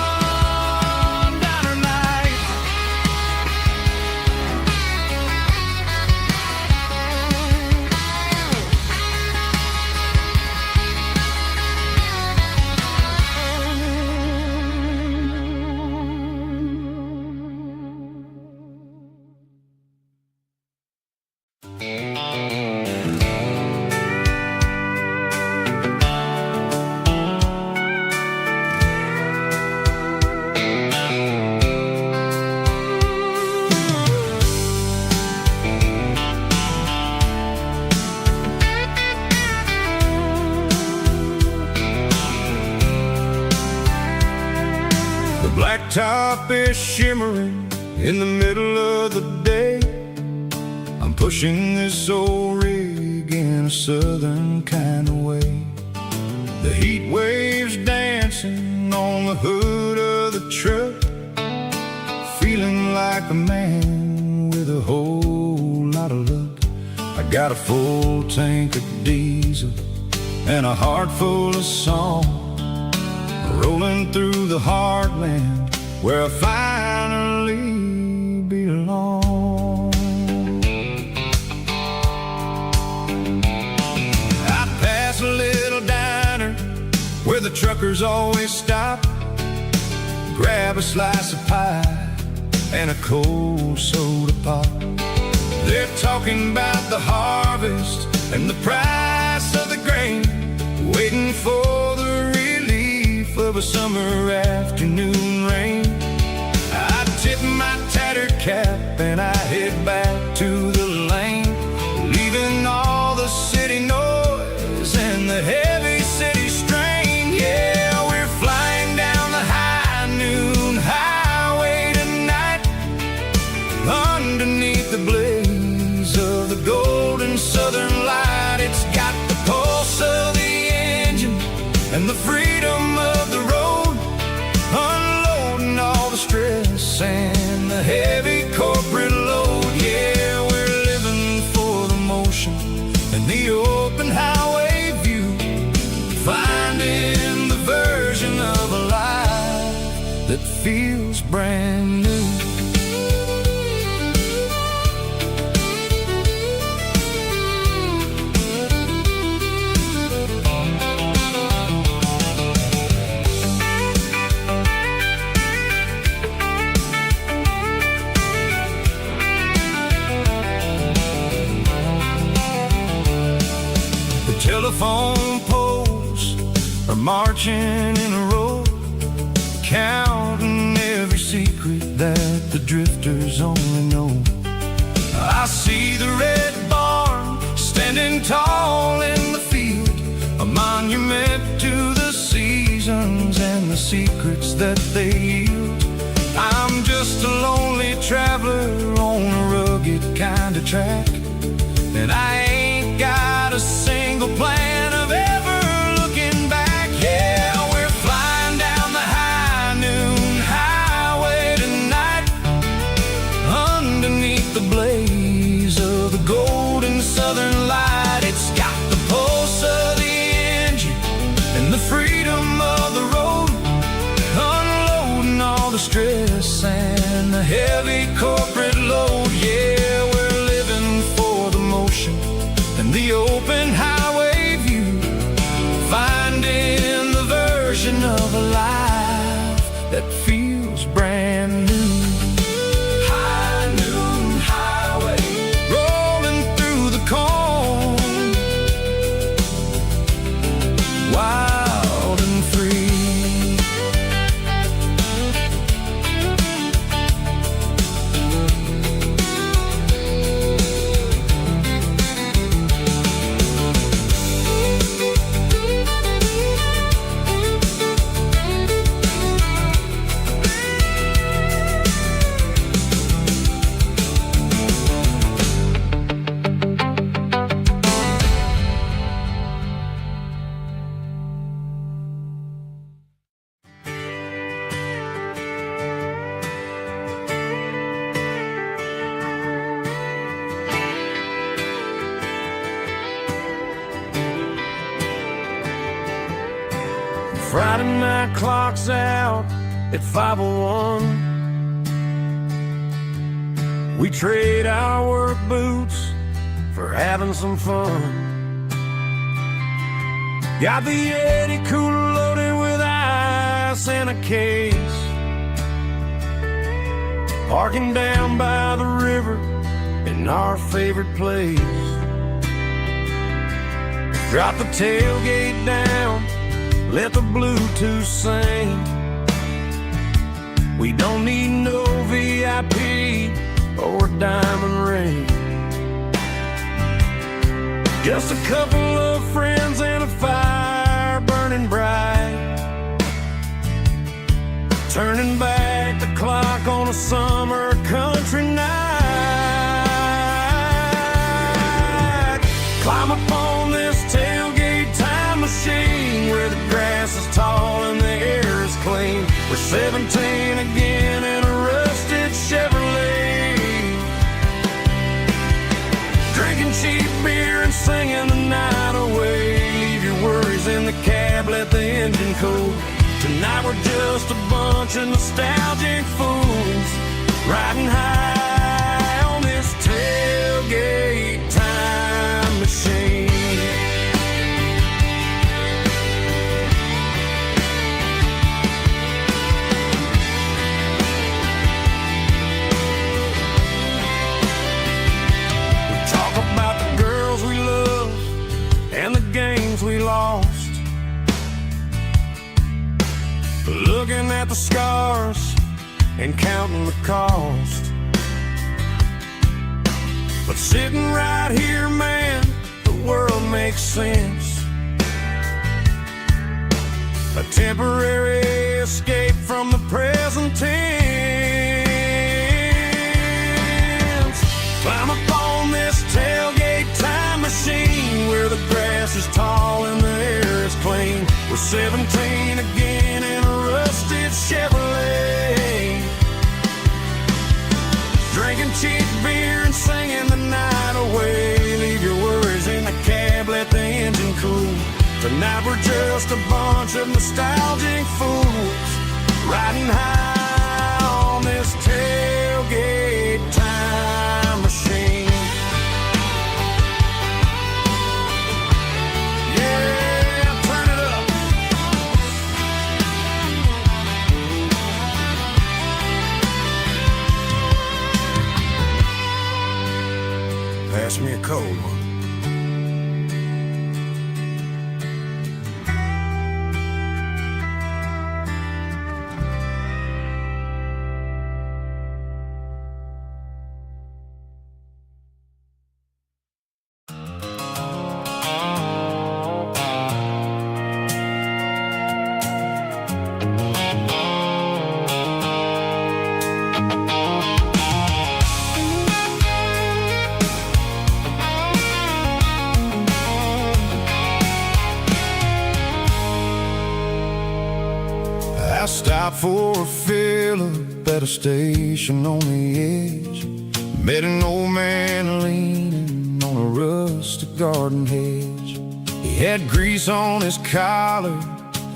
Neon diner nights. The blacktop is shimmering in the middle of the day. I'm pushing this old rig in a southern kind of way. The heat waves dancing on the hood of the truck, feeling like a man with a whole lot of luck. I got a full tank of diesel and a heart full of song, rolling through the heartland where I finally belong. I pass a little diner where the truckers always stop, grab a slice of pie and a cold soda pop. They're talking about the harvest and the price of the grain, waiting for the relief of a summer afternoon rain. I tip my tattered cap and I head back to the lane, leaving all
and the freedom of the road, unloading all the stress and the heavy corporate load. Yeah, we're living for the motion and the open highway view, finding the version of a life that feels brand new. Telephone poles are marching in a row, counting every secret that the drifters only know. I see the red barn standing tall in the field, a monument to the seasons and the secrets that they yield. I'm just a lonely traveler on a rugged kind of track, and I ain't got a single plan of ever looking back. Yeah, we're flying down the high noon highway tonight, underneath the blaze of the golden southern light. It's got the pulse of the engine and the freedom of the road, unloading all the stress and the heavy corporate load. Yeah, we're living for the motion and the open highway view, finding the version of a life that feels brand new. High noon highway, rolling through the corn, wild and free. Friday night clock's out at 5:01. We trade our work boots for having some fun. Got the Yeti cooler loaded with ice and a case, parking down by the river in our favorite place. Drop the tailgate down, let the Bluetooth sing. We don't need no VIP or diamond ring, just a couple of friends and a fire burning bright, turning back the clock on a summer country night. Climb up on this tailgate time machine where the grass is tall and the air is clean. We're 17 again in a rusted Chevrolet, drinking cheap beer and singing the night away. Leave your worries in the cab, let the engine cool. Tonight we're just a bunch of nostalgic fools, riding high on this tailgate time machine. And the games we lost, looking at the scars and counting the cost. But sitting right here, man, the world makes sense. A temporary escape from the present tense. Climb up on this tailgate time machine where the grass is tall and the air is clean.
We're 17 again in a rusted Chevrolet, drinking cheap beer and singing the night away. Leave your worries in the cab, let the engine cool. Tonight we're just a bunch of nostalgic fools, riding high on this tailgate time machine. Yeah, turn it up. Pass me a cold one.
I stopped for a fill-up at a station on the edge. Met an old man leaning on a rustic garden hedge. He had grease on his collar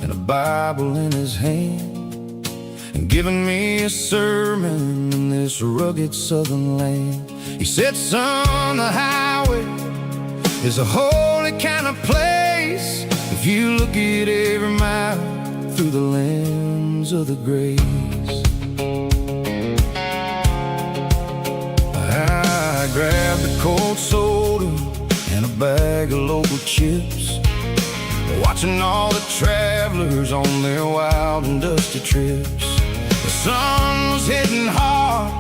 and a Bible in his hand, and giving me a sermon in this rugged southern land. He said, son, the highway is a holy kind of place if you look at every mile through the lens of the grace. I grabbed a cold soda and a bag of local chips, watching all the travelers on their wild and dusty trips. The sun was hitting hard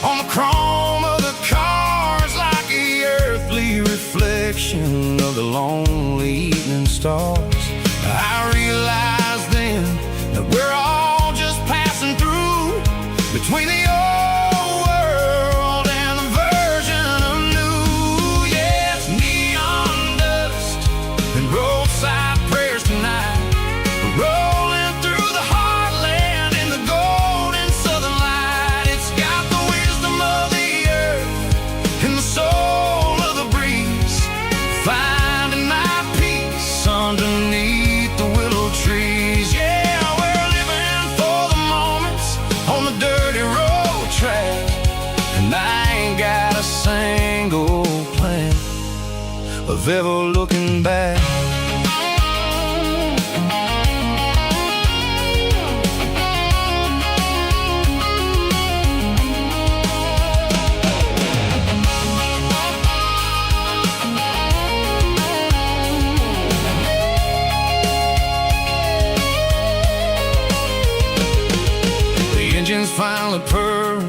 on the chrome of the cars, like the earthly reflection of the lonely evening stars. I realized then that we're all just passing through between the old world and the version of new. Yes, neon dust and roadside prayers tonight, rolling through the heartland in the golden southern light. It's got the wisdom of the earth and the soul of the breeze, finding my peace underneath the willow trees. Yeah, we're living for the moments on the dirty road track, and I ain't got a single plan of ever looking back. Engines finally purr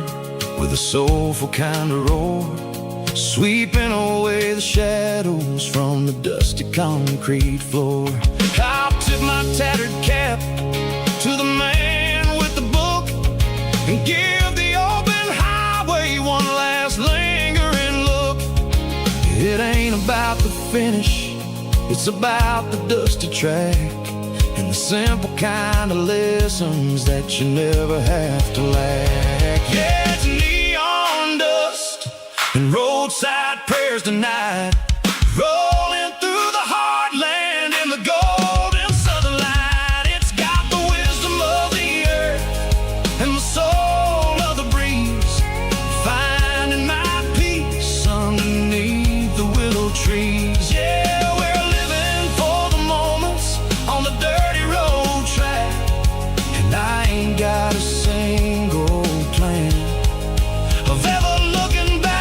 with a soulful kind of roar, sweeping away the shadows from the dusty concrete floor. I'll tip my tattered cap to the man with the book and give the open highway one last lingering look. It ain't about the finish, it's about the dusty track, and the simple kind of lessons that you never have to lack. Yeah, it's neon dust and roadside prayers tonight, rolling through the heartland in the golden southern light. It's got the wisdom of the earth and the soul of the breeze, finding my peace underneath the willow trees. Yeah, we're living for the moments on the dirty road track, and I ain't got a single plan of ever looking back.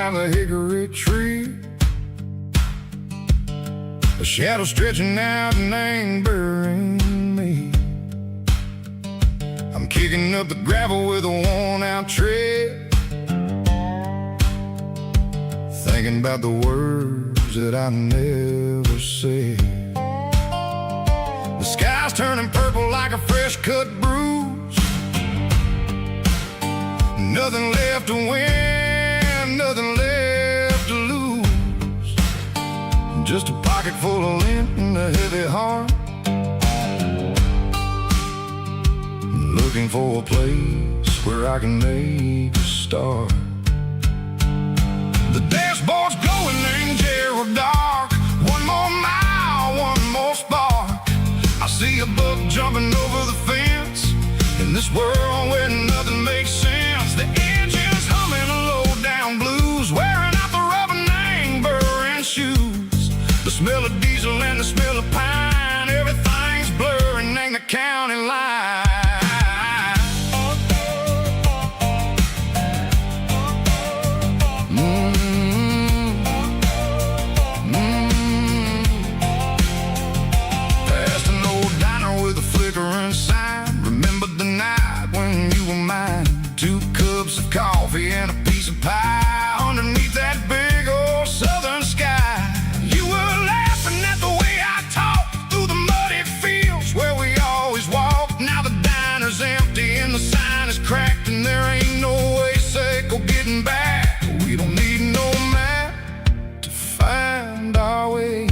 behind the hickory tree. A shadow stretching out and angering me. I'm kicking up the gravel with a worn-out tread, thinking about the words that I never said. The sky's turning purple like a fresh-cut bruise. Nothing left to win, nothing left to lose. Just a pocket full of lint and a heavy heart, looking for a place where I can make a start. The dashboard's glowing angel dark. One more mile, one more spark. I see a buck jumping over the fence in this world where nothing makes sense. The engine's humming a low-down blues, wearing out the rubber-nang burring shoes. The smell of diesel and the smell of pine, everything's blurring ain't the county line. Remember the night when you were mine? 2 cups of coffee and a piece of pie underneath that big old southern sky. You were laughing at the way I talked through the muddy fields where we always walked. Now the diner's empty and the sign is cracked, and there ain't no way safe or getting back. We don't need no map to find our way.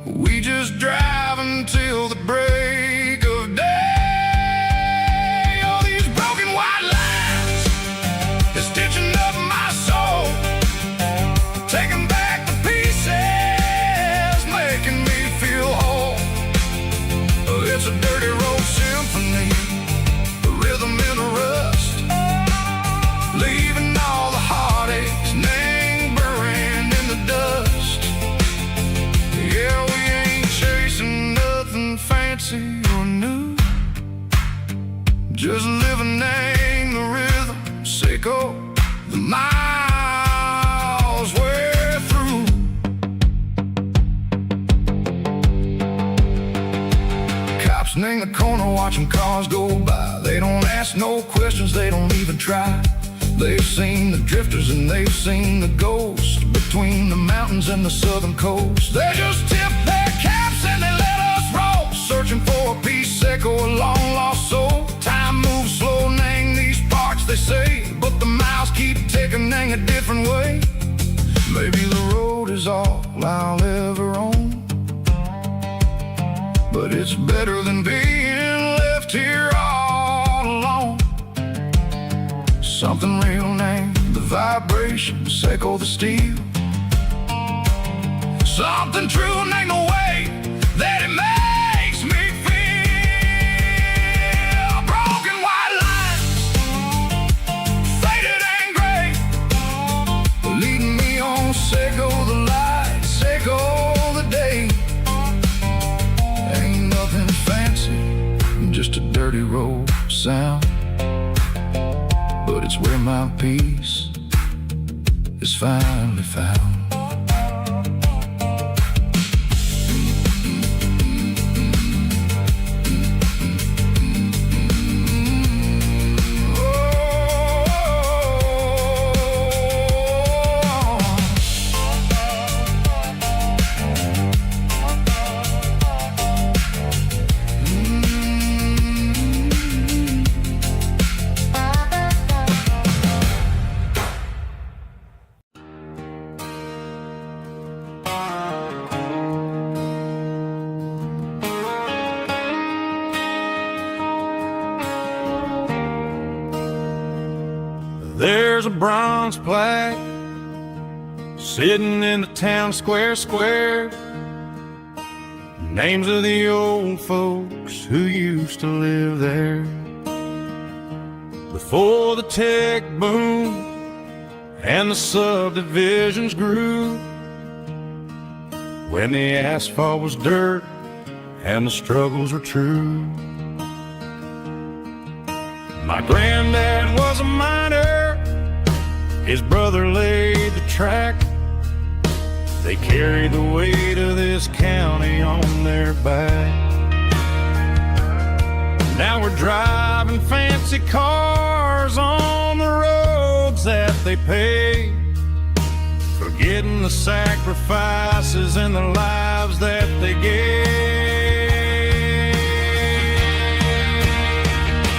We just drive until the break of day. All these broken white lines is stitching up my soul, taking back the pieces, making me feel whole. It's a dirty road symphony, a rhythm in a rust, leaving all the heartaches burning in the dust. Yeah, we ain't chasing nothing fancy or new, just living in the rhythm, sicko, the miles we're through. Cops in the corner watching cars go by. They don't ask no questions, they don't even try. They've seen the drifters and they've seen the ghosts between the mountains and the southern coast. They just tip their caps and they let us roll, searching for a piece sick or a long lost soul. Time moves slow, nang these parts they say, but the miles keep ticking, nang a different way. Maybe the road is all I'll ever own, but it's better than being left here all alone. Something real named the vibration, echo the steel. Something true named the way that it makes me feel. Broken white lines, faded and gray, leading me on, echo the light, echo the day. Ain't nothing fancy, just a dirty road sound, but it's where my peace is finally found. There's a bronze plaque sitting in the town square. Names of the old folks who used to live there before the tech boom and the subdivisions grew, when the asphalt was dirt and the struggles were true. My granddad was a miner His brother laid the track. They carry the weight of this county on their back. Now we're driving fancy cars on the roads that they pay, forgetting the sacrifices and the lives that they gave.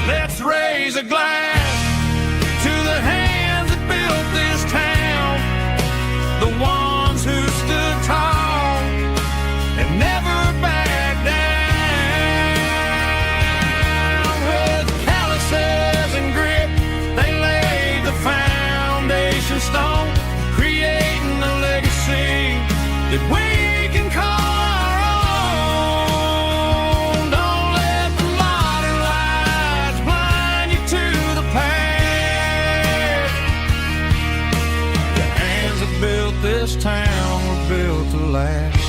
Let's raise a glass to the hands that built this town, the ones who stood tall and never backed down. With calluses and grit, they laid the foundation stone, creating a legacy that we can call our own. Don't let the modern lights blind you to the past. The hands that built this town were built to last.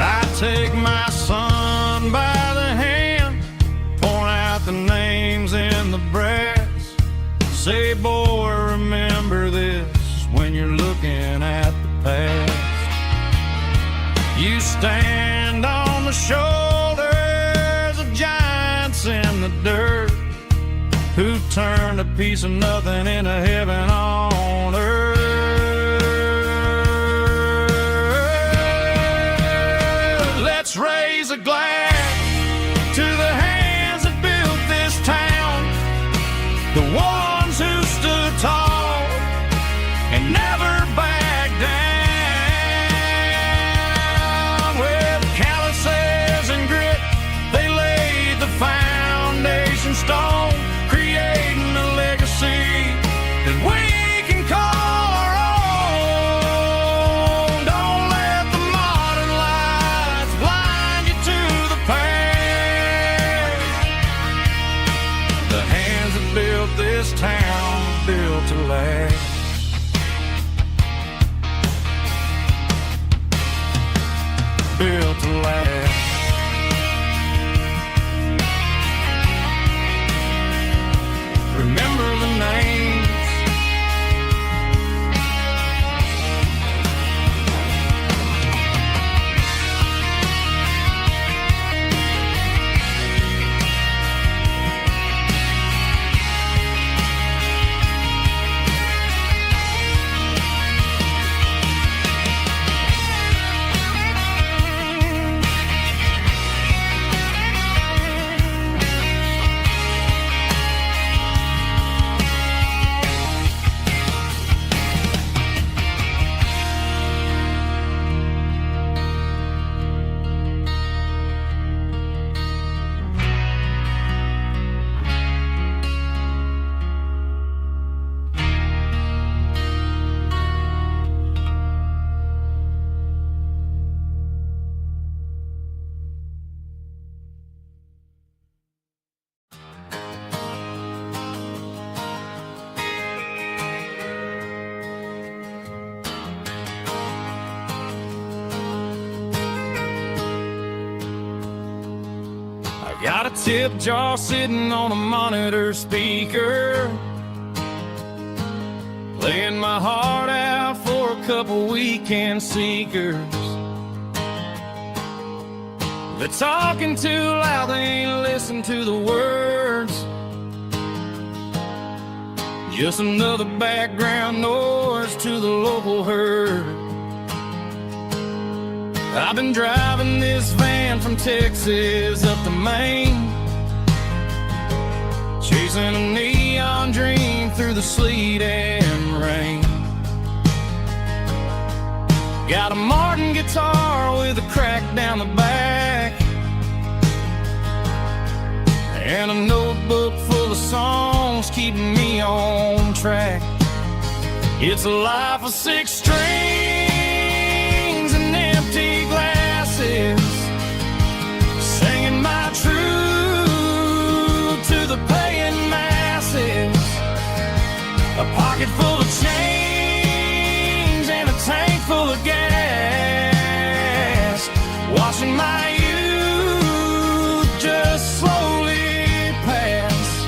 I take my son by the hand, point out the names in the brass. Say, boy, remember this when you're looking at the past. You stand on the shoulders of giants in the dirt, who turned a piece of nothing into heaven on earth. Let's raise a glass to the hands that built this town, the ones who stood tall and never backed down. With calluses and grit, they laid the foundation stone, creating a legacy that we can call our own. Don't let the modern lights blind you to the past. The hands that built this town built to last. Built to last. Remember the names. Got a tip jar sitting on a monitor speaker, playing my heart out for a couple weekend seekers. They're talking too loud, they ain't listen to the words. Just another background noise to the local herd. I've been driving this van from Texas up to Maine, chasing a neon dream through the sleet and rain. Got a Martin guitar with a crack down the back, and a notebook full of songs keeping me on track. It's a life of 6 strings and empty glasses, singing my truth to the paying masses. A pocket full of change and a tank full of gas, watching my youth just slowly pass.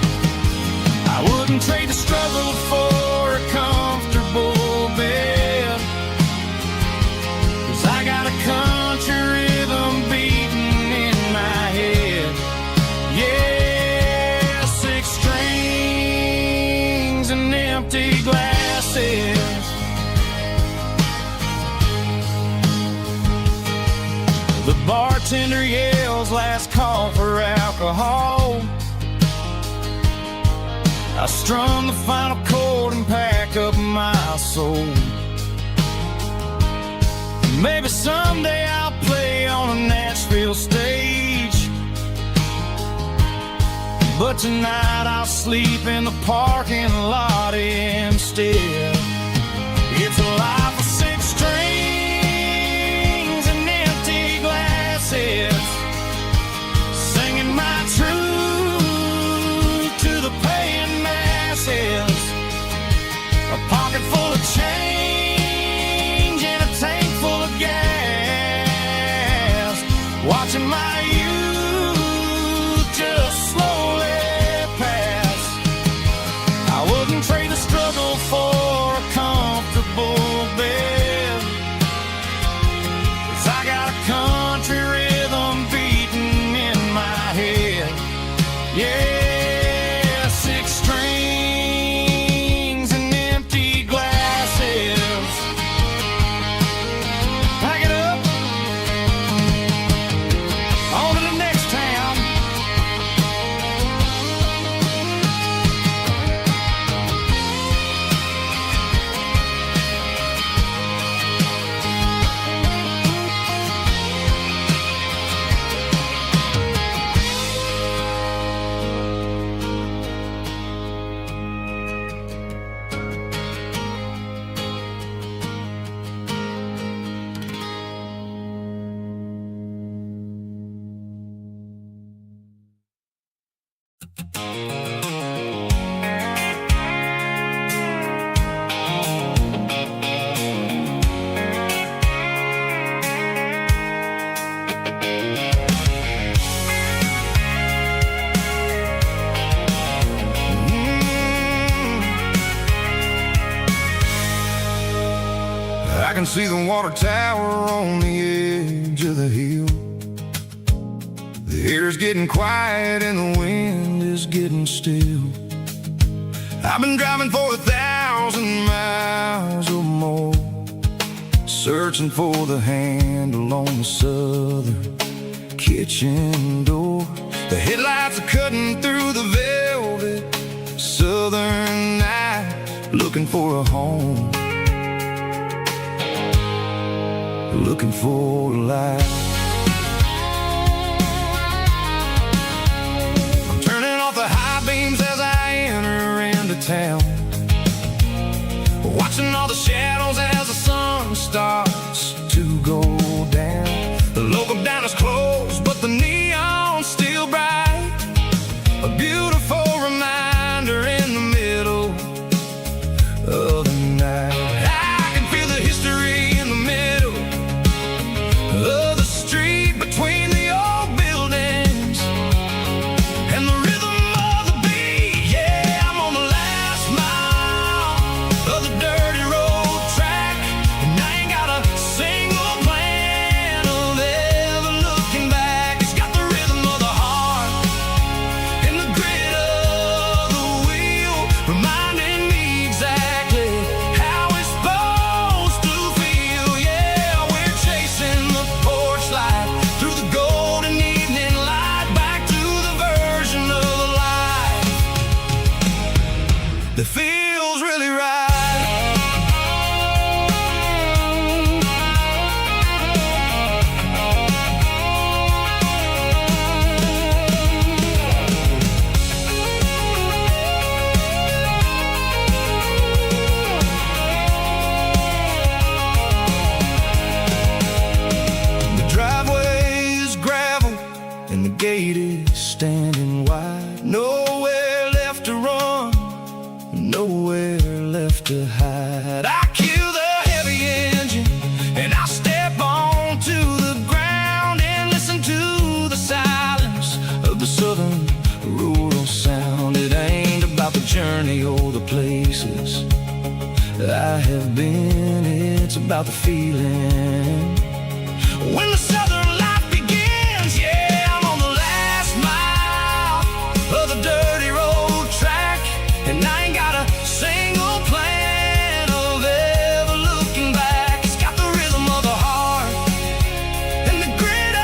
bartender yells last call for alcohol. I strum the final chord and pack up my soul. Maybe someday I'll play on a Nashville stage, but tonight I'll sleep in the parking lot instead. It's a life of 6 strings and empty glasses, singing my truth to the paying masses. A pocket full of change and a tank full of gas, watching my youth just slowly pass. I wouldn't trade the struggle for a comfortable bed, 'cause I got a country rhythm beating in my head. Yeah, 6 strings and empty glasses. Pack it up, on to the next town.
I can see the water tower on the edge of the hill. The air's getting quiet and the wind is getting still. I've been driving for 1,000 miles or more, searching for the handle on the southern kitchen door. The headlights are cutting through the velvet southern night, looking for a home, looking for a life. I'm turning off the high beams as I enter into town, watching all the shadows as the sun starts to go down. The local diner's closed, but the neon's still bright, a beautiful reminder in the middle of the night. I can feel the history in the middle of the street, between the old buildings and the rhythm of the beat. Yeah, I'm on the last mile of the dirty road track, and I ain't got a single plan of ever looking back. It's got the rhythm of the heart and the grit of the wheel, reminding me exactly how it's supposed to feel. Yeah, we're chasing the porch light through the golden evening light, back to the version of life that feels really right. The driveway is gravel and the gate is standing wide. Nowhere left to run, nowhere left to hide. I kill the heavy engine and I step onto the ground and listen to the silence of the southern rural sound. It ain't about the journey or the places I have been, it's about the feeling when the southern life begins. Yeah, I'm on the last mile of the dirty road track, and I ain't got a single plan of ever looking back. It's got the rhythm of the heart and the grit of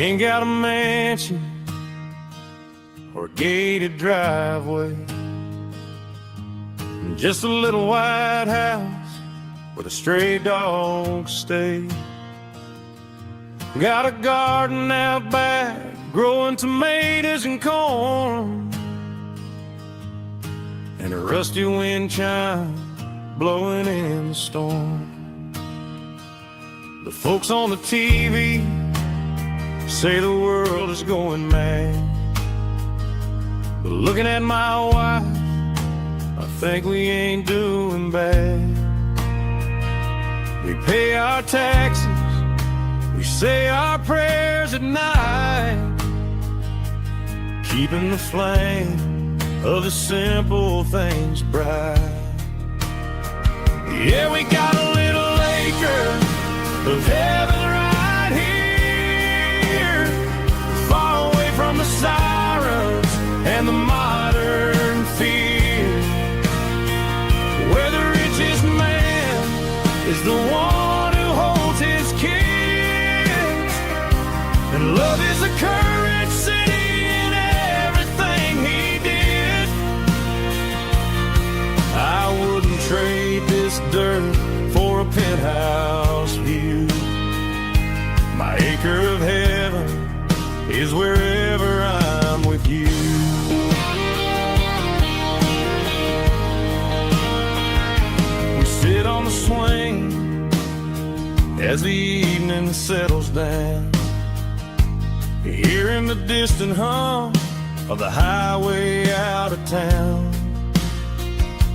Ain't got a mansion or a gated driveway, just a little white house where the stray dogs stay. Got a garden out back, growing tomatoes and corn, and a rusty wind chime blowing in the storm. The folks on the TV say the world is going mad, but looking at my wife, I think we ain't doing bad. We pay our taxes, we say our prayers at night, keeping the flame of the simple things bright. Yeah, we got a little acre of heaven right here, far away from the sirens and the modern fear, where the richest man is the one who holds his kids, and love is the currency in everything he did. I wouldn't trade this dirt for a penthouse view. My acre of heaven is wherever I'm with you. We sit on the swing as the evening settles down, hearing the distant hum of the highway out of town.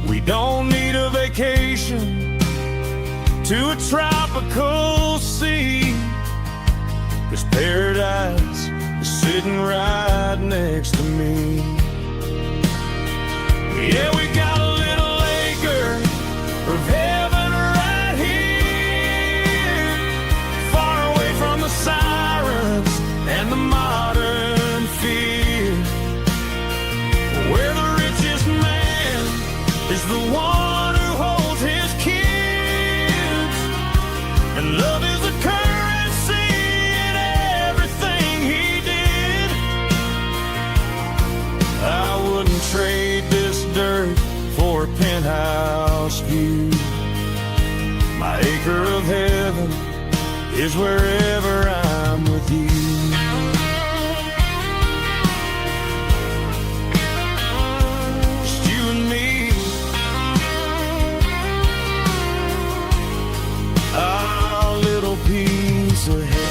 We don't need a vacation to a tropical sea, 'cause paradise is sitting right next to me. Yeah, we got a little acre of heaven right here, far away from the sirens and the modern fear, where the richest man is the one who holds his kids, and love is the currency in everything he did. I wouldn't trade this dirt for a penthouse view. My acre of heaven is wherever I'm with you. Just you and me, our little piece of heaven.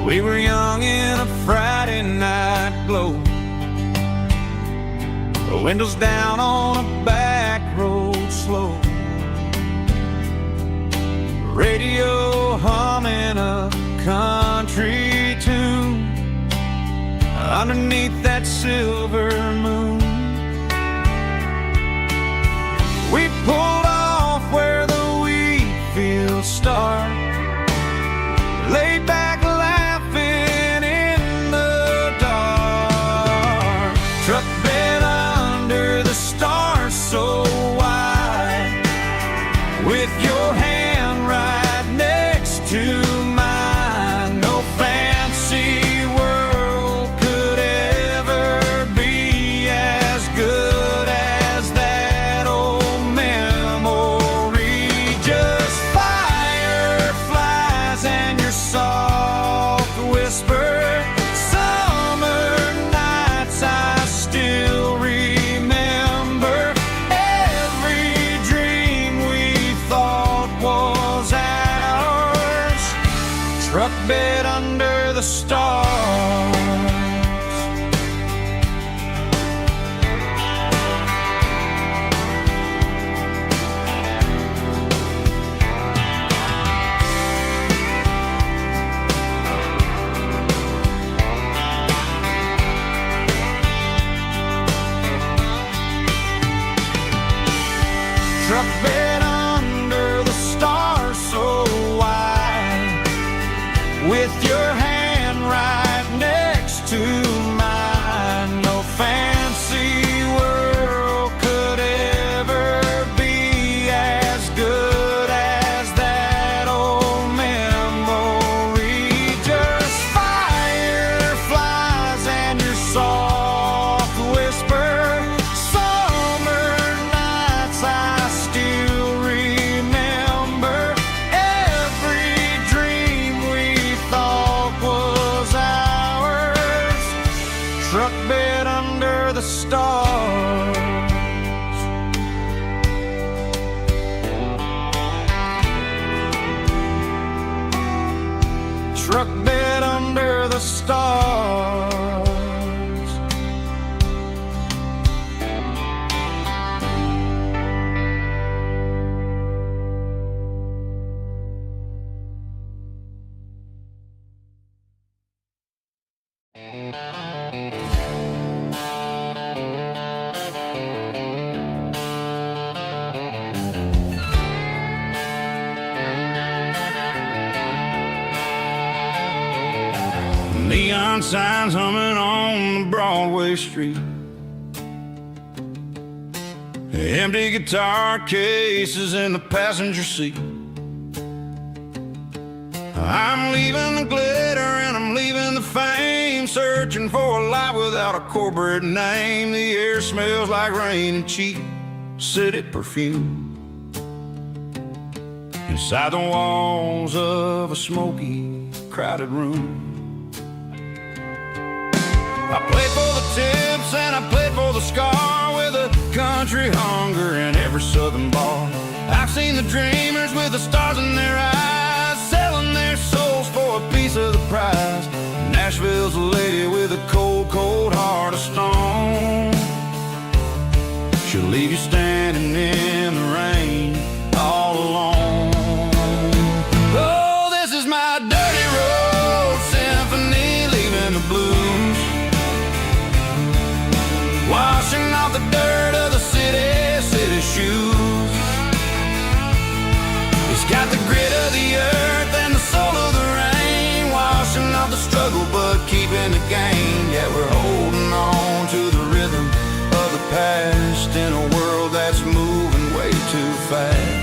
We were young in a Friday night glow, the windows down on a back road slow, radio humming a country tune underneath that silver moon. We pulled off where the wheat fields start, laid back laughing in the dark, truck bed under the stars so wide, with your hand right next to mine. No fancy world could ever be truck bed under the stars so wide, with your hand right next to mine. No fancy world could ever be as good as that old memory. Just fireflies and your soft whisper. Summer nights I still remember. Every dream we thought was ours. Truck bed under the stars. Truck bed under the stars. Neon signs humming on the Broadway street. Empty guitar cases in the passenger seat. I'm leaving the glitter and I'm leaving the fame, searching for a life without a corporate name. The air smells like rain and cheap city perfume. Inside the walls of a smoky, crowded room. I played for the tips and I played for the scar, with a country hunger in every southern bar. I've seen the dreamers with the stars in their eyes, selling their souls for a piece of the prize. Nashville's a lady with a cold, cold heart of stone. She'll leave you standing in the rain all alone. Oh, this is my dirty road symphony, leaving the blues. Washing off the dirt of the city shoes. It's got the grit of the earth and the soul of the rain. Washing off the struggle but keeping the gain. Yeah, we're holding on to the rhythm of the past in a world that's moving way too fast.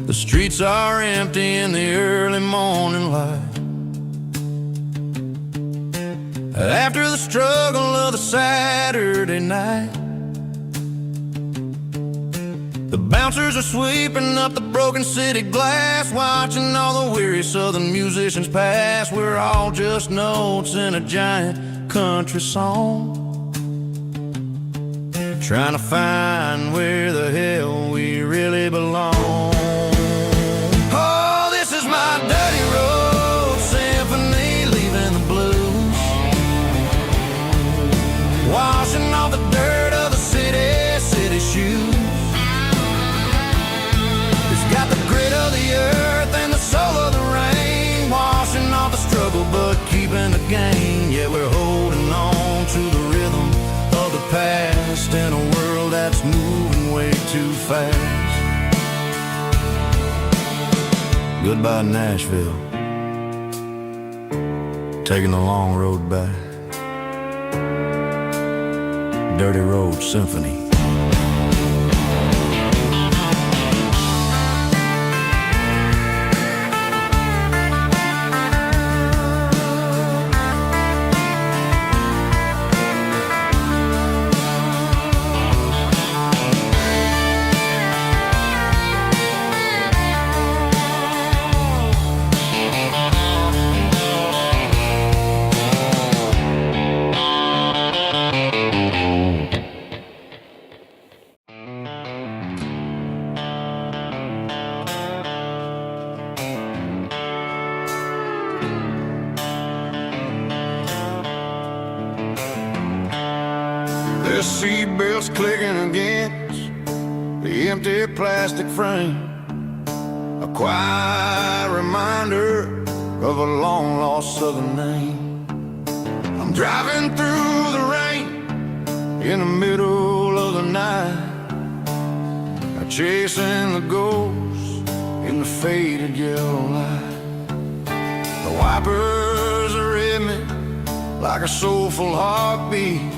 The streets are empty in the early morning light. After the struggle of the Saturday night, the bouncers are sweeping up the broken city glass, watching all the weary southern musicians pass. We're all just notes in a giant country song, trying to find where the hell we really belong. My dirty road symphony, leaving the blues. Washing off the dirt of the city shoes. It's got the grit of the earth and the soul of the rain. Washing off the struggle but keeping the gain. Yeah, we're holding on to the rhythm of the past in a world that's moving way too fast. Goodbye, Nashville. Taking the long road back. Dirty Road Symphony. The seatbelt's clicking against the empty plastic frame, a quiet reminder of a long-lost southern name. I'm driving through the rain in the middle of the night, chasing the ghosts in the faded yellow light. The wipers are in me like a soulful heartbeat,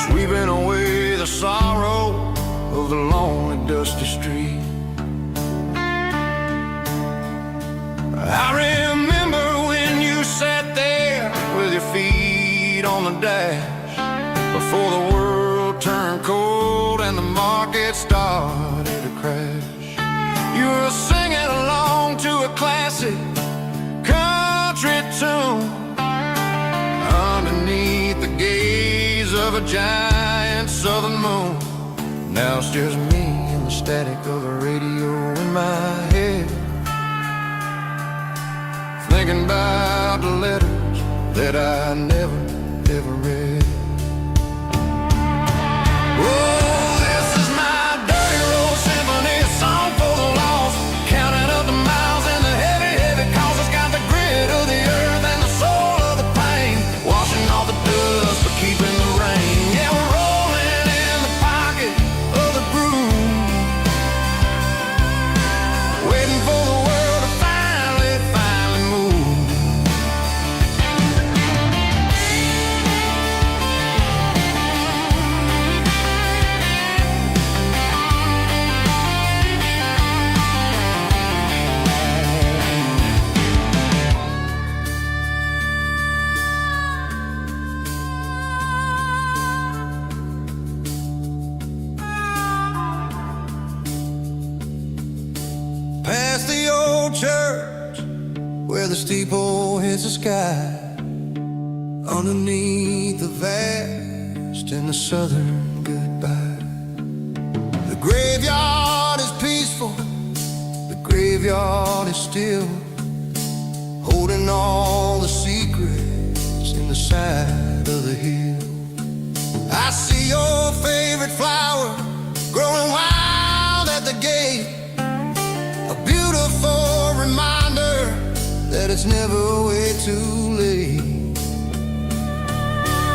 sweeping away the sorrow of the lonely, dusty street. I remember when you sat there with your feet on the dash, before the world turned cold and the market started to crash. You were singing along to a classic country tune underneath the gaze of a giant southern moon. Now it's just me and the static of the radio in my head, thinking about the letters that I never, ever read. Oh, this is my dirty road symphony, a song for the lost, counting up the miles and the heavy, heavy calls. It's got the grit of the earth and the soul of the pain, washing off the dust but keeping the rain. Yeah, we're rolling in the pocket of the groove, waiting for the world to finally move. Past the old church where the steeple hits the sky, underneath the vast and the southern goodbye. The graveyard is peaceful, the graveyard is still, holding all the secrets in the side of the hill. I see your favorite flower growing wild at the gate, a beautiful reminder that it's never way too late.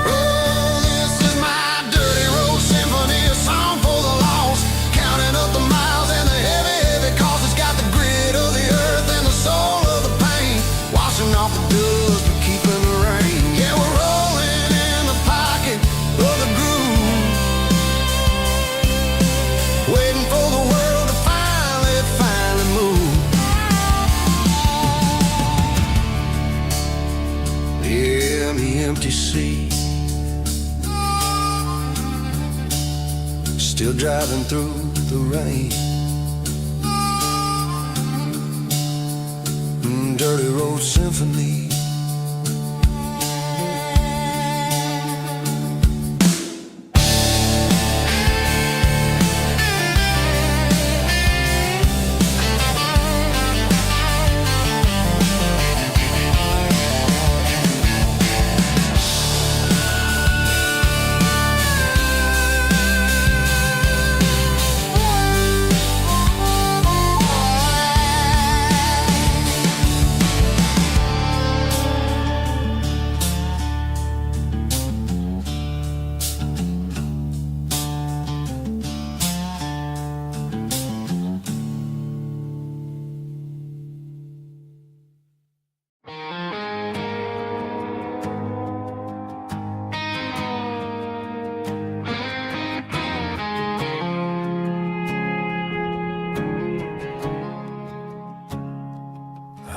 Oh, this is my dirty road symphony, a song for the lost, counting up the miles and the heavy, heavy calls. It's got the grit of the earth and the soul of the pain, washing off the dust but keeping the rain. Yeah, we're rolling in the pocket of the groove, waiting for the world to finally move. Yeah, the empty seat, still driving through the rain. Dirty road symphony.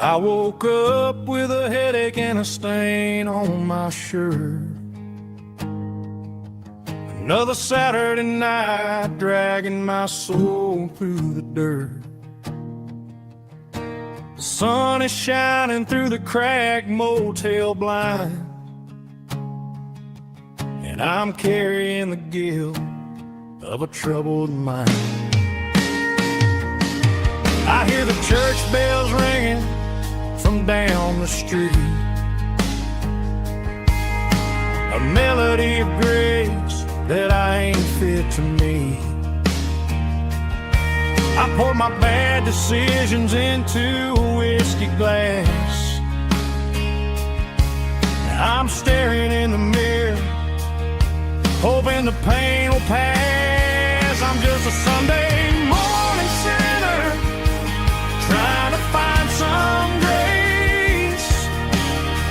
I woke up with a headache and a stain on my shirt. Another Saturday night dragging my soul through the dirt. The sun is shining through the cracked motel blind, and I'm carrying the guilt of a troubled mind. I hear the church bells ringing from down the street, a melody of grace that I ain't fit to me. I poured my bad decisions into a whiskey glass. I'm staring in the mirror, hoping the pain will pass. I'm just a Sunday morning sinner, trying to find some grace,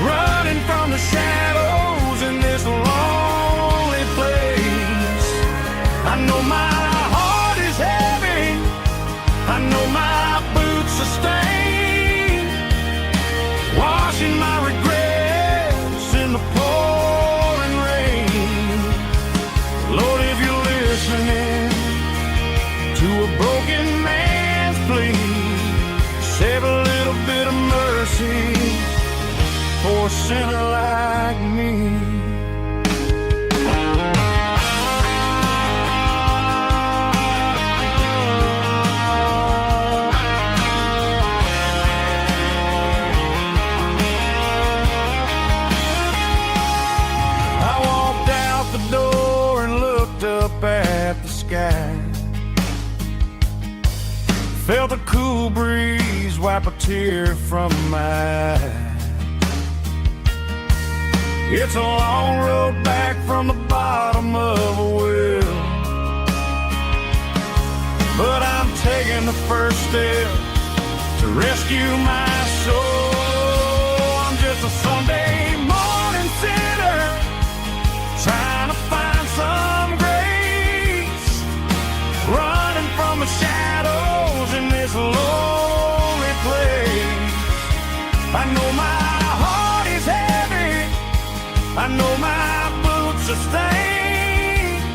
running from the shadows in this lonely place. I know my heart is heavy, I know my boots are stained, washing my regrets in the pouring rain. Lord, if you're listening to a broken man's plea, save a little bit of mercy for a sinner like me. At the sky, felt a cool breeze wipe a tear from my eye. It's a long road back from the bottom of a well, but I'm taking the first step to rescue my soul. I'm just a Sunday morning sinner, trying to find some grace, running from the shadows in this lonely place. I know my heart is heavy, I know my boots are stained,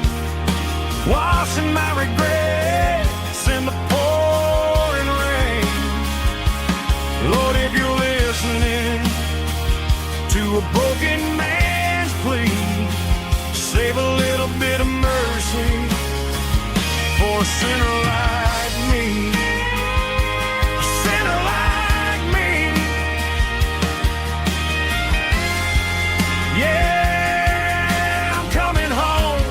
washing my regrets in the pouring rain. Lord, if you're listening to a broken man's plea, save a little bit of mercy for a sinner like me. A sinner like me. Yeah, I'm coming home.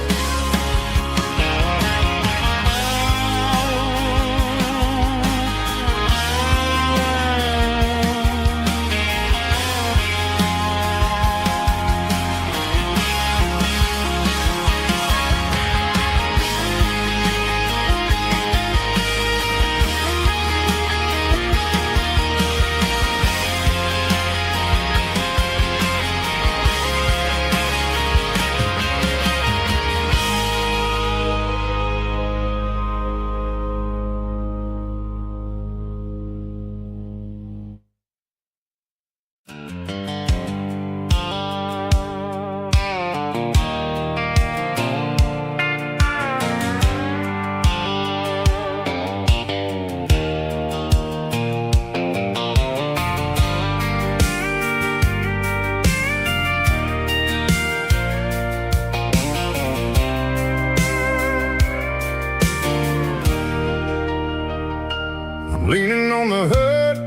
Leaning on the hood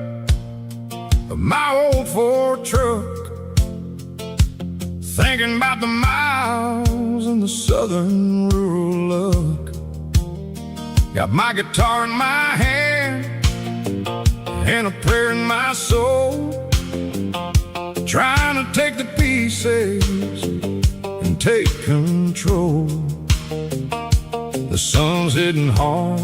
of my old Ford truck, thinking about the miles and the southern rural look. Got my guitar in my hand and a prayer in my soul, trying to take the pieces and take control. The sun's hitting hard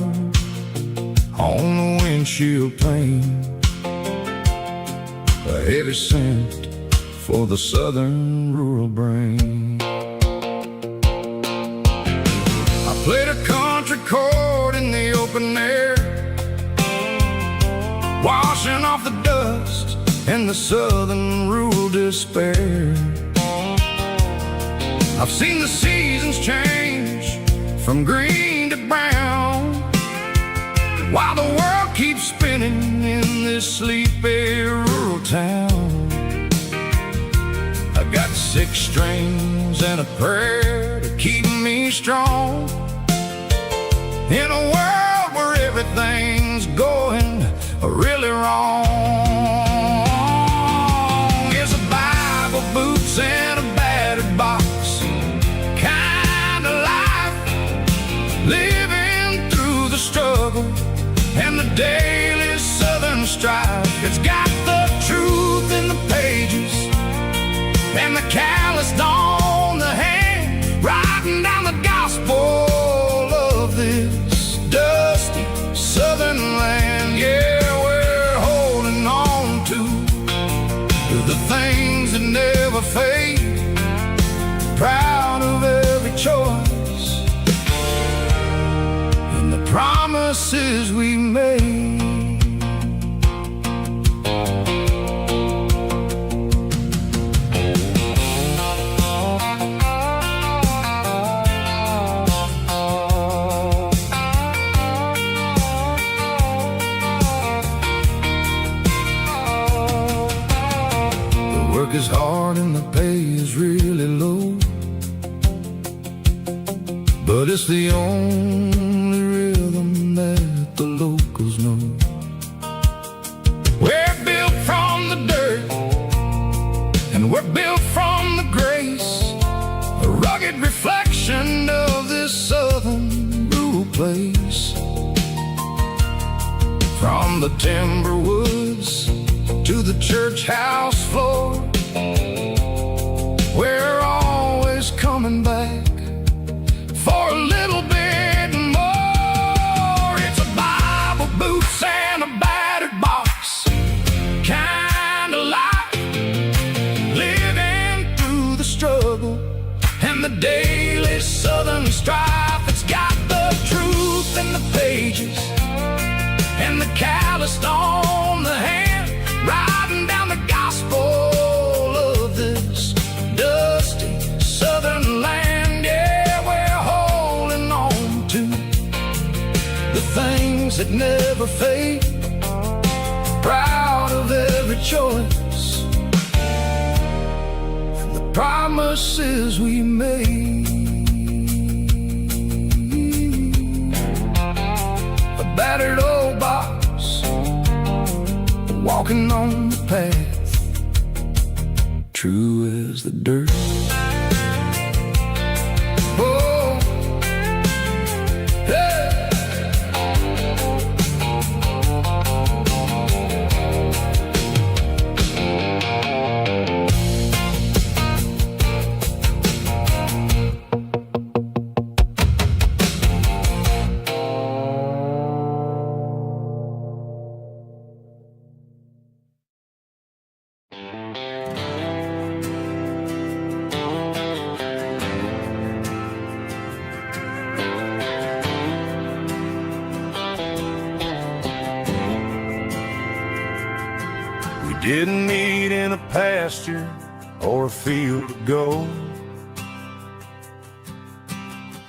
on the windshield pane, a heavy scent for the southern rural brain. I played a country chord in the open air, washing off the dust and the southern rural despair. I've seen the seasons change from green to brown, while the world keeps spinning in this sleepy rural town. I got 6 strings and a prayer to keep me strong, in a world where everything's going really wrong. It's a Bible, boots, and a battered box, kinda like
promises we made. Is hard and the pay is really low, but it's the only rhythm that the locals know. We're built from the dirt and we're built from the grace, a rugged reflection of this southern rural place. From the timber woods to the church house floor, we're always coming back for a little bit more. It's a Bible, boots, and a battered box kind of life, living through the struggle and the daily southern strife. It's got the truth in the pages and the calloused on the hand, riding down the gospel of this dusty southern land. Yeah, we're holding on to the things that never fade, proud of every choice and the promises we made. A battered old box, walking on the path, true as the dirt. Oh, hey. Didn't meet in a pasture or a field of gold.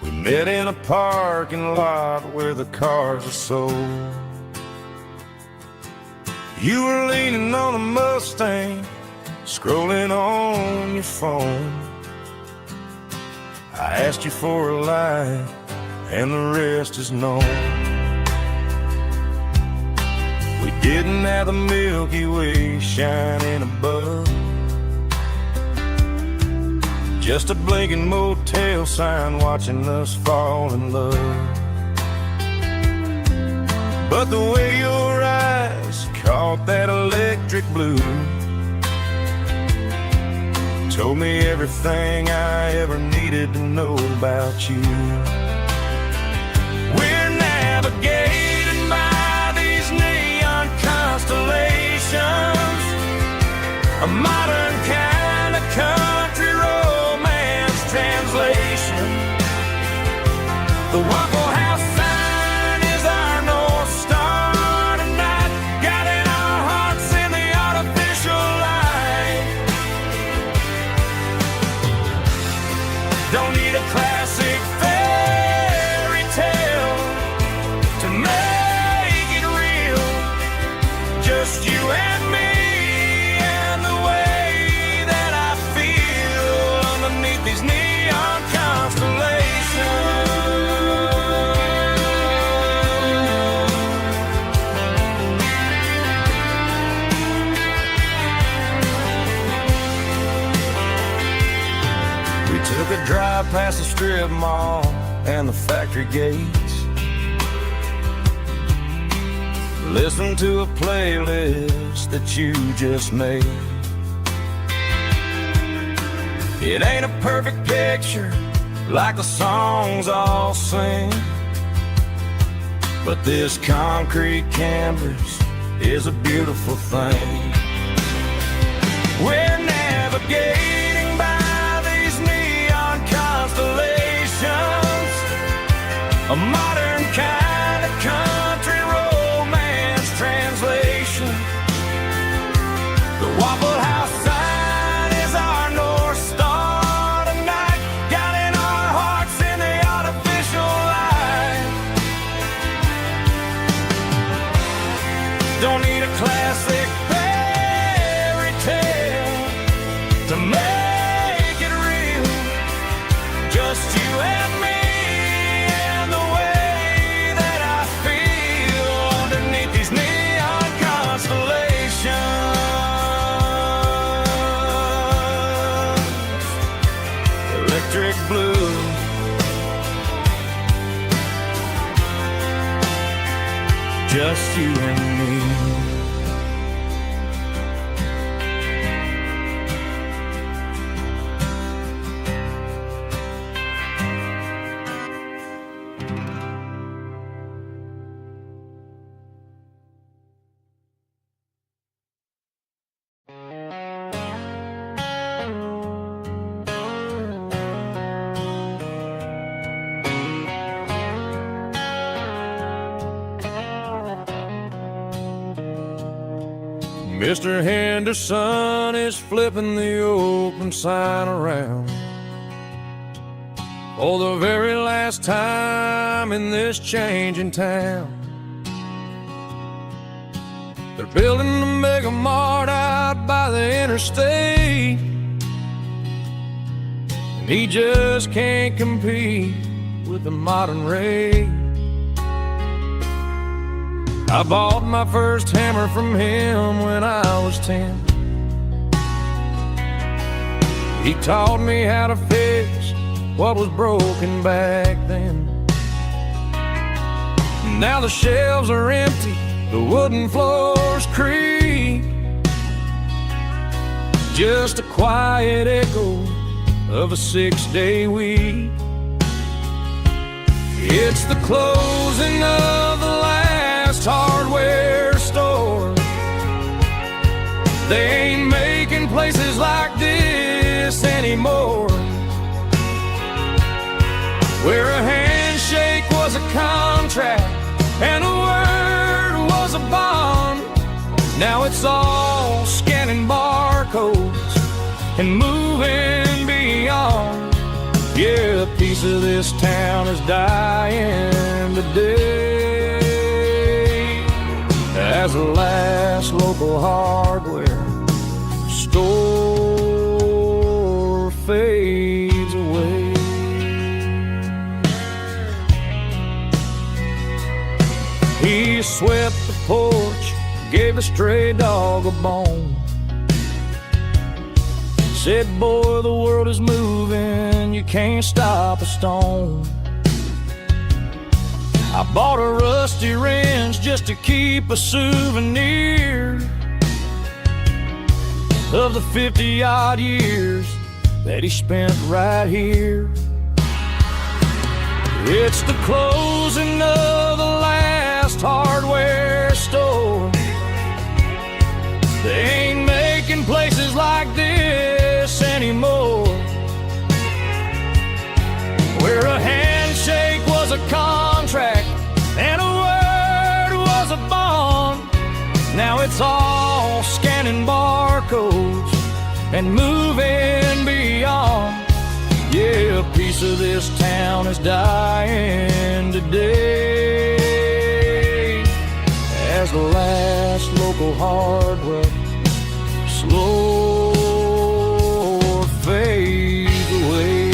We met in a parking lot where the cars are sold. You were leaning on a Mustang, scrolling on your phone. I asked you for a light, and the rest is known. We didn't have the Milky Way shining above, just a blinking motel sign watching us fall in love. But the way your eyes caught that electric blue told me everything I ever needed to know about you. We're navigating by these neon constellations, a modern kind of country romance translation. The Waffle House sign is our North Star tonight, guiding our hearts in the artificial light. Don't need a classic fairy tale to make it real, just you and me and the way that I feel underneath these neon constellations. We took a drive past the strip mall and the factory gates, listened to a playlist that you just made. It ain't a perfect picture like the songs all sing, but this concrete canvas is a beautiful thing. We're navigating by these neon constellations, a modern kind of
just you and me. Mr. Henderson is flipping the open sign around for the very last time in this changing town. They're building a mega mart out by the interstate, and he just can't compete with the modern rate. I bought my first hammer from him when I was 10. He taught me how to fix what was broken back then. Now the shelves are empty, the wooden floors creak, just a quiet echo of a 6-day week. It's the closing of the last hardware store. They ain't making places like this anymore, where a handshake was a contract and a word was a bond. Now it's all scanning barcodes and moving beyond. Yeah, a piece of this town is dying today as the last local hardware store fades away. He swept the porch, gave a stray dog a bone, said, boy, the world is moving, you can't stop a stone. I bought a rusty wrench just to keep a souvenir of the 50-odd years that he spent right here. It's the closing of the last hardware store. They ain't making places like this anymore, where a handshake was a contract and a word was a bond. Now it's all scanning barcodes and moving beyond. Yeah, a piece of this town is dying today as the last local hardware slow fades away.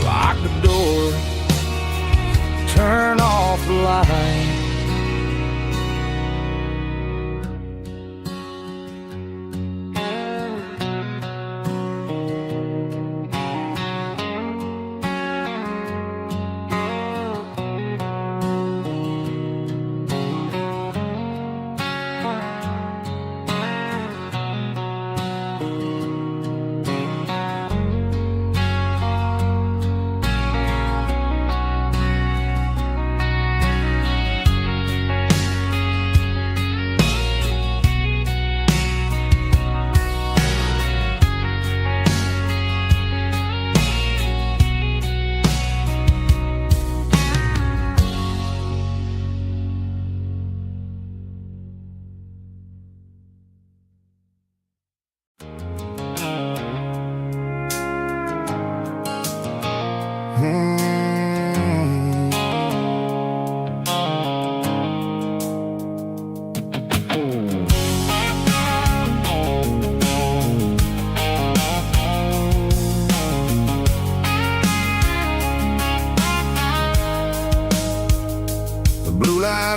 Lock the door, turn off the light.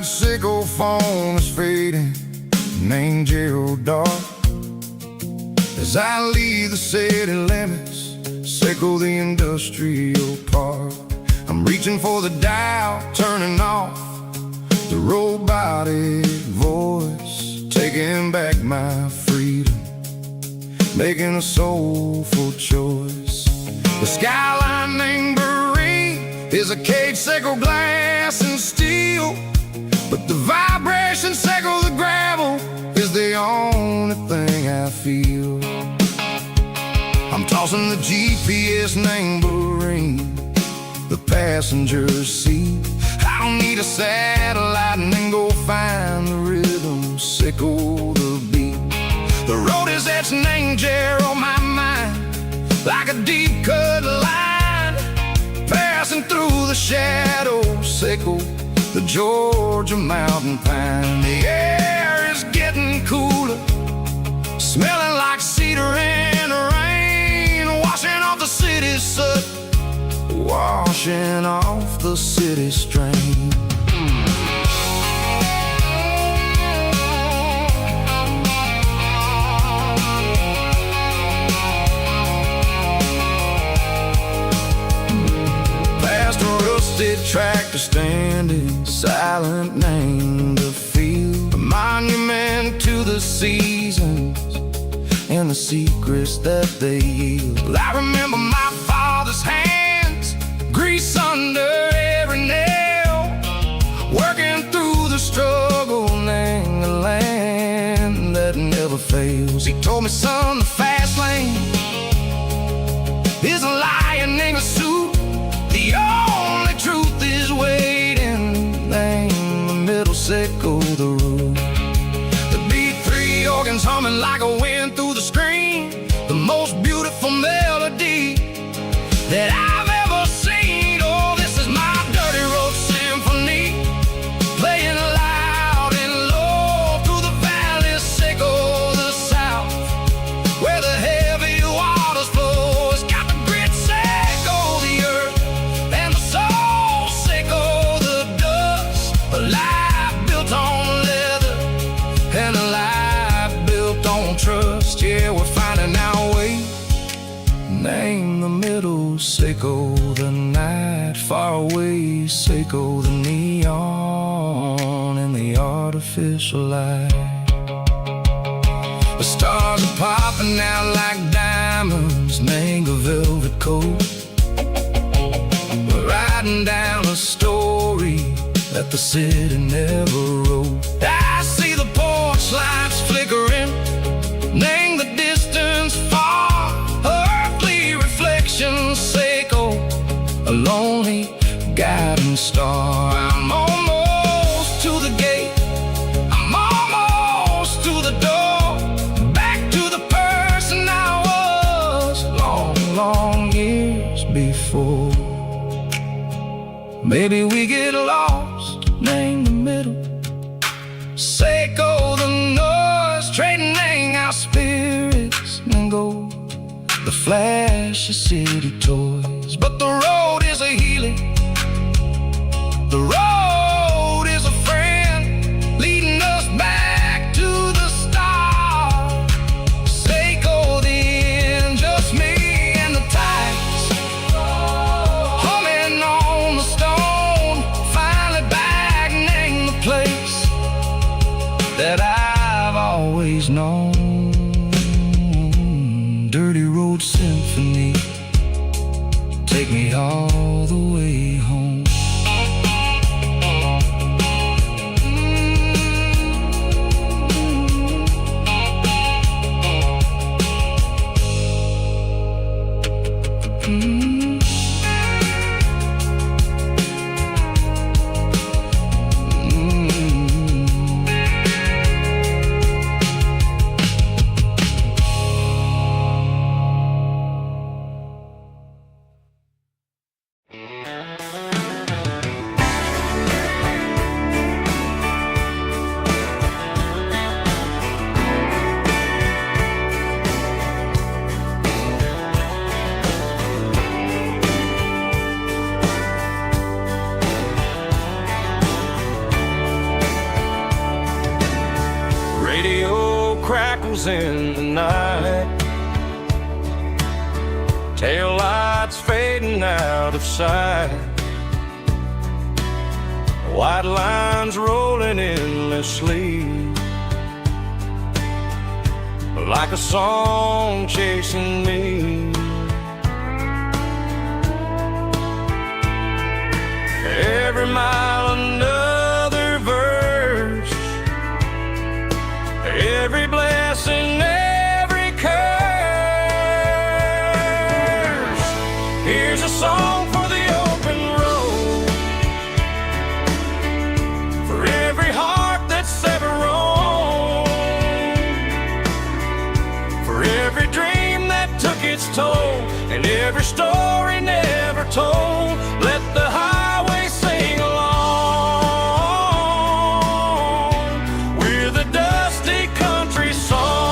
Sickle phone is fading, an angel dark. As I leave the city limits, sickle the industrial park. I'm
I'm reaching for the dial, turning off the robotic voice, taking back my freedom, making a soulful choice. The skyline named Barine is a cage, sickle, glass, and steel, but the vibration, sickle, the gravel is the only thing I feel. I'm tossing the GPS named Barine, the passenger seat. I don't need a satellite and then go find the rhythm, sickle the beat. The road is etched named Jer on my mind, like a deep cut line, passing through the shadows, sickle the Georgia mountain pine. The air is getting cooler, smelling like cedar in the rain, washing off the city's soot, washing off the city strain. Past a rusted tractor standing silent, named the field, a monument to the seasons and the secrets that they yield. I remember my father's hands, grease under every nail, working through the struggle, name the land that never fails. He told me, son, the fast lane is a lion in a suit, the only truth is waiting, name the middle, sickle the root. The B3 organs humming like a wind through the screen, the most beautiful melody that I've ever seen. Oh, this is my dirty road symphony, playing loud and low through the valleys, sickle the south, where the heavy waters flow. It's got the grit, sickle the earth, and the soul, sickle the dust. A life built on leather and a life built on trust. Yeah, we're finding our way, name the middle, sickle the night, far away, sickle the neon and the artificial light. The stars are popping out like diamonds, mango velvet coat. We're riding down a story that the city never wrote. I see the porch lights flickering, name the distance far, earthly reflections, sickle a lonely guiding star. I'm almost to the gate, I'm almost to the door, back to the person I was long, long years before. Maybe we get lost, name the middle, sickle the noise, trading our spirits and go the flash of city toys. But the road is a healing, the road is a friend, leading us back to the start. Sickle the end, just me and the tides, humming on the stone, finally back, name the place that I've always known. Dirty road symphony, take me all the way home.
crackles in the night, tail lights fading out of sight. white lines rolling endlessly, like a song chasing me. Every mile another verse, every blessing, every curse. Here's a song for the open road, for every heart that's ever roamed, for every dream that took its toll, and every story never told. Let the highway sing along with a dusty country song.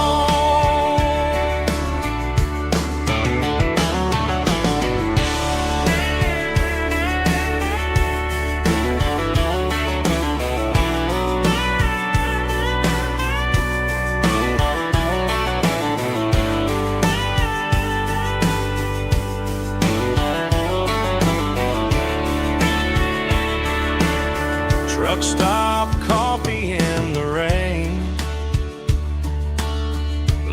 Truck stop, coffee in the rain,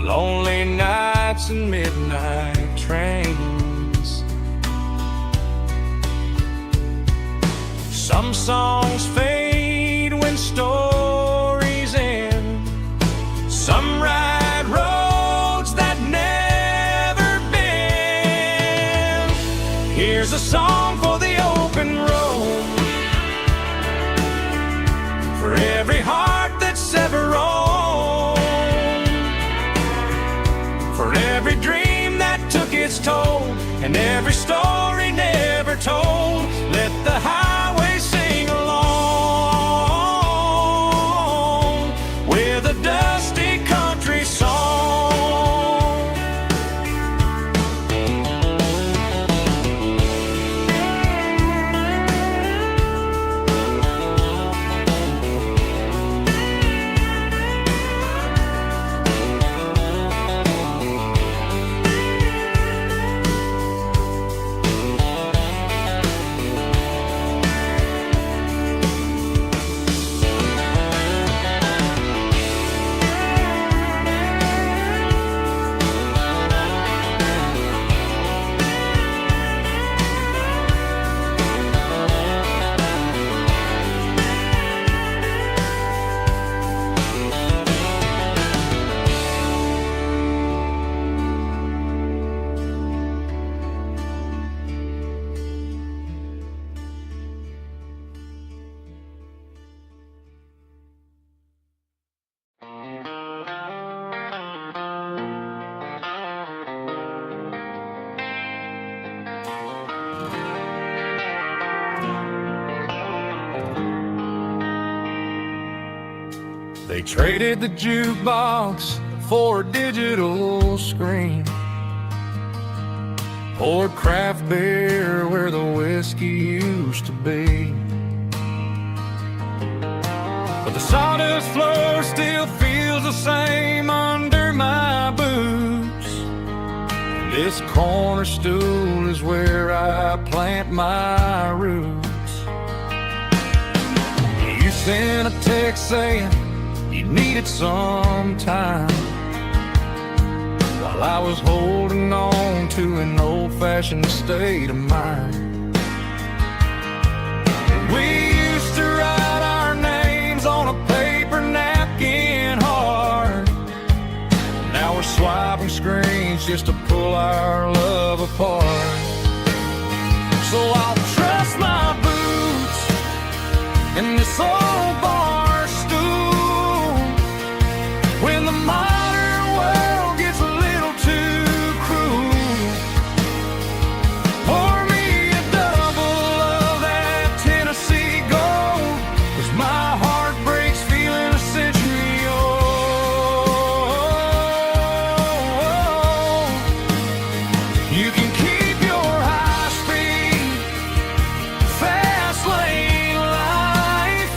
lonely nights and midnight trains. Some songs fade when stories end, some ride roads that never bend. Here's a song for the open road, for every heart that's ever roamed, for every dream that took its toll, and every story never told. Let the highway sing along with a dusty country song. They traded the jukebox for a digital screen, poured craft beer where the whiskey used to be. But the sawdust floor still feels the same under my boots. This corner stool is where I plant my roots. You sent a text saying you needed some time, while I was holding on to an old-fashioned state of mind. We used to write our names on a paper napkin hard. Now we're swiping screens just to pull our love apart. So I'll trust my boots in this old bar stool when the modern world gets a little too cruel. Pour me a double of that Tennessee Gold, 'cause my heart breaks feeling a century old. You can keep your high speed, fast lane life.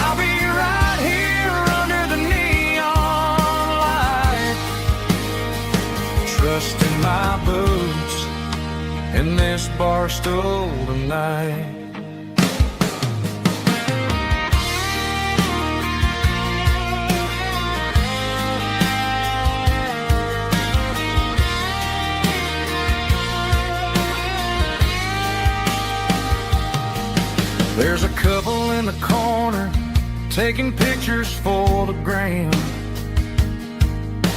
I'll be right here under the neon light, trusting my boots in this bar stool tonight. in the corner, taking pictures for the gram,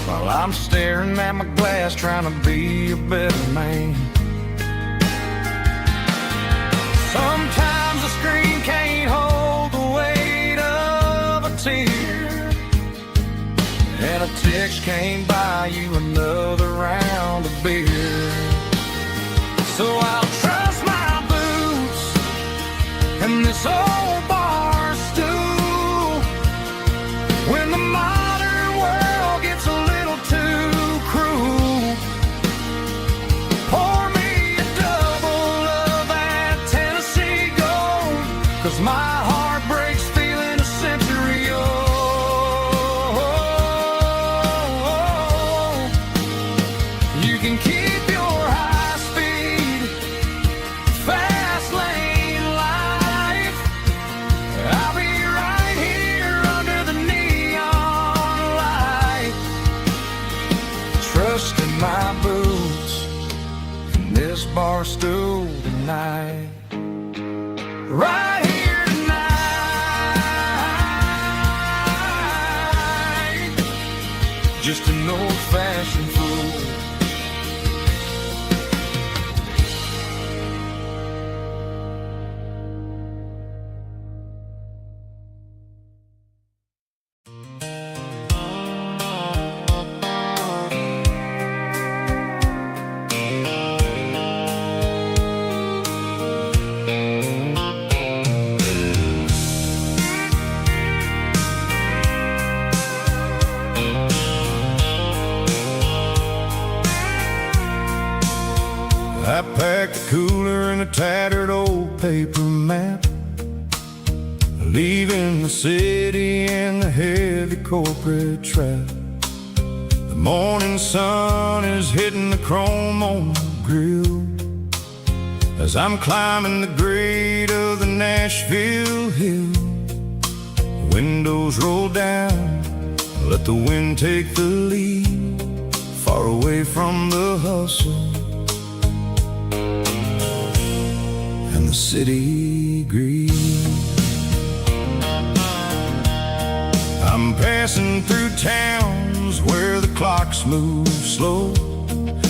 while I'm staring at my glass, trying to be a better man. Sometimes the screen can't hold the weight of a tear, and a text can't buy you another round of beer. So I'll trust my boots and this old bar stool when the modern world gets a little too cruel. Pour me a double of that Tennessee Gold, 'cause my heart breaks feeling a century old. You can keep your high-speed, fast lane life. I'll be right here under the neon light, trusting my boots in this bar stool tonight. Right here tonight, just an old-fashioned fool.
I packed a cooler and a tattered old paper map, leaving the city and the heavy corporate trap. The morning sun is hitting the chrome on the grill as I'm climbing the grade of the Nashville hill. The windows roll down, let the wind take the lead, far away from the hustle and the city greed. I'm passing through towns where the clocks move slow,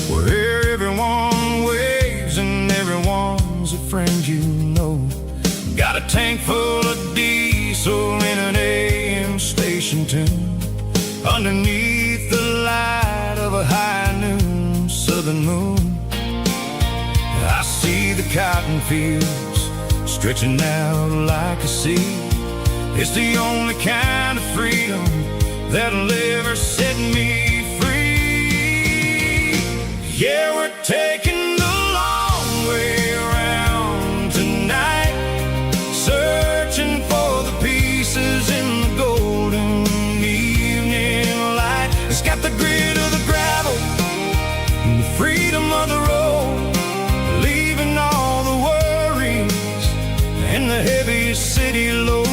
where everyone waves and everyone's a friend you know. Got a tank full of diesel in an AM station tune, underneath the light of a high noon southern moon. I see the cotton fields stretching out like a sea. It's the only kind of freedom that'll ever set me free. Yeah, we're taking the long way around tonight, searching for the pieces in the golden evening light. It's got the grit of the gravel and the freedom of the road, leaving all the worries and the heavy city load.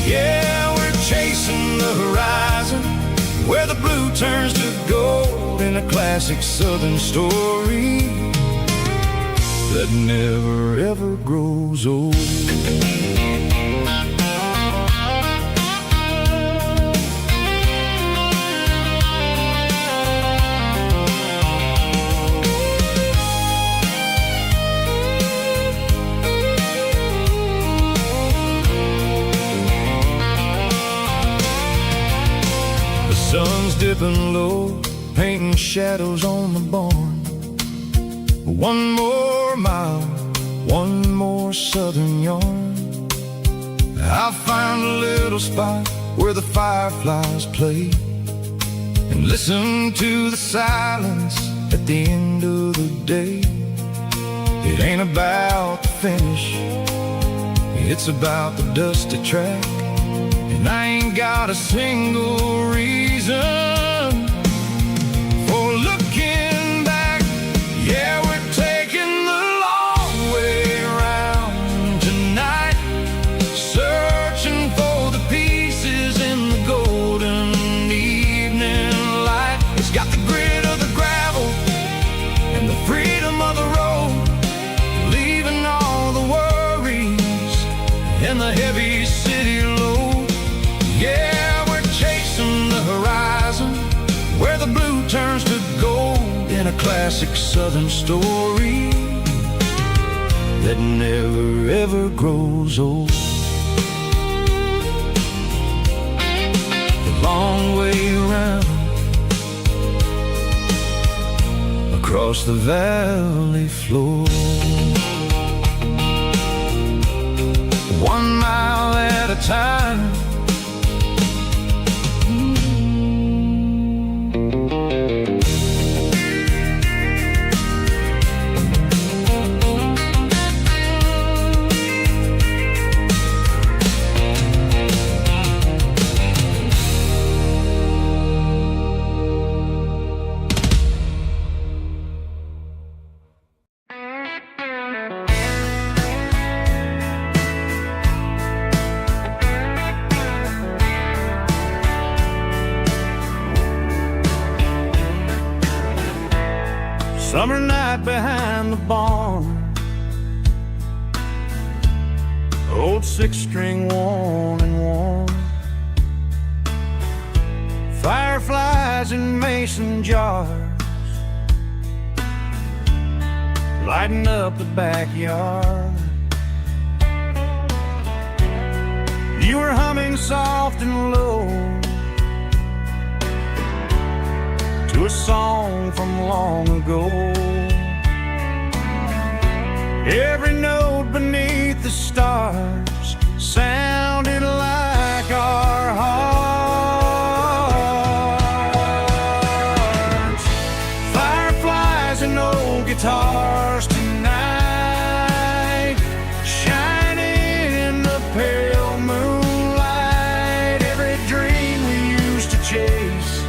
Yeah, we're chasing the horizon where the blue turns to gold in a classic southern story that never ever grows old. Sun's dipping low, painting shadows on the barn. One more mile, one more southern yarn. I'll find a little spot where the fireflies play and listen to the silence at the end of the day. It ain't about the finish, it's about the dusty track. And I ain't got a single reason for looking back. Yeah, we're taking the long way around tonight, searching for the pieces in the golden evening light. It's got the grit of the gravel and the freedom of the road, leaving all the worries and the heavy
classic southern story that never ever grows old. The long way around across the valley floor, 1 mile at a time. Summer night behind the barn, old 6-string worn and worn, fireflies in mason jars lighting up the backyard. You were humming soft and low to a song from long ago. Every note beneath the stars sounded like our hearts. Fireflies and old guitars tonight, shining in the pale moonlight. Every dream we used to chase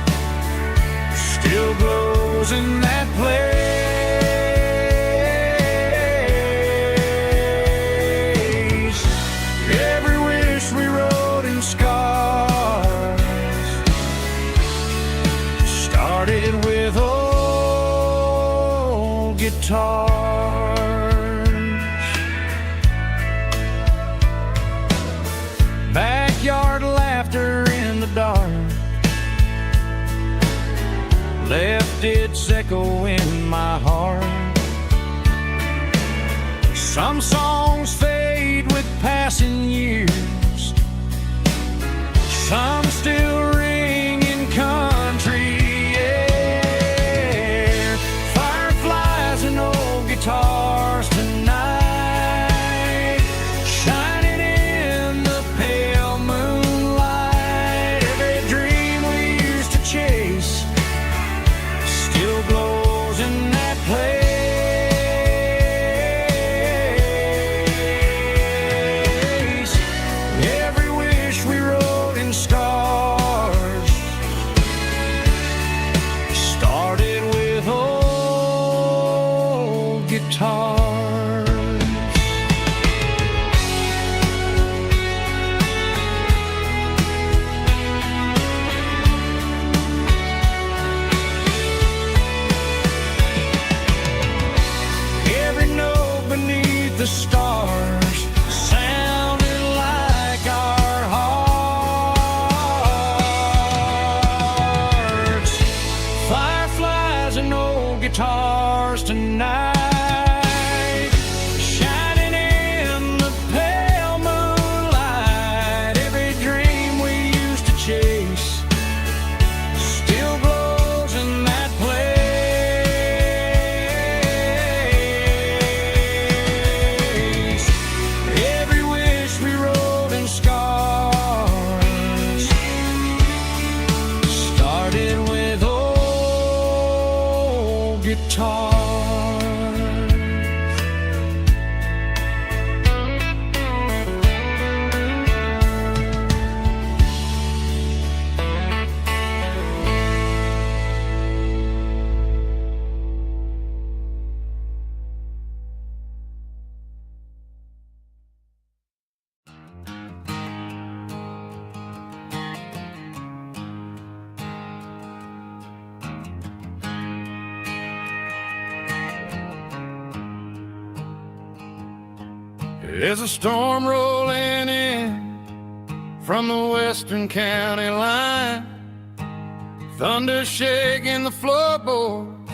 still glows in that place. Every wish we wrote in scars started with old guitars. Backyard laughter in the dark left its echo in my heart. Some songs fade with passing years, some still ring in country air. Fireflies and old guitars tonight, shining in the pale moonlight. Every dream we used to chase still glows in that place. Every wish we wrote in scars started with old guitars. Every note beneath the stars sounded like our hearts. Fireflies and old guitars tonight, shining in the pale moonlight. Every dream we used to chase still glows in that place. Every wish we wrote in scars started with old guitars. There's a storm rolling in from the western county line, thunder shaking the floorboards,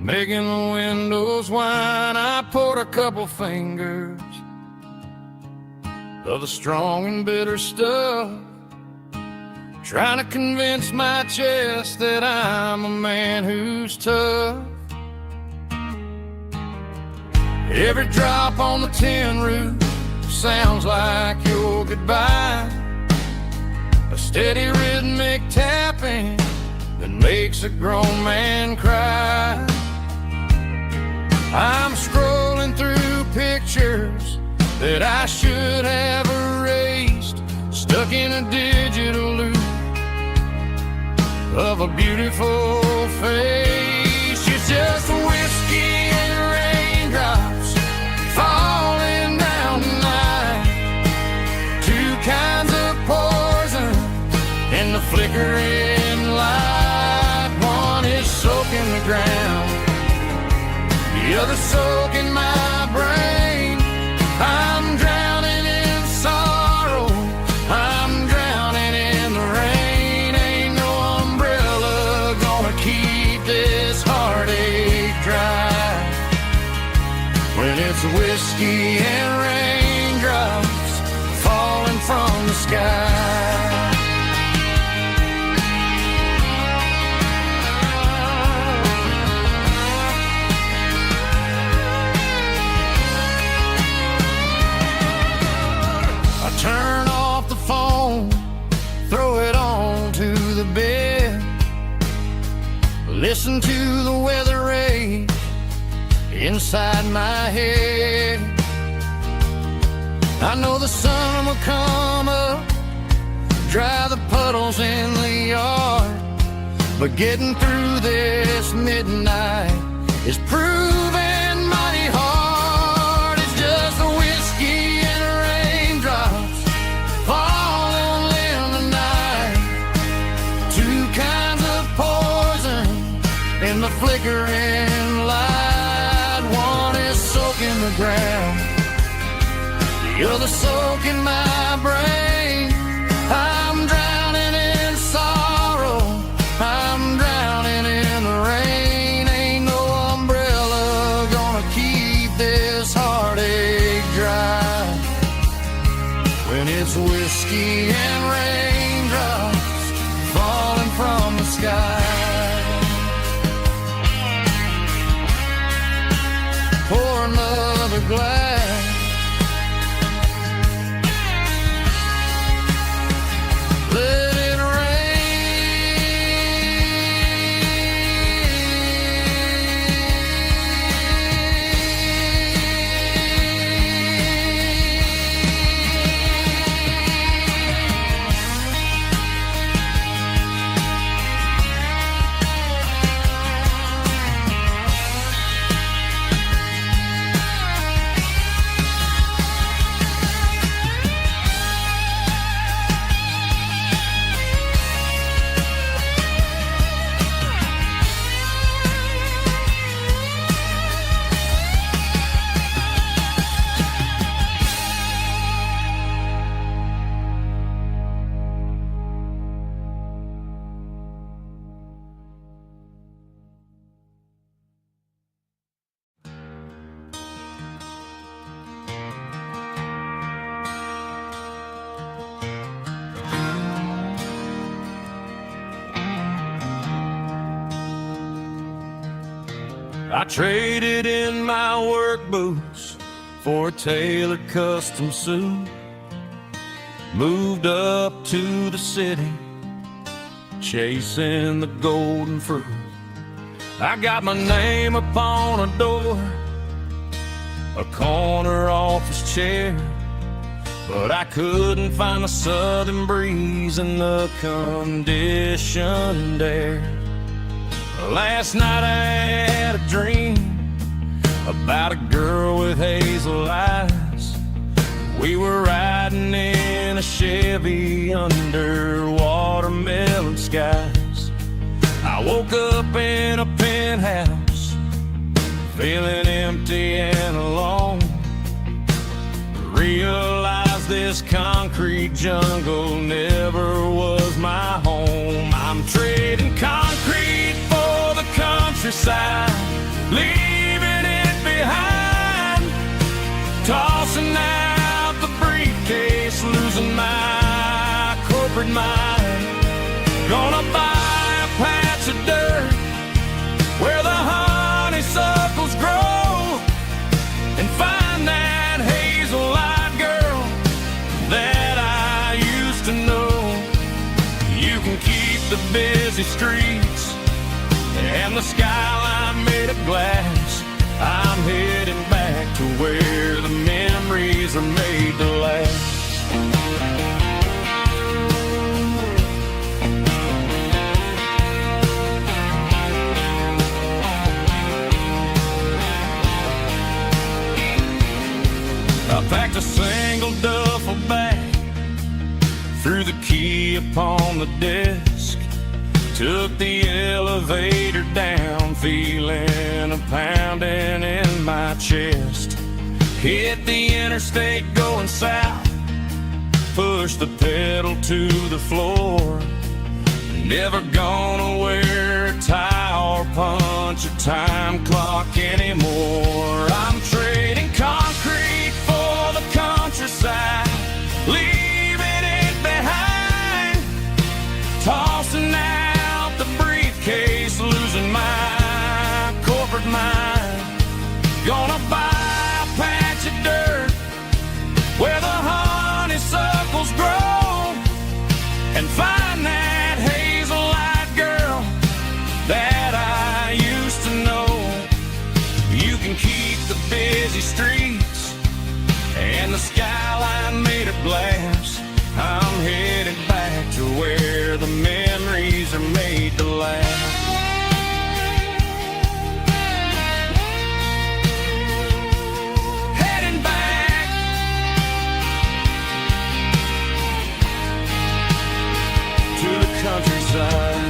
making the windows whine. I poured a couple fingers of the strong and bitter stuff, trying to convince my chest that I'm a man who's tough. Every drop on the tin roof sounds like your goodbye, a steady rhythmic tapping that makes a grown man cry. I'm scrolling through pictures that I should have erased, stuck in a digital loop of a beautiful face. It's just whiskey and raindrops falling down tonight, two kinds of poison in the flickering light. One is soaking the ground, the other soaking my brain. I'm drowning in sorrow, I'm drowning in the rain. Ain't no umbrella gonna keep this heartache dry when it's whiskey and raindrops falling from the sky. Turn off the phone, throw it on to the bed, listen to the weather rage inside my head. I know the sun will come up, dry the puddles in the yard, but getting through this midnight is proving mighty hard. It's just a whiskey and raindrops falling in the night, two kinds of poison in the flickering light. One is soaking the ground, the other soaking my brain. I'm drowning in sorrow, I'm drowning in the rain. Ain't no umbrella gonna keep this heartache dry when it's whiskey and raindrops falling from the sky. Pour another glass, let it I traded in my work boots for a tailored custom suit, moved up to the city, chasing the golden fruit. I got my name upon a door, a corner office chair, but I couldn't find the southern breeze in the conditioned air. Last night I had a dream about a girl with hazel eyes. We were riding in a Chevy under watermelon skies. I woke up in a penthouse, feeling empty and alone. Realized this concrete jungle never was my home. I'm trading concrete for the countryside,
leaving it behind, tossing out the briefcase, losing my corporate mind. Gonna buy a patch of dirt where the honeysuckles grow and find that hazel-eyed girl that I used to know. You can keep the busy streets and the skyline made of glass. I'm heading back to where the memories are made to last. I packed a single duffel bag, threw the key upon the desk, took the elevator down, feeling a pounding in my chest. Hit the interstate going south, pushed the pedal to the floor. Never gonna wear a tie or punch a time clock anymore. I'm trading concrete for the countryside, leaving it behind, tossing out the briefcase, losing my corporate mind. Gonna buy a patch of dirt where the honeysuckles grow and find that hazel-eyed girl that I used to know. You can keep the busy streets and the skyline made of glass. I'm headed back to where the memories are made to last. Heading back to the countryside.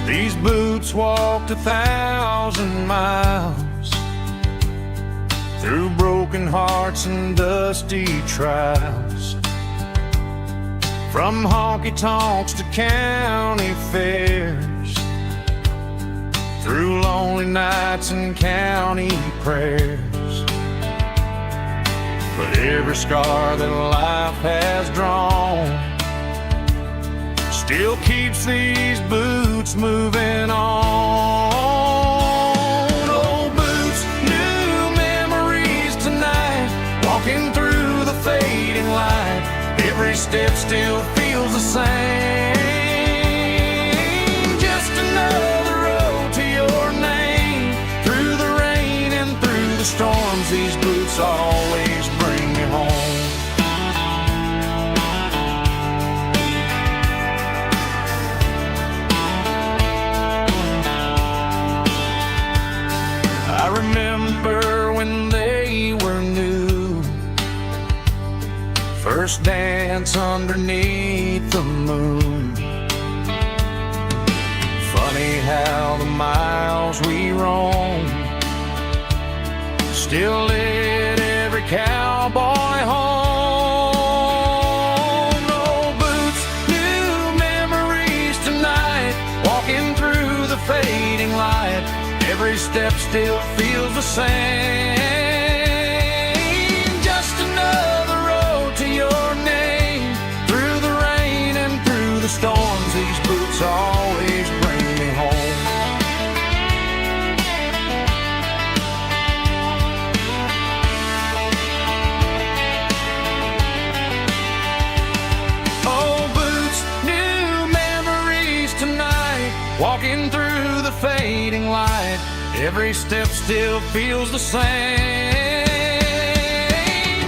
These boots walked 1,000 miles through broken hearts and dusty trials, from honky-tonks to county fairs, through lonely nights and county prayers. But every scar that life has drawn still keeps these boots moving on. Old boots, new memories tonight, walking through the fading light. Every step still feels the same. Just another road to your name. Through the rain and through the storms, these boots always bring me home. I remember when they were new, first dance underneath the moon. Funny how the miles we roam still lit every cowboy home. Old boots, new memories tonight, walking through the fading light. Every step still feels the same. Just another road to your name. Through the rain and through the storms, these boots always bring me home. Old boots, new memories tonight, walking through the fading light. Every step still feels the same.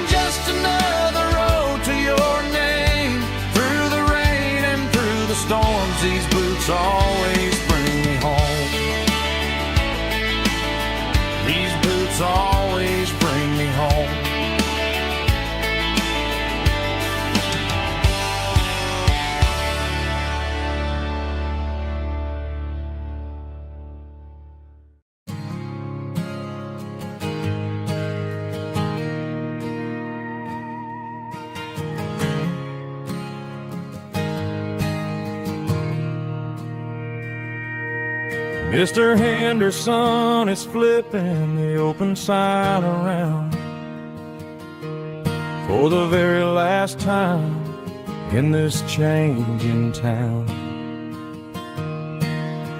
Just another road to your name. Through the rain and through the storms, these boots always bring me home. These boots always bring me home. Mr. Henderson is flipping the open sign around for the very last time in this changing town.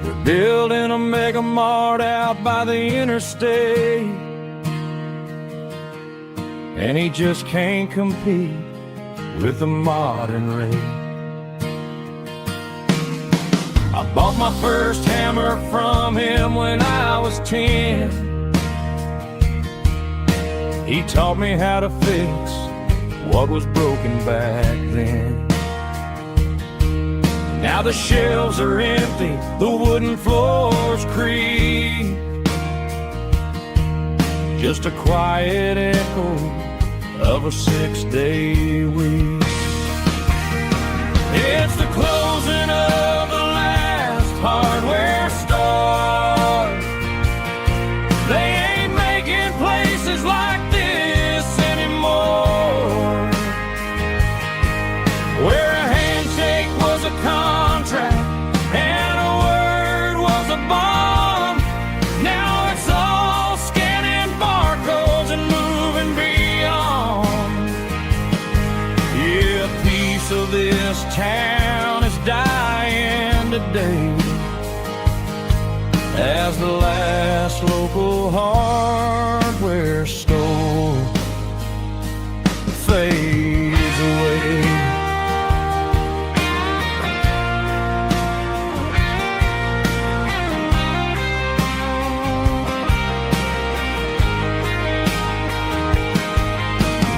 We're building a mega mart out by the interstate, and he just can't compete with the modern rate. I bought my first hammer from him when I was 10. He taught me how to fix what was broken back then. Now the shelves are empty, the wooden floors creak, just a quiet echo of a 6-day week. It's the closing of the hardware store. They ain't making places like this anymore, where a handshake was a contract and a word was a bond. Now it's all scanning barcodes and moving beyond. Yeah, a piece of this town is dying today as the last local hardware store fades away.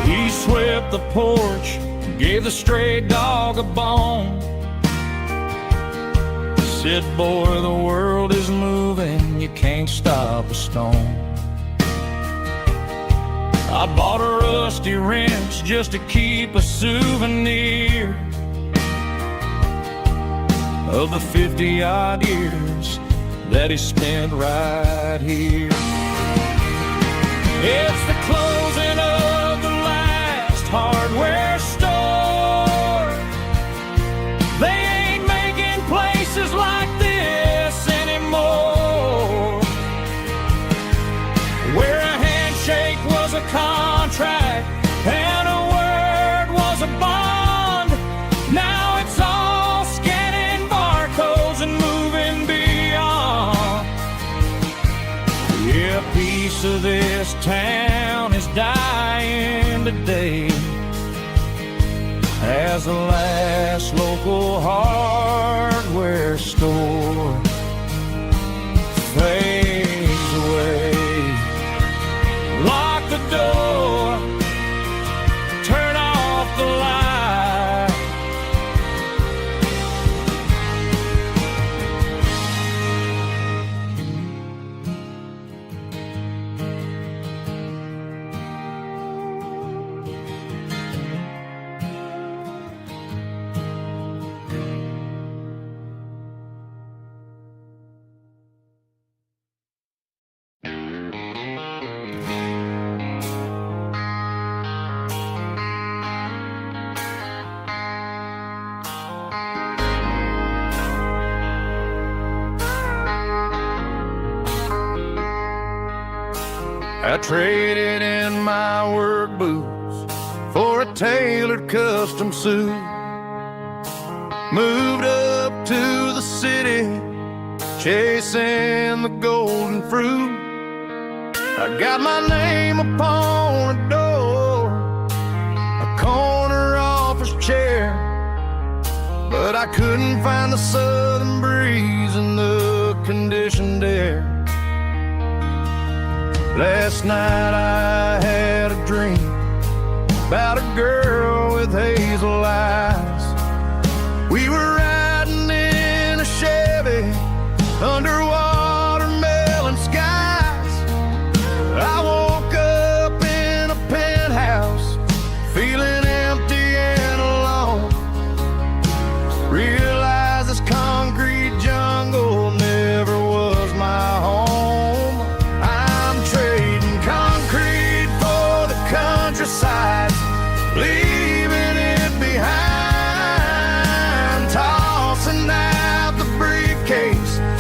He swept the porch, gave the stray dog a bone, said, boy, the world is moving, you can't stop a stone. I bought a rusty wrench just to keep a souvenir of the 50-odd years that he spent right here. It's the closing of the last hardware store. They ain't making places like this anymore, where a handshake was a contract and a word was a bond. Now it's all scanning barcodes and moving beyond. Yeah, a piece of this town is dying today as the last local hardware store fades away. Lock the door, turn off the light. I traded in my work boots for a tailored custom suit. Moved up to the city, chasing the golden fruit. I got my name upon a door, a corner office chair, but I couldn't find the southern breeze in the conditioned air. Last night I had a dream about a girl with hazel eyes. We were